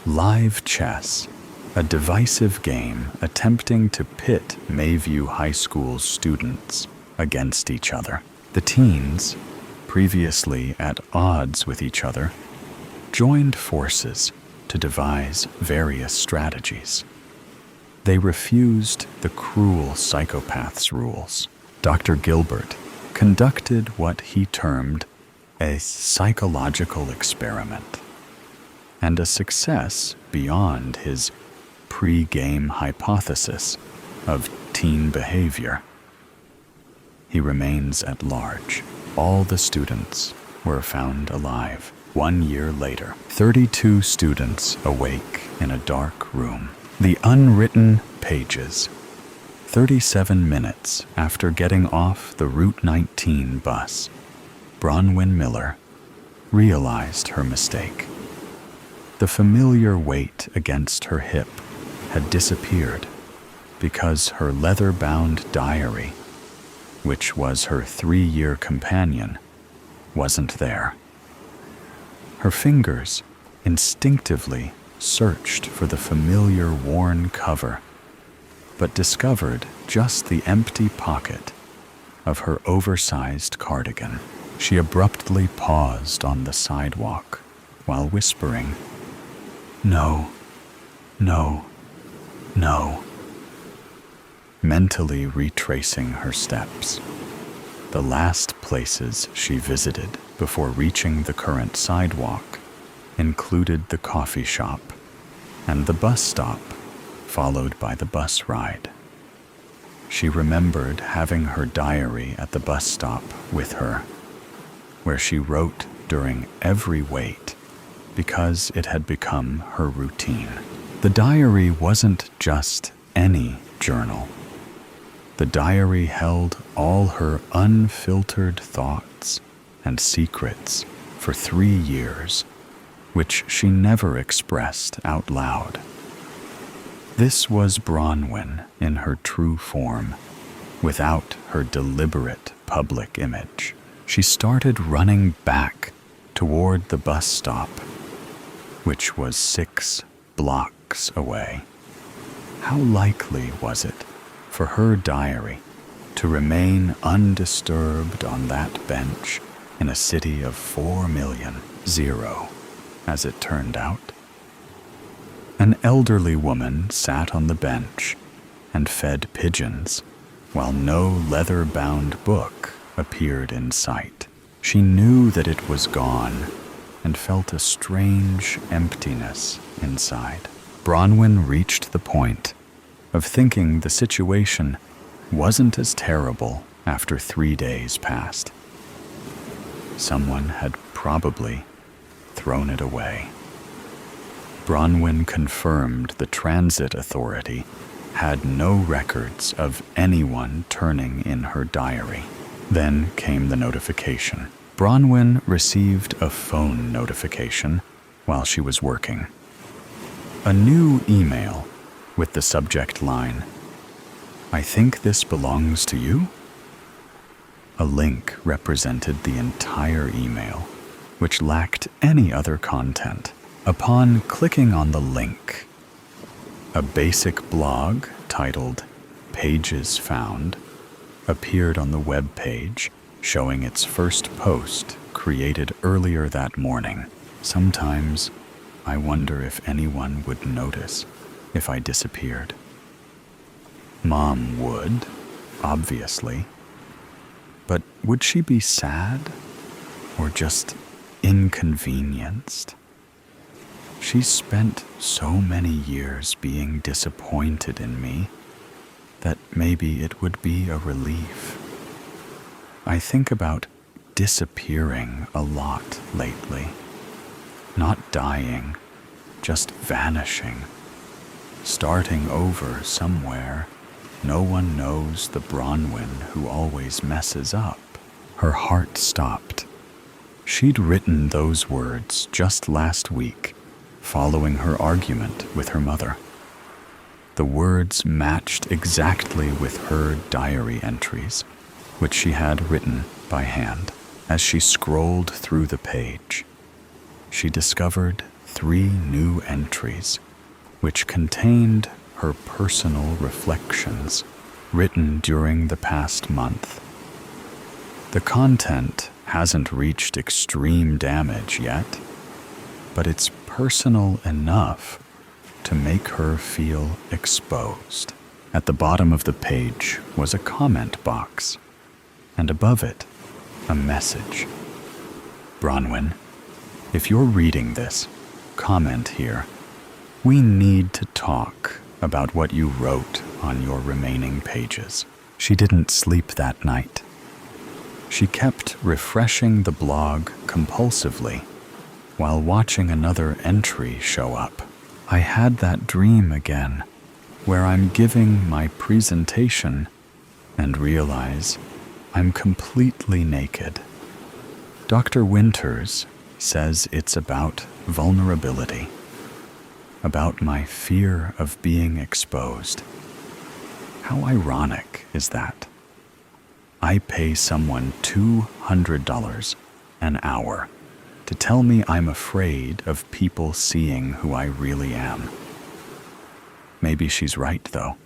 Live chess, a divisive game attempting to pit Mayview High School students against each other. The teens, previously at odds with each other, joined forces to devise various strategies. They refused the cruel psychopath's rules. Dr. Gilbert conducted what he termed a psychological experiment, and a success beyond his pre-game hypothesis of teen behavior. He remains at large. All the students were found alive. 1 year later, 32 students awake in a dark room. The unwritten pages. 37 minutes after getting off the Route 19 bus, Bronwyn Miller realized her mistake. The familiar weight against her hip had disappeared because her leather-bound diary, which was her 3-year companion, wasn't there. Her fingers instinctively searched for the familiar worn cover, but discovered just the empty pocket of her oversized cardigan. She abruptly paused on the sidewalk while whispering, "No, no, no," mentally retracing her steps. The last places she visited before reaching the current sidewalk included the coffee shop and the bus stop, followed by the bus ride. She remembered having her diary at the bus stop with her, where she wrote during every wait because it had become her routine. The diary wasn't just any journal. The diary held all her unfiltered thoughts and secrets for 3 years, which she never expressed out loud. This was Bronwyn in her true form, without her deliberate public image. She started running back toward the bus stop, which was 6 blocks away. How likely was it for her diary to remain undisturbed on that bench in a city of 4 million? 0, as it turned out. An elderly woman sat on the bench and fed pigeons, while no leather-bound book appeared in sight. She knew that it was gone and felt a strange emptiness inside. Bronwyn reached the point of thinking the situation wasn't as terrible after 3 days passed. Someone had probably thrown it away. Bronwyn confirmed the transit authority had no records of anyone turning in her diary. Then came the notification. Bronwyn received a phone notification while she was working. A new email with the subject line, "I think this belongs to you?" A link represented the entire email, which lacked any other content. Upon clicking on the link, a basic blog titled "Pages Found" appeared on the web page, showing its first post created earlier that morning. Sometimes I wonder if anyone would notice if I disappeared. Mom would, obviously. But would she be sad or just inconvenienced? She spent so many years being disappointed in me that maybe it would be a relief. I think about disappearing a lot lately. Not dying, just vanishing. Starting over somewhere. No one knows the Bronwyn who always messes up. Her heart stopped. She'd written those words just last week, following her argument with her mother. The words matched exactly with her diary entries, which she had written by hand. As she scrolled through the page, she discovered 3 new entries, which contained her personal reflections written during the past month. The content hasn't reached extreme damage yet, but it's personal enough to make her feel exposed. At the bottom of the page was a comment box, and above it, a message. Bronwyn, if you're reading this, comment here. We need to talk about what you wrote on your remaining pages. She didn't sleep that night. She kept refreshing the blog compulsively while watching another entry show up. I had that dream again, where I'm giving my presentation and realize I'm completely naked. Dr. Winters says it's about vulnerability, about my fear of being exposed. How ironic is that? I pay someone $200 an hour to tell me I'm afraid of people seeing who I really am. Maybe she's right, though.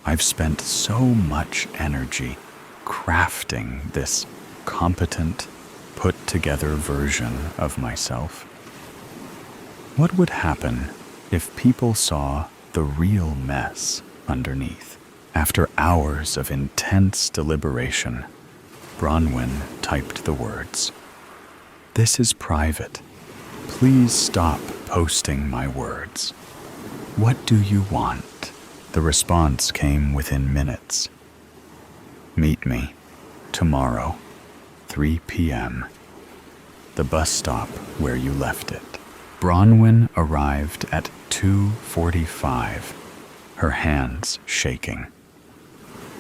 I've spent so much energy crafting this competent, put-together version of myself. What would happen if people saw the real mess underneath? After hours of intense deliberation, Bronwyn typed the words, "This is private. Please stop posting my words. What do you want?" The response came within minutes. "Meet me tomorrow, 3 p.m. The bus stop where you left it." Bronwyn arrived at 2:45, her hands shaking.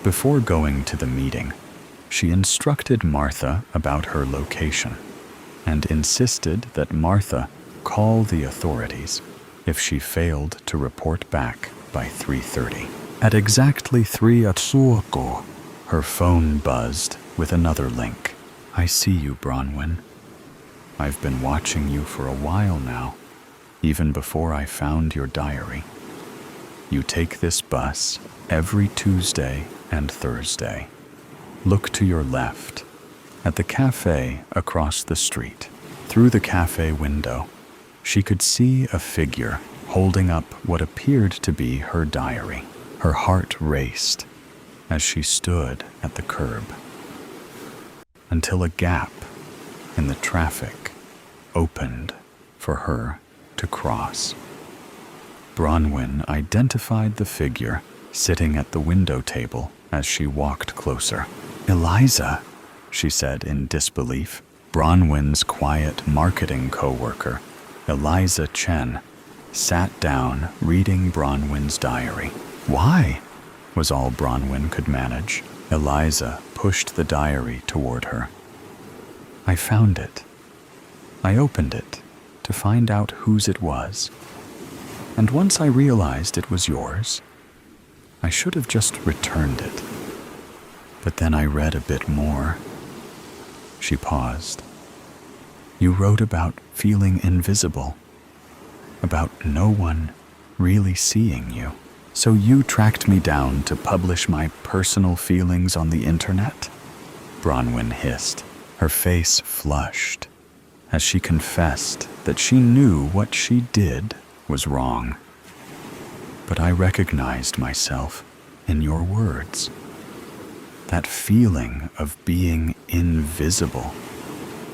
Before going to the meeting, she instructed Martha about her location and insisted that Martha call the authorities if she failed to report back by 3:30. At exactly 3 o'clock, her phone buzzed with another link. "I see you, Bronwyn. I've been watching you for a while now, even before I found your diary. You take this bus every Tuesday and Thursday. Look to your left, at the cafe across the street." Through the cafe window, she could see a figure holding up what appeared to be her diary. Her heart raced as she stood at the curb, until a gap in the traffic opened for her to cross. Bronwyn identified the figure sitting at the window table as she walked closer. "Eliza," she said in disbelief. Bronwyn's quiet marketing co-worker, Eliza Chen, sat down reading Bronwyn's diary. "Why?" was all Bronwyn could manage. Eliza pushed the diary toward her. "I found it. I opened it to find out whose it was. And once I realized it was yours, I should have just returned it. But then I read a bit more." She paused. "You wrote about feeling invisible, about no one really seeing you. So you tracked me down to publish my personal feelings on the internet?" Bronwyn hissed. Her face flushed as she confessed that she knew what she did was wrong. "But I recognized myself in your words. That feeling of being invisible,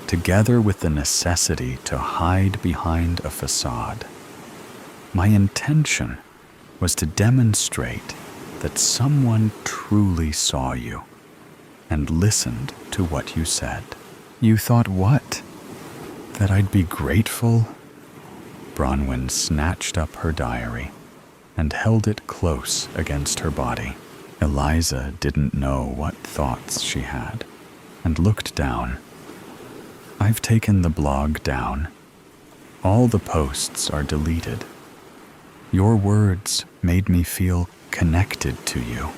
together with the necessity to hide behind a facade. My intention was to demonstrate that someone truly saw you, and listened to what you said. You thought what? That I'd be grateful? Bronwyn snatched up her diary and held it close against her body. Eliza didn't know what thoughts she had and looked down. I've taken the blog down. All the posts are deleted. Your words made me feel connected to you.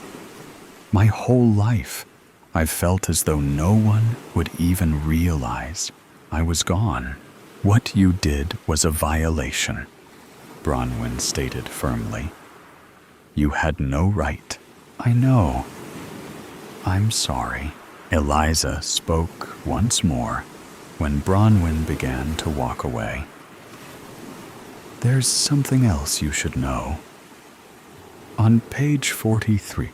My whole life, I've felt as though no one would even realize I was gone. What you did was a violation, Bronwyn stated firmly. You had no right. I know. I'm sorry. Eliza spoke once more when Bronwyn began to walk away. There's something else you should know. On page 43,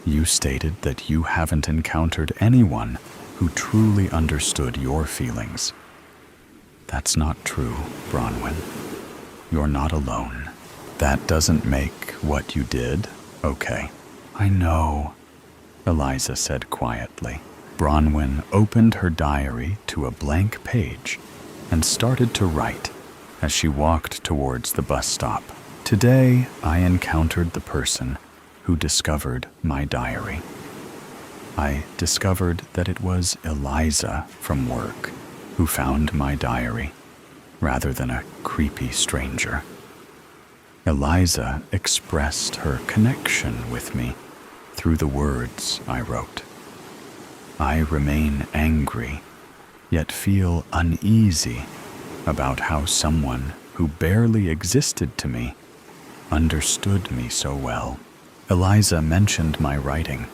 you stated that you haven't encountered anyone who truly understood your feelings. That's not true, Bronwyn. You're not alone. That doesn't make what you did okay. I know, Eliza said quietly. Bronwyn opened her diary to a blank page and started to write as she walked towards the bus stop. Today, I encountered the person who discovered my diary. I discovered that it was Eliza from work who found my diary, rather than a creepy stranger. Eliza expressed her connection with me through the words I wrote. I remain angry, yet feel uneasy about how someone who barely existed to me understood me so well. Eliza mentioned my writing.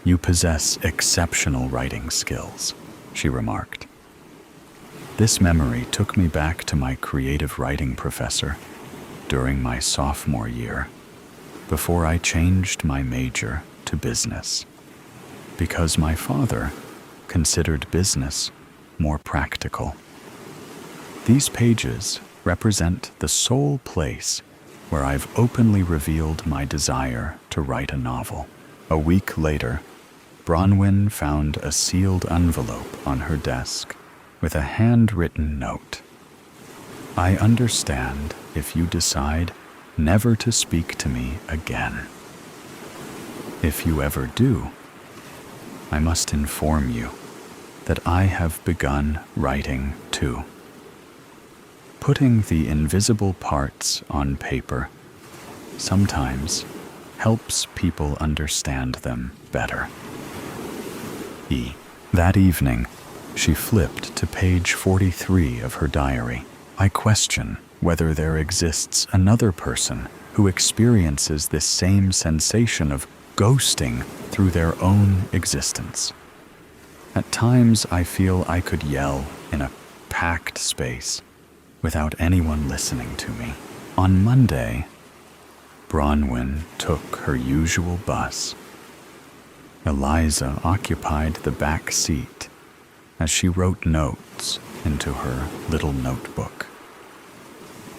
You possess exceptional writing skills, she remarked. This memory took me back to my creative writing professor during my sophomore year, before I changed my major to business, because my father considered business more practical. These pages represent the sole place where I've openly revealed my desire to write a novel. A week later, Bronwyn found a sealed envelope on her desk with a handwritten note. I understand if you decide never to speak to me again. If you ever do, I must inform you that I have begun writing too. Putting the invisible parts on paper sometimes helps people understand them better. That evening, she flipped to page 43 of her diary. I question whether there exists another person who experiences this same sensation of ghosting through their own existence. At times, I feel I could yell in a packed space without anyone listening to me. On Monday, Bronwyn took her usual bus. Eliza occupied the back seat as she wrote notes into her little notebook.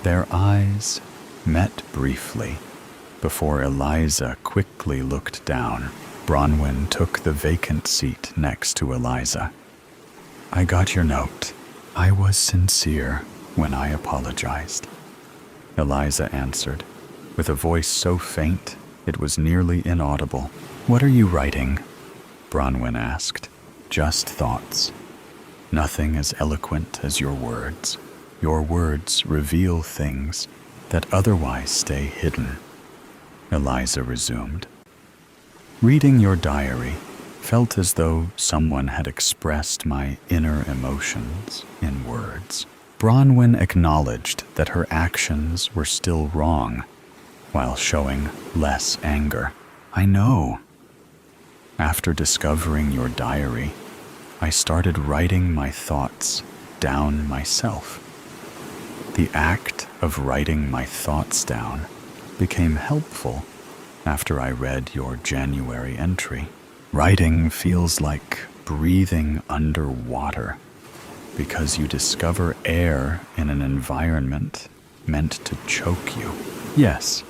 Their eyes met briefly before Eliza quickly looked down. Bronwyn took the vacant seat next to Eliza. I got your note. I was sincere when I apologized, Eliza answered, with a voice so faint it was nearly inaudible. What are you writing? Bronwyn asked. Just thoughts. Nothing as eloquent as your words. Your words reveal things that otherwise stay hidden, Eliza resumed. Reading your diary felt as though someone had expressed my inner emotions in words. Bronwyn acknowledged that her actions were still wrong, while showing less anger. I know. After discovering your diary, I started writing my thoughts down myself. The act of writing my thoughts down became helpful after I read your January entry. Writing feels like breathing underwater because you discover air in an environment meant to choke you. Yes,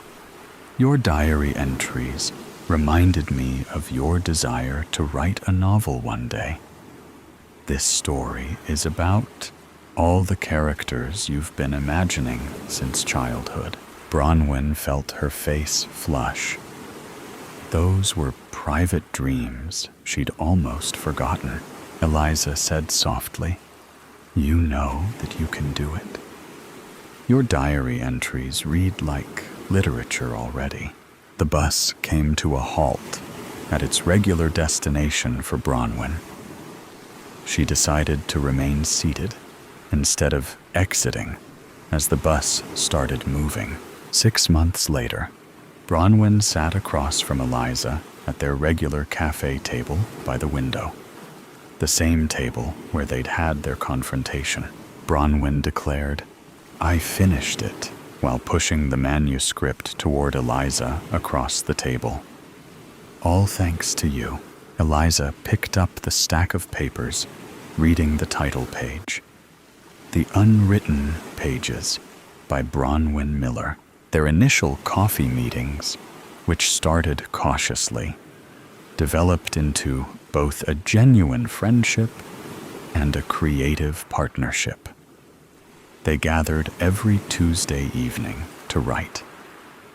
your diary entries reminded me of your desire to write a novel one day. This story is about all the characters you've been imagining since childhood. Bronwyn felt her face flush. Those were private dreams she'd almost forgotten. Eliza said softly, "You know that you can do it. Your diary entries read like literature already." The bus came to a halt at its regular destination for Bronwyn. She decided to remain seated instead of exiting as the bus started moving. 6 months later, Bronwyn sat across from Eliza at their regular cafe table by the window, the same table where they'd had their confrontation. Bronwyn declared, "I finished it," while pushing the manuscript toward Eliza across the table. "All thanks to you." Eliza picked up the stack of papers, reading the title page. The Unwritten Pages by Bronwyn Miller. Their initial coffee meetings, which started cautiously, developed into both a genuine friendship and a creative partnership. They gathered every Tuesday evening to write,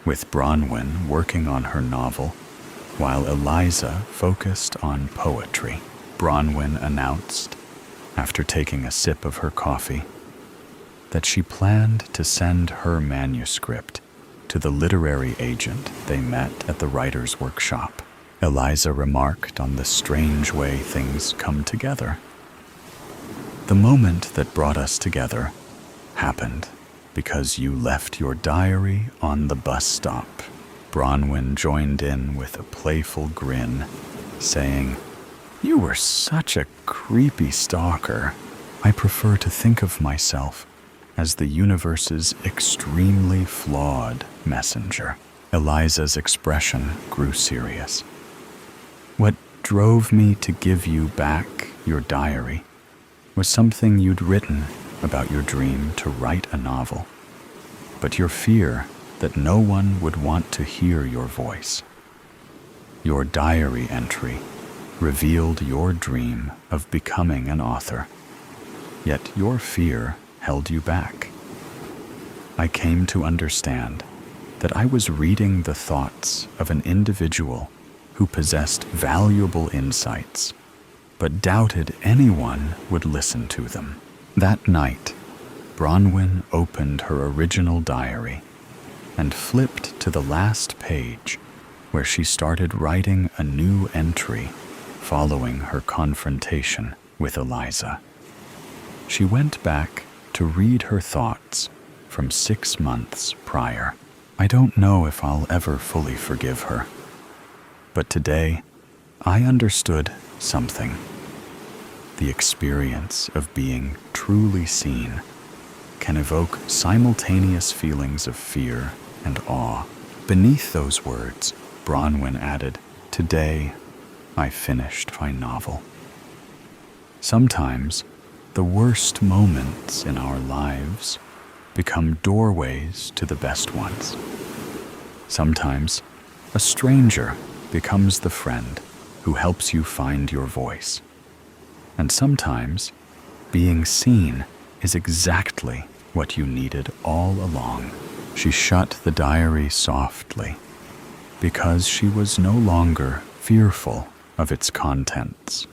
with Bronwyn working on her novel, while Eliza focused on poetry. Bronwyn announced, after taking a sip of her coffee, that she planned to send her manuscript to the literary agent they met at the writer's workshop. Eliza remarked on the strange way things come together. "The moment that brought us together happened because you left your diary on the bus stop." Bronwyn joined in with a playful grin, saying, "You were such a creepy stalker. I prefer to think of myself as the universe's extremely flawed messenger." Eliza's expression grew serious. "What drove me to give you back your diary was something you'd written about your dream to write a novel, but your fear that no one would want to hear your voice. Your diary entry revealed your dream of becoming an author, yet your fear held you back. I came to understand that I was reading the thoughts of an individual who possessed valuable insights, but doubted anyone would listen to them." That night, Bronwyn opened her original diary and flipped to the last page where she started writing a new entry following her confrontation with Eliza. She went back to read her thoughts from 6 months prior. "I don't know if I'll ever fully forgive her, but today I understood something. The experience of being truly seen can evoke simultaneous feelings of fear and awe." Beneath those words, Bronwyn added, "Today I finished my novel." Sometimes the worst moments in our lives become doorways to the best ones. Sometimes a stranger becomes the friend who helps you find your voice. And sometimes being seen is exactly what you needed all along. She shut the diary softly because she was no longer fearful of its contents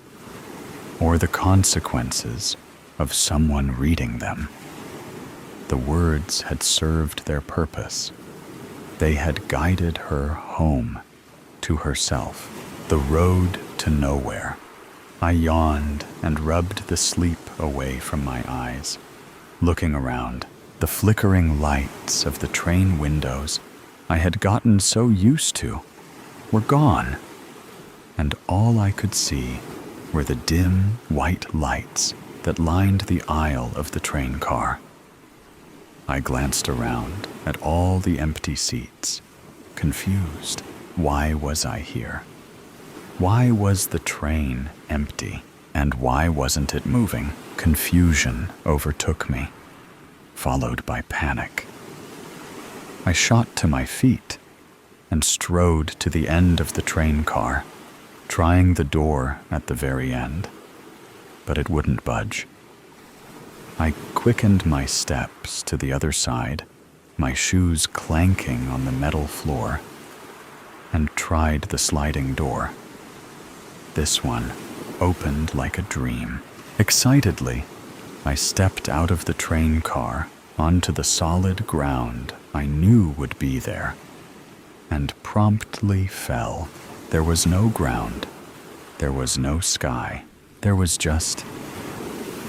or the consequences of someone reading them. The words had served their purpose. They had guided her home to herself, the road to nowhere. I yawned and rubbed the sleep away from my eyes. Looking around, the flickering lights of the train windows I had gotten so used to were gone, and all I could see were the dim white lights that lined the aisle of the train car. I glanced around at all the empty seats, confused. Why was I here? Why was the train empty? And why wasn't it moving? Confusion overtook me, followed by panic. I shot to my feet and strode to the end of the train car, trying the door at the very end, but it wouldn't budge. I quickened my steps to the other side, my shoes clanking on the metal floor, and tried the sliding door. This one opened like a dream. Excitedly, I stepped out of the train car onto the solid ground I knew would be there, and promptly fell. There was no ground. There was no sky. There was just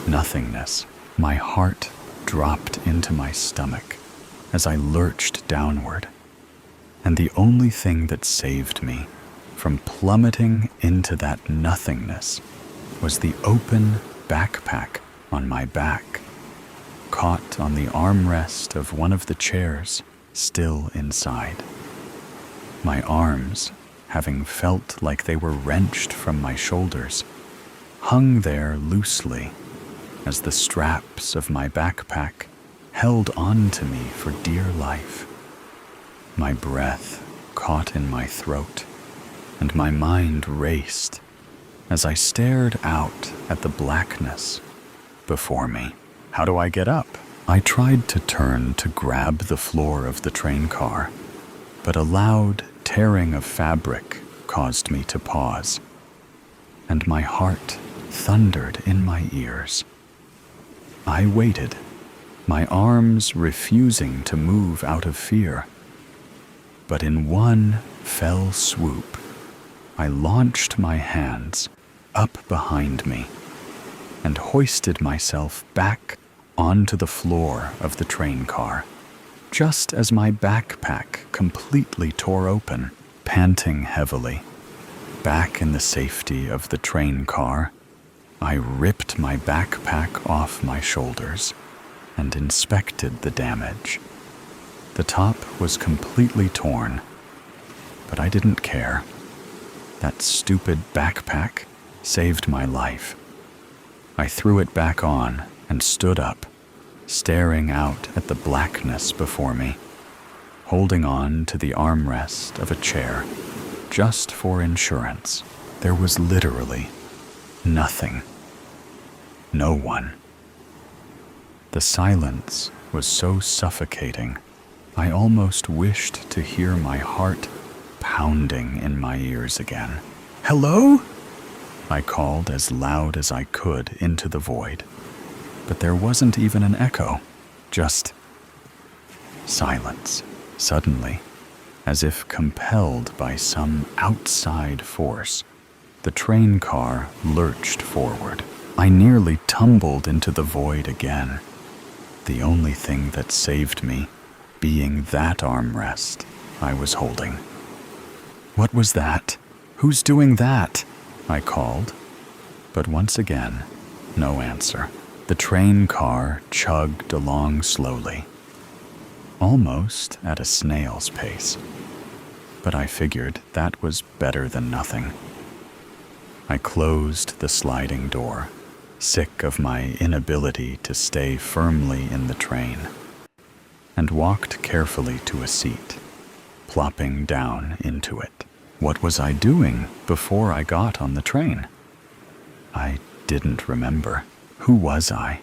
nothingness. My heart dropped into my stomach as I lurched downward, and the only thing that saved me from plummeting into that nothingness was the open backpack on my back, caught on the armrest of one of the chairs, still inside. My arms, having felt like they were wrenched from my shoulders, hung there loosely as the straps of my backpack held on to me for dear life. My breath caught in my throat, and my mind raced as I stared out at the blackness before me. How do I get up? I tried to turn to grab the floor of the train car, but a loud tearing of fabric caused me to pause, and my heart thundered in my ears. I waited, my arms refusing to move out of fear. But in one fell swoop, I launched my hands up behind me and hoisted myself back onto the floor of the train car, just as my backpack completely tore open. Panting heavily, back in the safety of the train car, I ripped my backpack off my shoulders and inspected the damage. The top was completely torn, but I didn't care. That stupid backpack saved my life. I threw it back on and stood up, staring out at the blackness before me, holding on to the armrest of a chair, just for insurance. There was literally nothing. No one. The silence was so suffocating, I almost wished to hear my heart pounding in my ears again. "Hello?" I called as loud as I could into the void, but there wasn't even an echo, just silence. Suddenly, as if compelled by some outside force, the train car lurched forward. I nearly tumbled into the void again, the only thing that saved me being that armrest I was holding. "What was that? Who's doing that?" I called, but once again, no answer. The train car chugged along slowly, almost at a snail's pace, but I figured that was better than nothing. I closed the sliding door, sick of my inability to stay firmly in the train, and walked carefully to a seat, plopping down into it. What was I doing before I got on the train? I didn't remember. Who was I?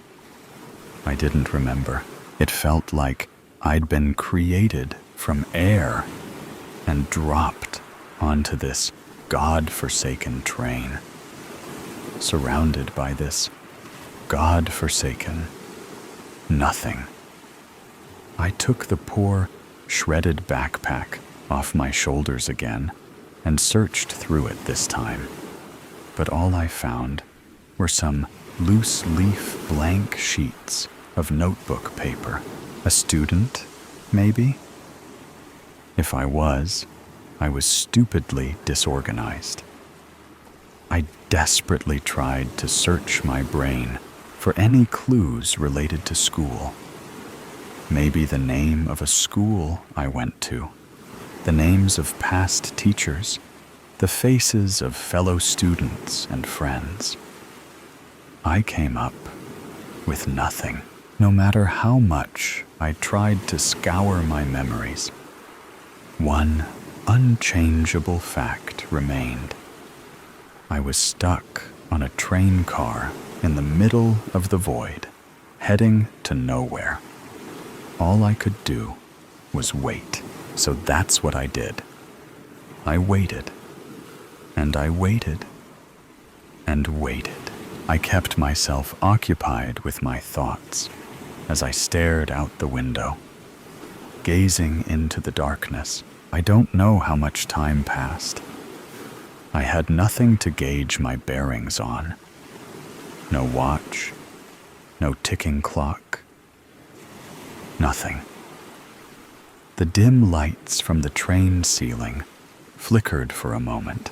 I didn't remember. It felt like I'd been created from air and dropped onto this God-forsaken train, surrounded by this God-forsaken nothing. I took the poor, shredded backpack off my shoulders again and searched through it this time, but all I found were some loose-leaf blank sheets of notebook paper. A student, maybe? If I was stupidly disorganized. I desperately tried to search my brain for any clues related to school. Maybe the name of a school I went to, the names of past teachers, the faces of fellow students and friends. I came up with nothing. No matter how much I tried to scour my memories, one unchangeable fact remained. I was stuck on a train car in the middle of the void, heading to nowhere. All I could do was wait, so that's what I did. I waited, and I waited, and waited. I kept myself occupied with my thoughts as I stared out the window, gazing into the darkness. I don't know how much time passed. I had nothing to gauge my bearings on. No watch, no ticking clock, nothing. The dim lights from the train ceiling flickered for a moment,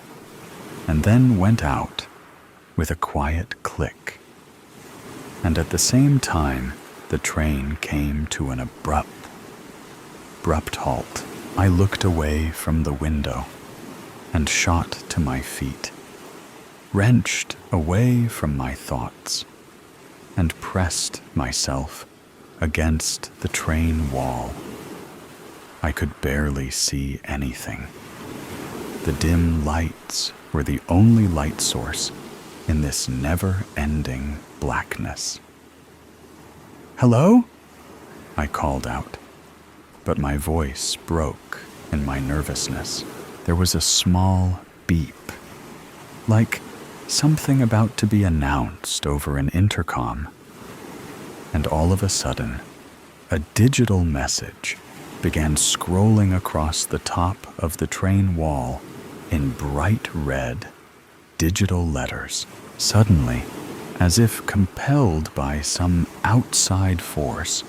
and then went out with a quiet click. And at the same time, the train came to an abrupt halt. I looked away from the window and shot to my feet, wrenched away from my thoughts, and pressed myself against the train wall. I could barely see anything. The dim lights were the only light source in this never-ending blackness. "Hello?" I called out, but my voice broke in my nervousness. There was a small beep, like something about to be announced over an intercom. And all of a sudden, a digital message began scrolling across the top of the train wall in bright red, digital letters. Suddenly, as if compelled by some outside force,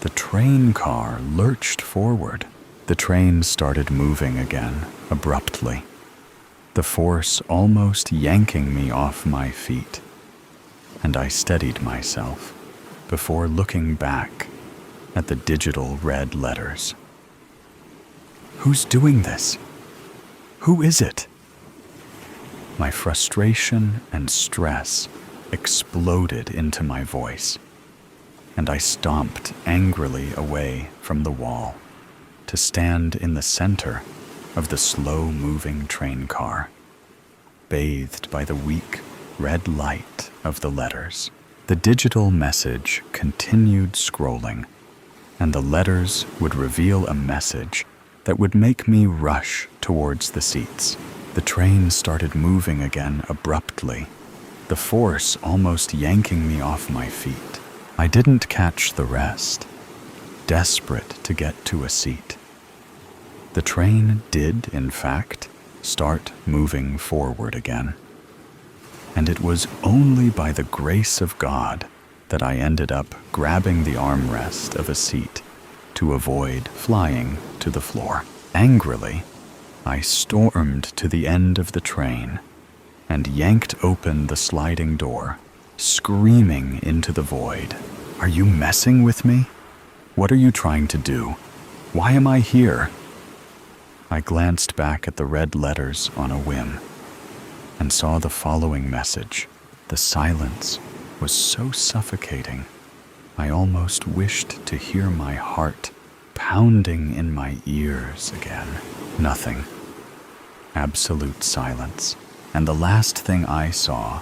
the train car lurched forward. The train started moving again, abruptly, the force almost yanking me off my feet, and I steadied myself before looking back at the digital red letters. Who's doing this? Who is it? My frustration and stress exploded into my voice, and I stomped angrily away from the wall to stand in the center of the slow-moving train car, bathed by the weak red light of the letters. The digital message continued scrolling, and the letters would reveal a message that would make me rush towards the seats. The train started moving again abruptly, the force almost yanking me off my feet. I didn't catch the rest, desperate to get to a seat. The train did, in fact, start moving forward again. And it was only by the grace of God that I ended up grabbing the armrest of a seat to avoid flying to the floor. Angrily, I stormed to the end of the train and yanked open the sliding door, screaming into the void. "Are you messing with me? What are you trying to do? Why am I here?" I glanced back at the red letters on a whim and saw the following message. The silence was so suffocating, I almost wished to hear my heart pounding in my ears again. Nothing. Absolute silence. And the last thing I saw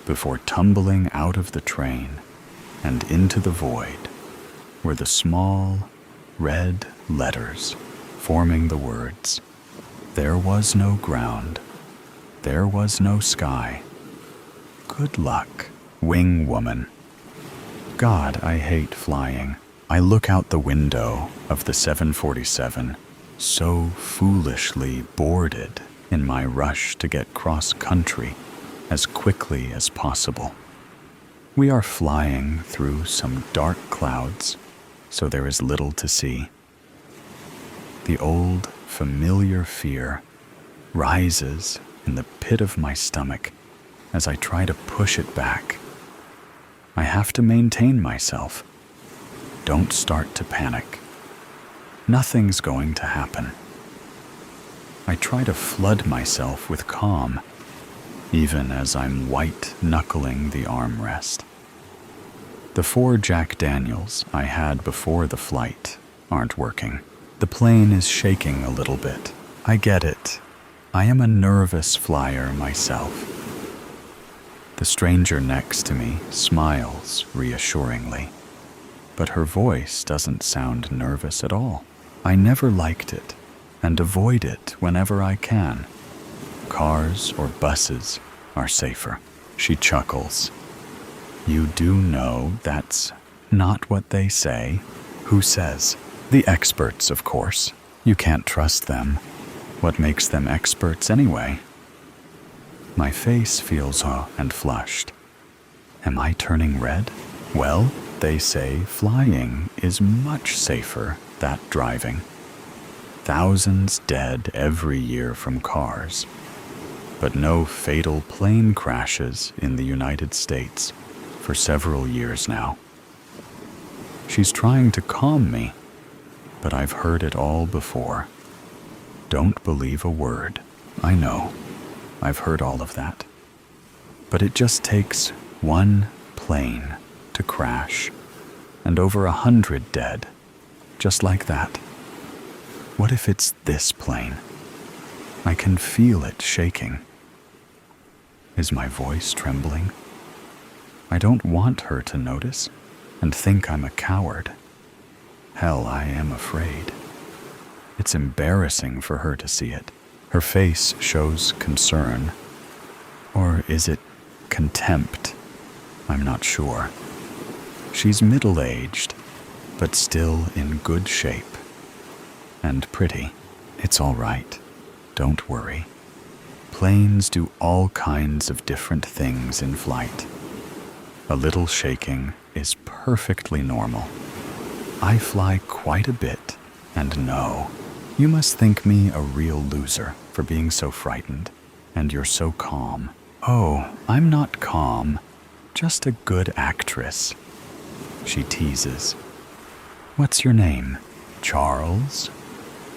before tumbling out of the train and into the void were the small red letters forming the words, "There was no ground, there was no sky. Good luck, wing woman." God, I hate flying. I look out the window of the 747, so foolishly boarded in my rush to get cross-country as quickly as possible. We are flying through some dark clouds, so there is little to see. The old, familiar fear rises in the pit of my stomach as I try to push it back. I have to maintain myself. Don't start to panic. Nothing's going to happen. I try to flood myself with calm, even as I'm white-knuckling the armrest. The 4 Jack Daniels I had before the flight aren't working. The plane is shaking a little bit. I get it. I am a nervous flyer myself. The stranger next to me smiles reassuringly, but her voice doesn't sound nervous at all. I never liked it and avoid it whenever I can. Cars or buses are safer. She chuckles. You do know that's not what they say. Who says? The experts, of course. You can't trust them. What makes them experts anyway? My face feels and flushed. Am I turning red? Well, they say flying is much safer than driving. Thousands dead every year from cars, but no fatal plane crashes in the United States for several years now. She's trying to calm me, but I've heard it all before. Don't believe a word. I know. I've heard all of that. But it just takes one plane to crash, and over 100 dead, just like that. What if it's this plane? I can feel it shaking. Is my voice trembling? I don't want her to notice and think I'm a coward. Hell, I am afraid. It's embarrassing for her to see it. Her face shows concern. Or is it contempt? I'm not sure. She's middle-aged, but still in good shape. And pretty. It's all right. Don't worry. Planes do all kinds of different things in flight. A little shaking is perfectly normal. I fly quite a bit, and no, you must think me a real loser for being so frightened, and you're so calm. Oh, I'm not calm, just a good actress. She teases. What's your name? Charles?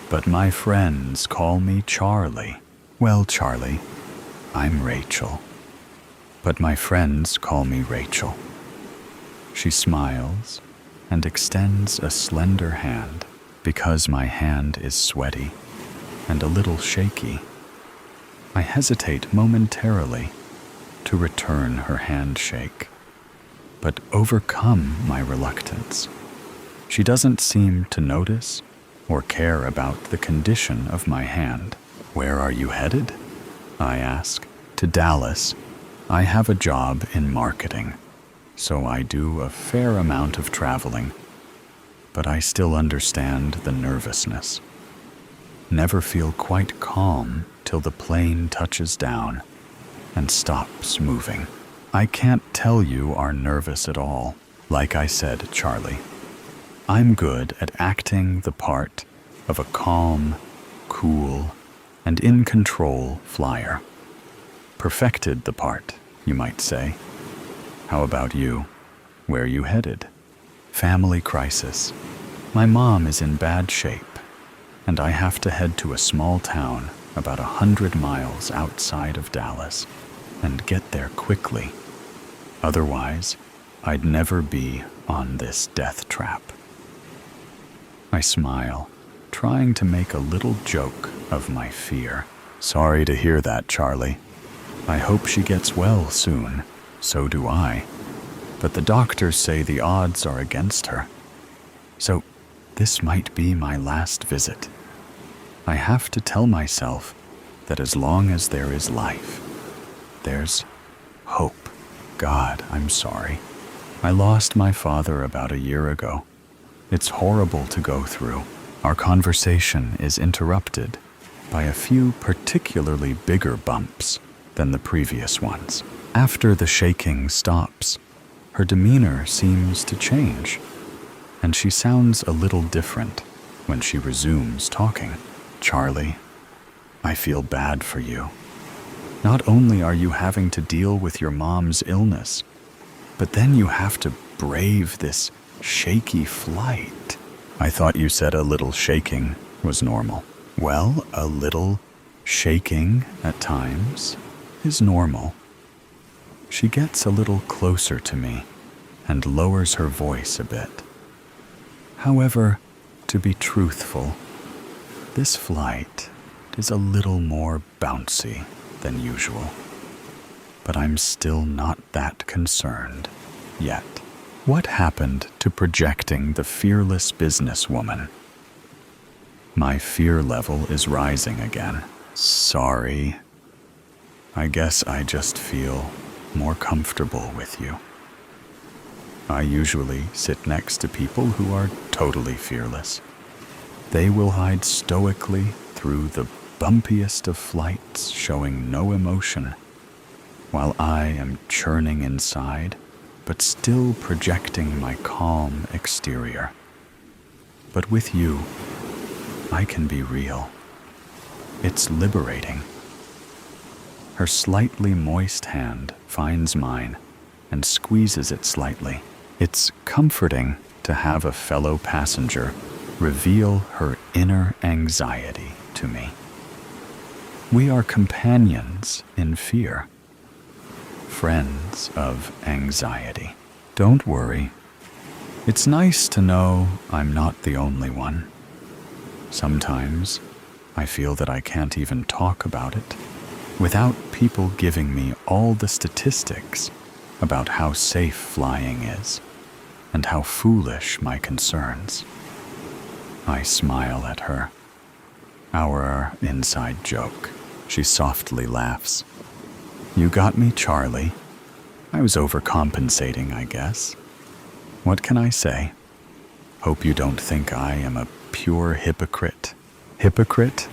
But my friends call me Charlie. Well, Charlie, I'm Rachel. But my friends call me Rachel. She smiles and extends a slender hand because my hand is sweaty and a little shaky. I hesitate momentarily to return her handshake, but overcome my reluctance. She doesn't seem to notice or care about the condition of my hand. Where are you headed? I ask. To Dallas. I have a job in marketing, so I do a fair amount of traveling, but I still understand the nervousness. Never feel quite calm till the plane touches down and stops moving. I can't tell you are nervous at all. Like I said, Charlie, I'm good at acting the part of a calm, cool, and in-control flyer. Perfected the part, you might say. How about you? Where you headed? Family crisis. My mom is in bad shape, and I have to head to a small town about 100 miles outside of Dallas and get there quickly. Otherwise, I'd never be on this death trap. I smile, trying to make a little joke of my fear. Sorry to hear that, Charlie. I hope she gets well soon. So do I. But the doctors say the odds are against her. So this might be my last visit. I have to tell myself that as long as there is life, there's hope. God, I'm sorry. I lost my father about a year ago. It's horrible to go through. Our conversation is interrupted by a few particularly bigger bumps than the previous ones. After the shaking stops, her demeanor seems to change, and she sounds a little different when she resumes talking. Charlie, I feel bad for you. Not only are you having to deal with your mom's illness, but then you have to brave this shaky flight. I thought you said a little shaking was normal. Well, a little shaking at times is normal. She gets a little closer to me and lowers her voice a bit. However, to be truthful, this flight is a little more bouncy than usual. But I'm still not that concerned yet. What happened to projecting the fearless businesswoman? My fear level is rising again. Sorry. I guess I just feel more comfortable with you. I usually sit next to people who are totally fearless. They will hide stoically through the bumpiest of flights, showing no emotion, while I am churning inside, but still projecting my calm exterior. But with you, I can be real. It's liberating. Her slightly moist hand finds mine and squeezes it slightly. It's comforting to have a fellow passenger reveal her inner anxiety to me. We are companions in fear, friends of anxiety. Don't worry. It's nice to know I'm not the only one. Sometimes I feel that I can't even talk about it without people giving me all the statistics about how safe flying is and how foolish my concerns. I smile at her. Our inside joke. She softly laughs. You got me, Charlie. I was overcompensating, I guess. What can I say? Hope you don't think I am a pure hypocrite. Hypocrite?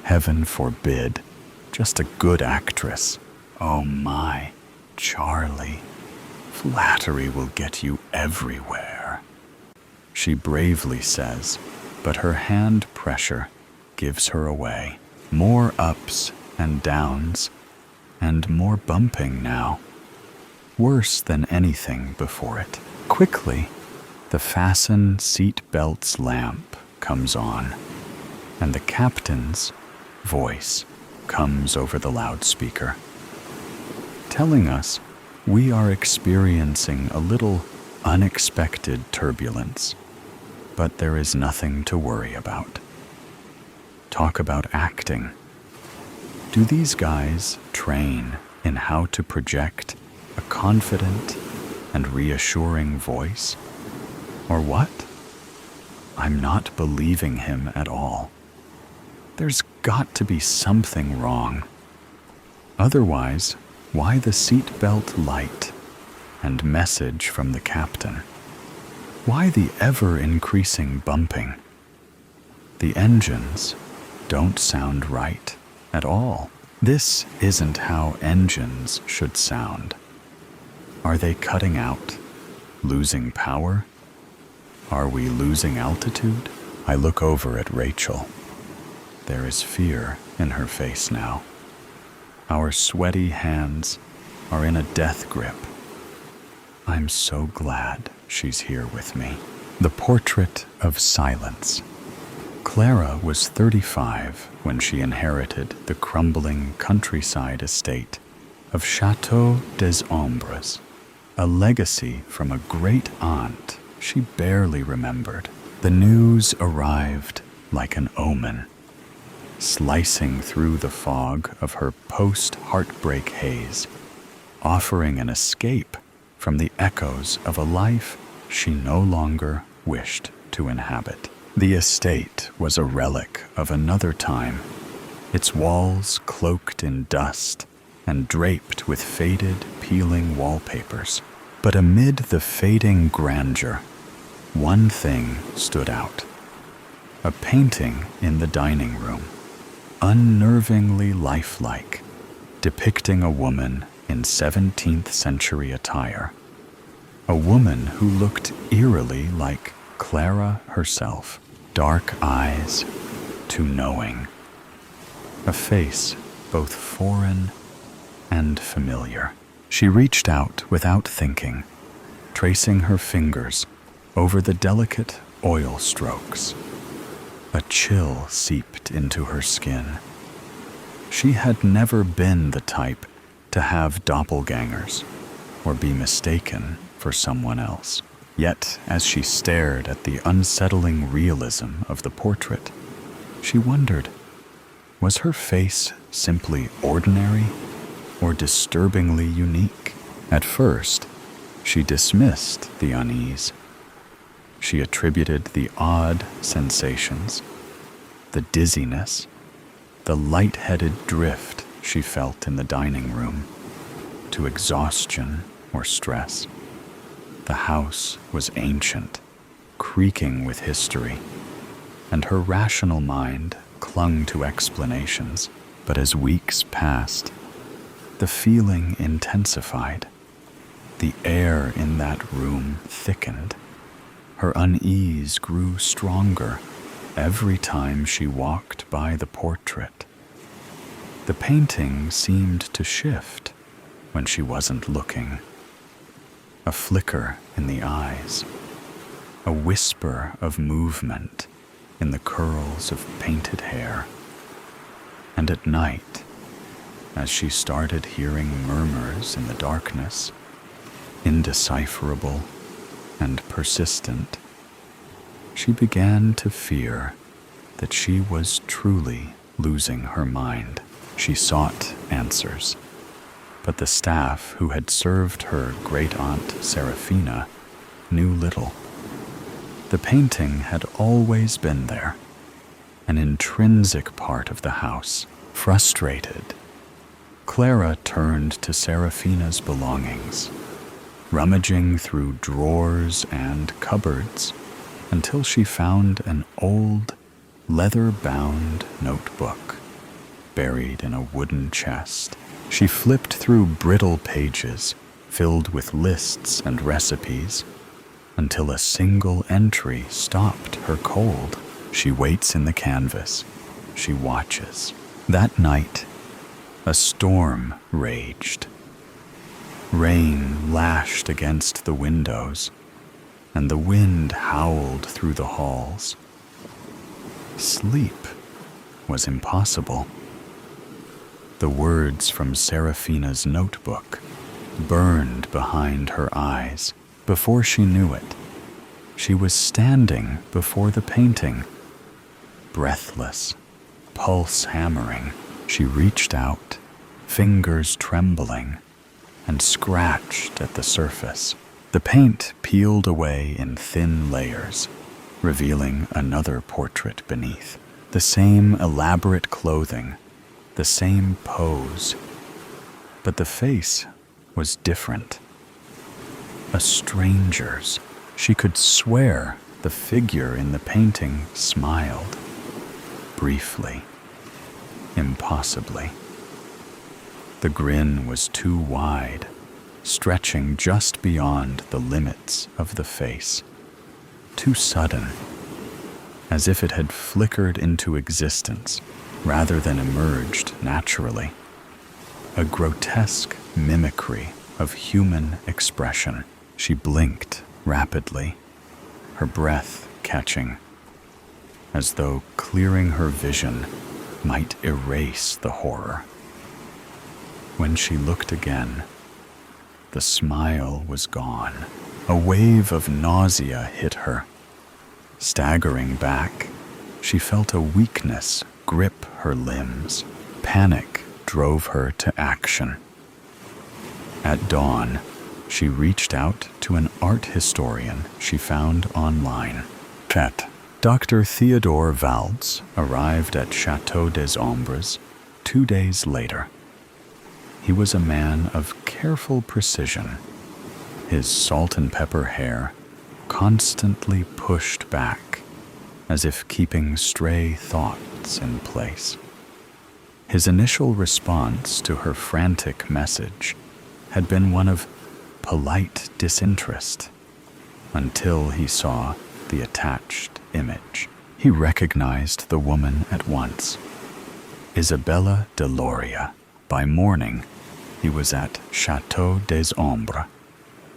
Heaven forbid. Just a good actress. Oh my, Charlie. Flattery will get you everywhere. She bravely says, but her hand pressure gives her away. More ups and downs, and more bumping now. Worse than anything before it. Quickly, the fasten seat belt's lamp comes on, and the captain's voice comes over the loudspeaker, telling us we are experiencing a little unexpected turbulence, but there is nothing to worry about. Talk about acting. Do these guys train in how to project a confident and reassuring voice? Or what? I'm not believing him at all. There's got to be something wrong. Otherwise, why the seatbelt light and message from the captain? Why the ever-increasing bumping? The engines don't sound right at all. This isn't how engines should sound. Are they cutting out? Losing power? Are we losing altitude? I look over at Rachel. There is fear in her face now. Our sweaty hands are in a death grip. I'm so glad she's here with me. The portrait of silence. Clara was 35 when she inherited the crumbling countryside estate of Château des Ombres, a legacy from a great aunt she barely remembered. The news arrived like an omen, slicing through the fog of her post-heartbreak haze, offering an escape from the echoes of a life she no longer wished to inhabit. The estate was a relic of another time, its walls cloaked in dust and draped with faded, peeling wallpapers. But amid the fading grandeur, one thing stood out. A painting in the dining room, unnervingly lifelike, depicting a woman in 17th century attire. A woman who looked eerily like Clara herself. Dark eyes, too knowing. A face both foreign and familiar. She reached out without thinking, tracing her fingers over the delicate oil strokes. A chill seeped into her skin. She had never been the type to have doppelgangers or be mistaken for someone else. Yet, as she stared at the unsettling realism of the portrait, she wondered, Was her face simply ordinary or disturbingly unique? At first, she dismissed the unease. She attributed the odd sensations, the dizziness, the light-headed drift she felt in the dining room, to exhaustion or stress. The house was ancient, creaking with history, and her rational mind clung to explanations. But as weeks passed, the feeling intensified. The air in that room thickened. Her unease grew stronger every time she walked by the portrait. The painting seemed to shift when she wasn't looking. A flicker in the eyes, a whisper of movement in the curls of painted hair. And at night, as she started hearing murmurs in the darkness, indecipherable and persistent, she began to fear that she was truly losing her mind. She sought answers, but the staff who had served her great-aunt Serafina knew little. The painting had always been there, an intrinsic part of the house. Frustrated, Clara turned to Serafina's belongings, rummaging through drawers and cupboards until she found an old, leather-bound notebook buried in a wooden chest. She flipped through brittle pages filled with lists and recipes until a single entry stopped her cold. She waits in the canvas. She watches. That night, a storm raged. Rain lashed against the windows, and the wind howled through the halls. Sleep was impossible. The words from Serafina's notebook burned behind her eyes. Before she knew it, she was standing before the painting, breathless, pulse hammering. She reached out, fingers trembling, and scratched at the surface. The paint peeled away in thin layers, revealing another portrait beneath. The same elaborate clothing, the same pose, but the face was different. A stranger's. She could swear the figure in the painting smiled. Briefly, impossibly. The grin was too wide, stretching just beyond the limits of the face. Too sudden, as if it had flickered into existence rather than emerged naturally. A grotesque mimicry of human expression. She blinked rapidly, her breath catching, as though clearing her vision might erase the horror. When she looked again, the smile was gone. A wave of nausea hit her. Staggering back, she felt a weakness grip her limbs. Panic drove her to action. At dawn, she reached out to an art historian she found online. Dr. Theodore Valds arrived at Château des Ombres 2 days later. He was a man of careful precision, his salt and pepper hair constantly pushed back, as if keeping stray thoughts in place. His initial response to her frantic message had been one of polite disinterest, until he saw the attached image. He recognized the woman at once. Isabella de Loria. By morning, he was at Château des Ombres,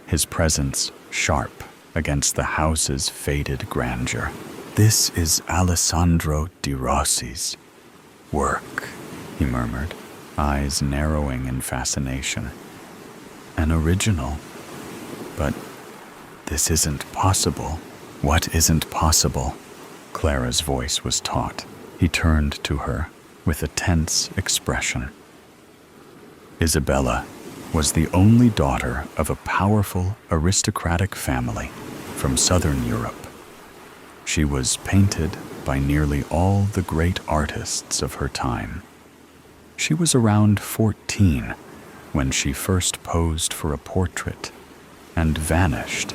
his presence sharp against the house's faded grandeur. "This is Alessandro di Rossi's work," he murmured, eyes narrowing in fascination. "An original. But this isn't possible." "What isn't possible?" Clara's voice was taut. He turned to her, with a tense expression. Isabella was the only daughter of a powerful aristocratic family from southern Europe. She was painted by nearly all the great artists of her time. She was around 14 when she first posed for a portrait and vanished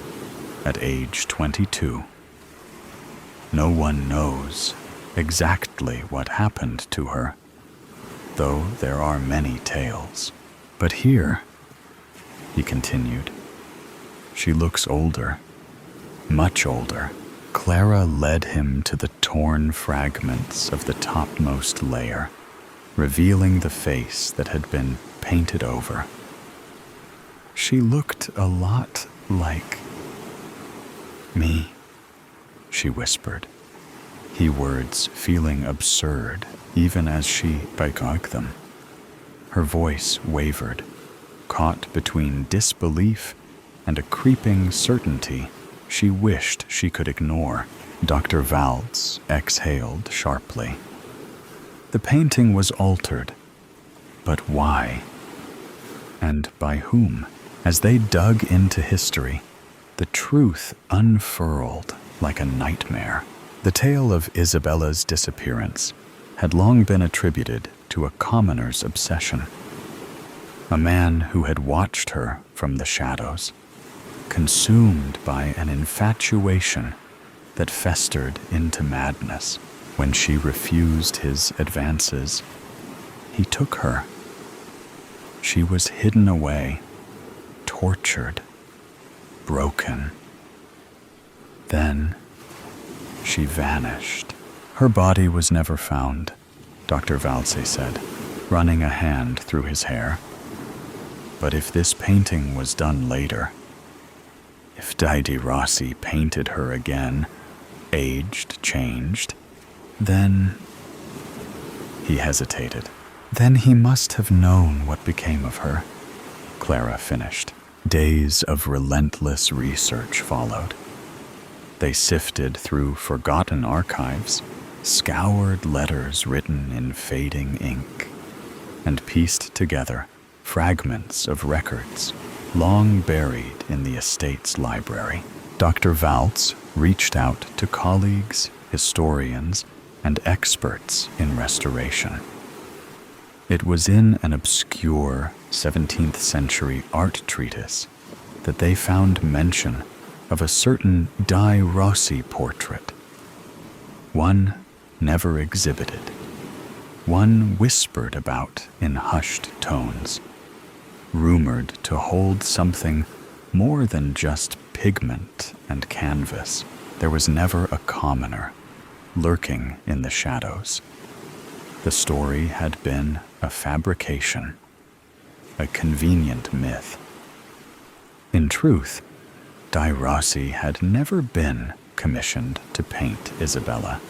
at age 22. No one knows exactly what happened to her, though there are many tales. But here, he continued, she looks older, much older. Clara led him to the torn fragments of the topmost layer, revealing the face that had been painted over. She looked a lot like me, she whispered, he words feeling absurd even as she begged them. Her voice wavered, caught between disbelief and a creeping certainty she wished she could ignore. Dr. Valtz exhaled sharply. The painting was altered, but why? And by whom? As they dug into history, the truth unfurled like a nightmare. The tale of Isabella's disappearance had long been attributed to a commoner's obsession. A man who had watched her from the shadows, consumed by an infatuation that festered into madness. When she refused his advances, he took her. She was hidden away, tortured, broken. Then she vanished. Her body was never found, Dr. Valtz said, running a hand through his hair. But if this painting was done later, if Didi Rossi painted her again, aged, changed, then... He hesitated. Then he must have known what became of her, Clara finished. Days of relentless research followed. They sifted through forgotten archives, scoured letters written in fading ink, and pieced together fragments of records long buried in the estate's library. Dr. Valtz reached out to colleagues, historians, and experts in restoration. It was in an obscure 17th century art treatise that they found mention of a certain Didi Rossi portrait. One never exhibited, one whispered about in hushed tones, rumored to hold something more than just pigment and canvas. There was never a commoner lurking in the shadows. The story had been a fabrication, a convenient myth. In truth, Didi Rossi had never been commissioned to paint Isabella.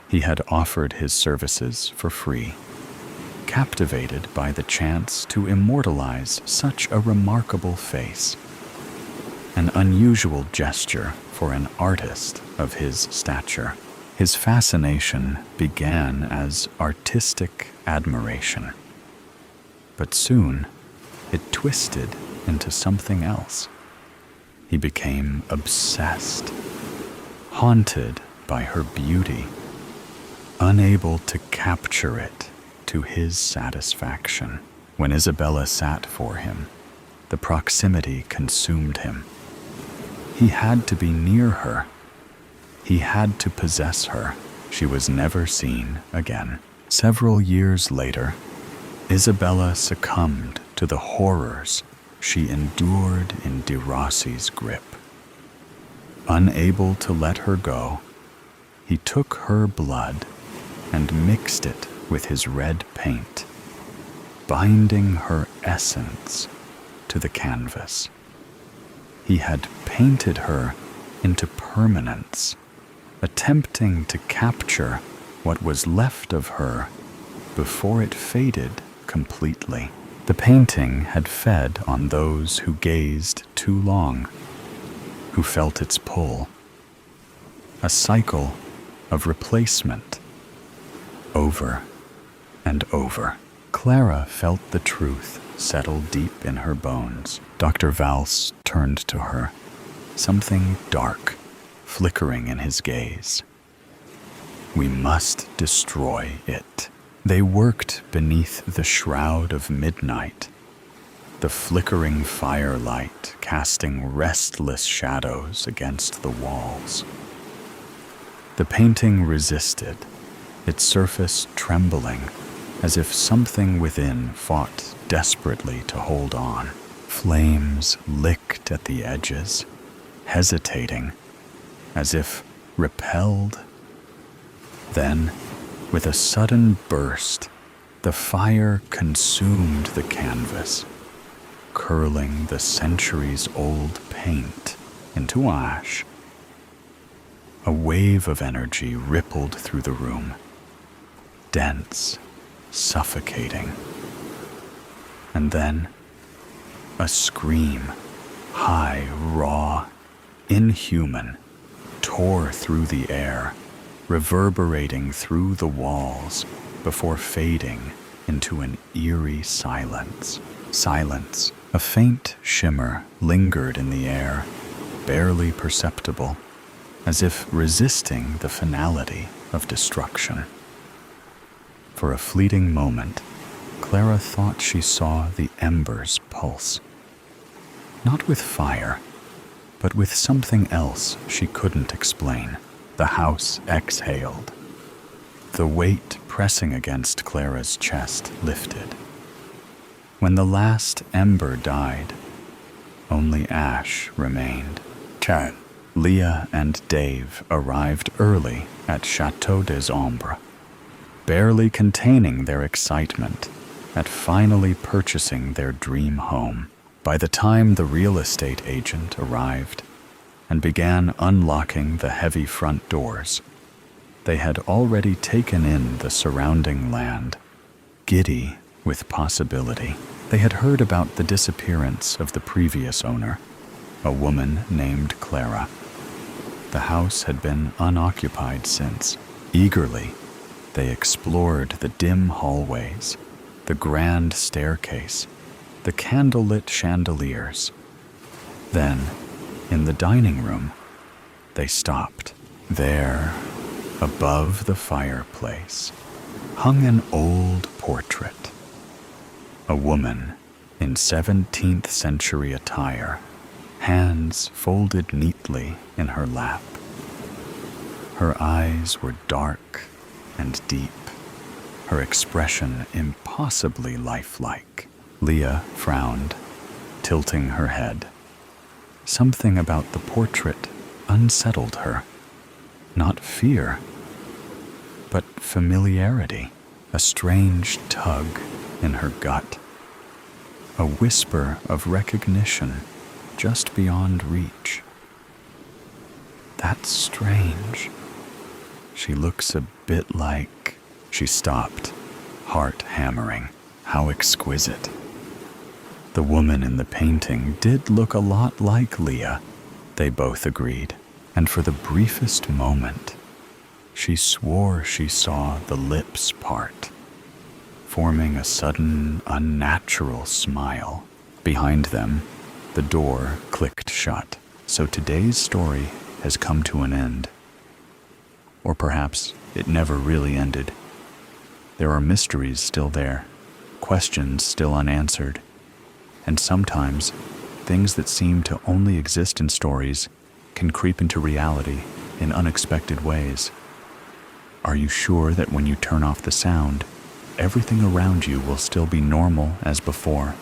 He had offered his services for free, captivated by the chance to immortalize such a remarkable face. An unusual gesture for an artist of his stature. His fascination began as artistic admiration, but soon it twisted into something else. He became obsessed, haunted by her beauty, unable to capture it to his satisfaction. When Isabella sat for him, the proximity consumed him. He had to be near her. He had to possess her. She was never seen again. Several years later, Isabella succumbed to the horrors she endured in De Rossi's grip. Unable to let her go, he took her blood and mixed it with his red paint, binding her essence to the canvas. He had painted her into permanence, attempting to capture what was left of her before it faded completely. The painting had fed on those who gazed too long, who felt its pull. A cycle of replacement, over and over. Clara felt the truth settle deep in her bones. Dr. Valls turned to her, something dark flickering in his gaze. We must destroy it. They worked beneath the shroud of midnight, the flickering firelight casting restless shadows against the walls. The painting resisted, its surface trembling, as if something within fought desperately to hold on. Flames licked at the edges, hesitating, as if repelled. Then, with a sudden burst, the fire consumed the canvas, curling the centuries-old paint into ash. A wave of energy rippled through the room, dense, suffocating. And then, a scream, high, raw, inhuman, tore through the air, reverberating through the walls before fading into an eerie silence. Silence. A faint shimmer lingered in the air, barely perceptible, as if resisting the finality of destruction. For a fleeting moment, Clara thought she saw the embers pulse. Not with fire, but with something else she couldn't explain. The house exhaled. The weight pressing against Clara's chest lifted. When the last ember died, only ash remained. Chad, Leah and Dave arrived early at Chateau des Ombres, barely containing their excitement at finally purchasing their dream home. By the time the real estate agent arrived and began unlocking the heavy front doors, they had already taken in the surrounding land, giddy with possibility. They had heard about the disappearance of the previous owner, a woman named Clara. The house had been unoccupied since. Eagerly, they explored the dim hallways, the grand staircase, the candlelit chandeliers. Then, in the dining room, they stopped. There, above the fireplace, hung an old portrait. A woman in 17th century attire, hands folded neatly in her lap. Her eyes were dark and deep, her expression impossibly lifelike. Leah frowned, tilting her head. Something about the portrait unsettled her. Not fear, but familiarity, a strange tug in her gut, a whisper of recognition just beyond reach. That's strange. She looks a bit like... She stopped, heart hammering. How exquisite. The woman in the painting did look a lot like Leah, they both agreed, and for the briefest moment, she swore she saw the lips part, forming a sudden, unnatural smile. Behind them, the door clicked shut. So today's story has come to an end. Or perhaps it never really ended. There are mysteries still there, questions still unanswered, and sometimes things that seem to only exist in stories can creep into reality in unexpected ways. Are you sure that when you turn off the sound, everything around you will still be normal as before?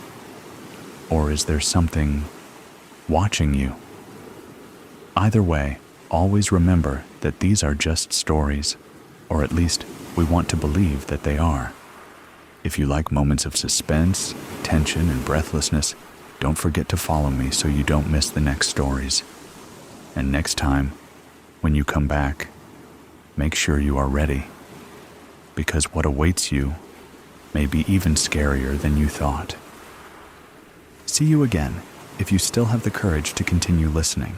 Or is there something watching you? Either way, always remember that these are just stories, or at least we want to believe that they are. If you like moments of suspense, tension, and breathlessness, don't forget to follow me so you don't miss the next stories. And next time, when you come back, make sure you are ready, because what awaits you may be even scarier than you thought. See you again if you still have the courage to continue listening.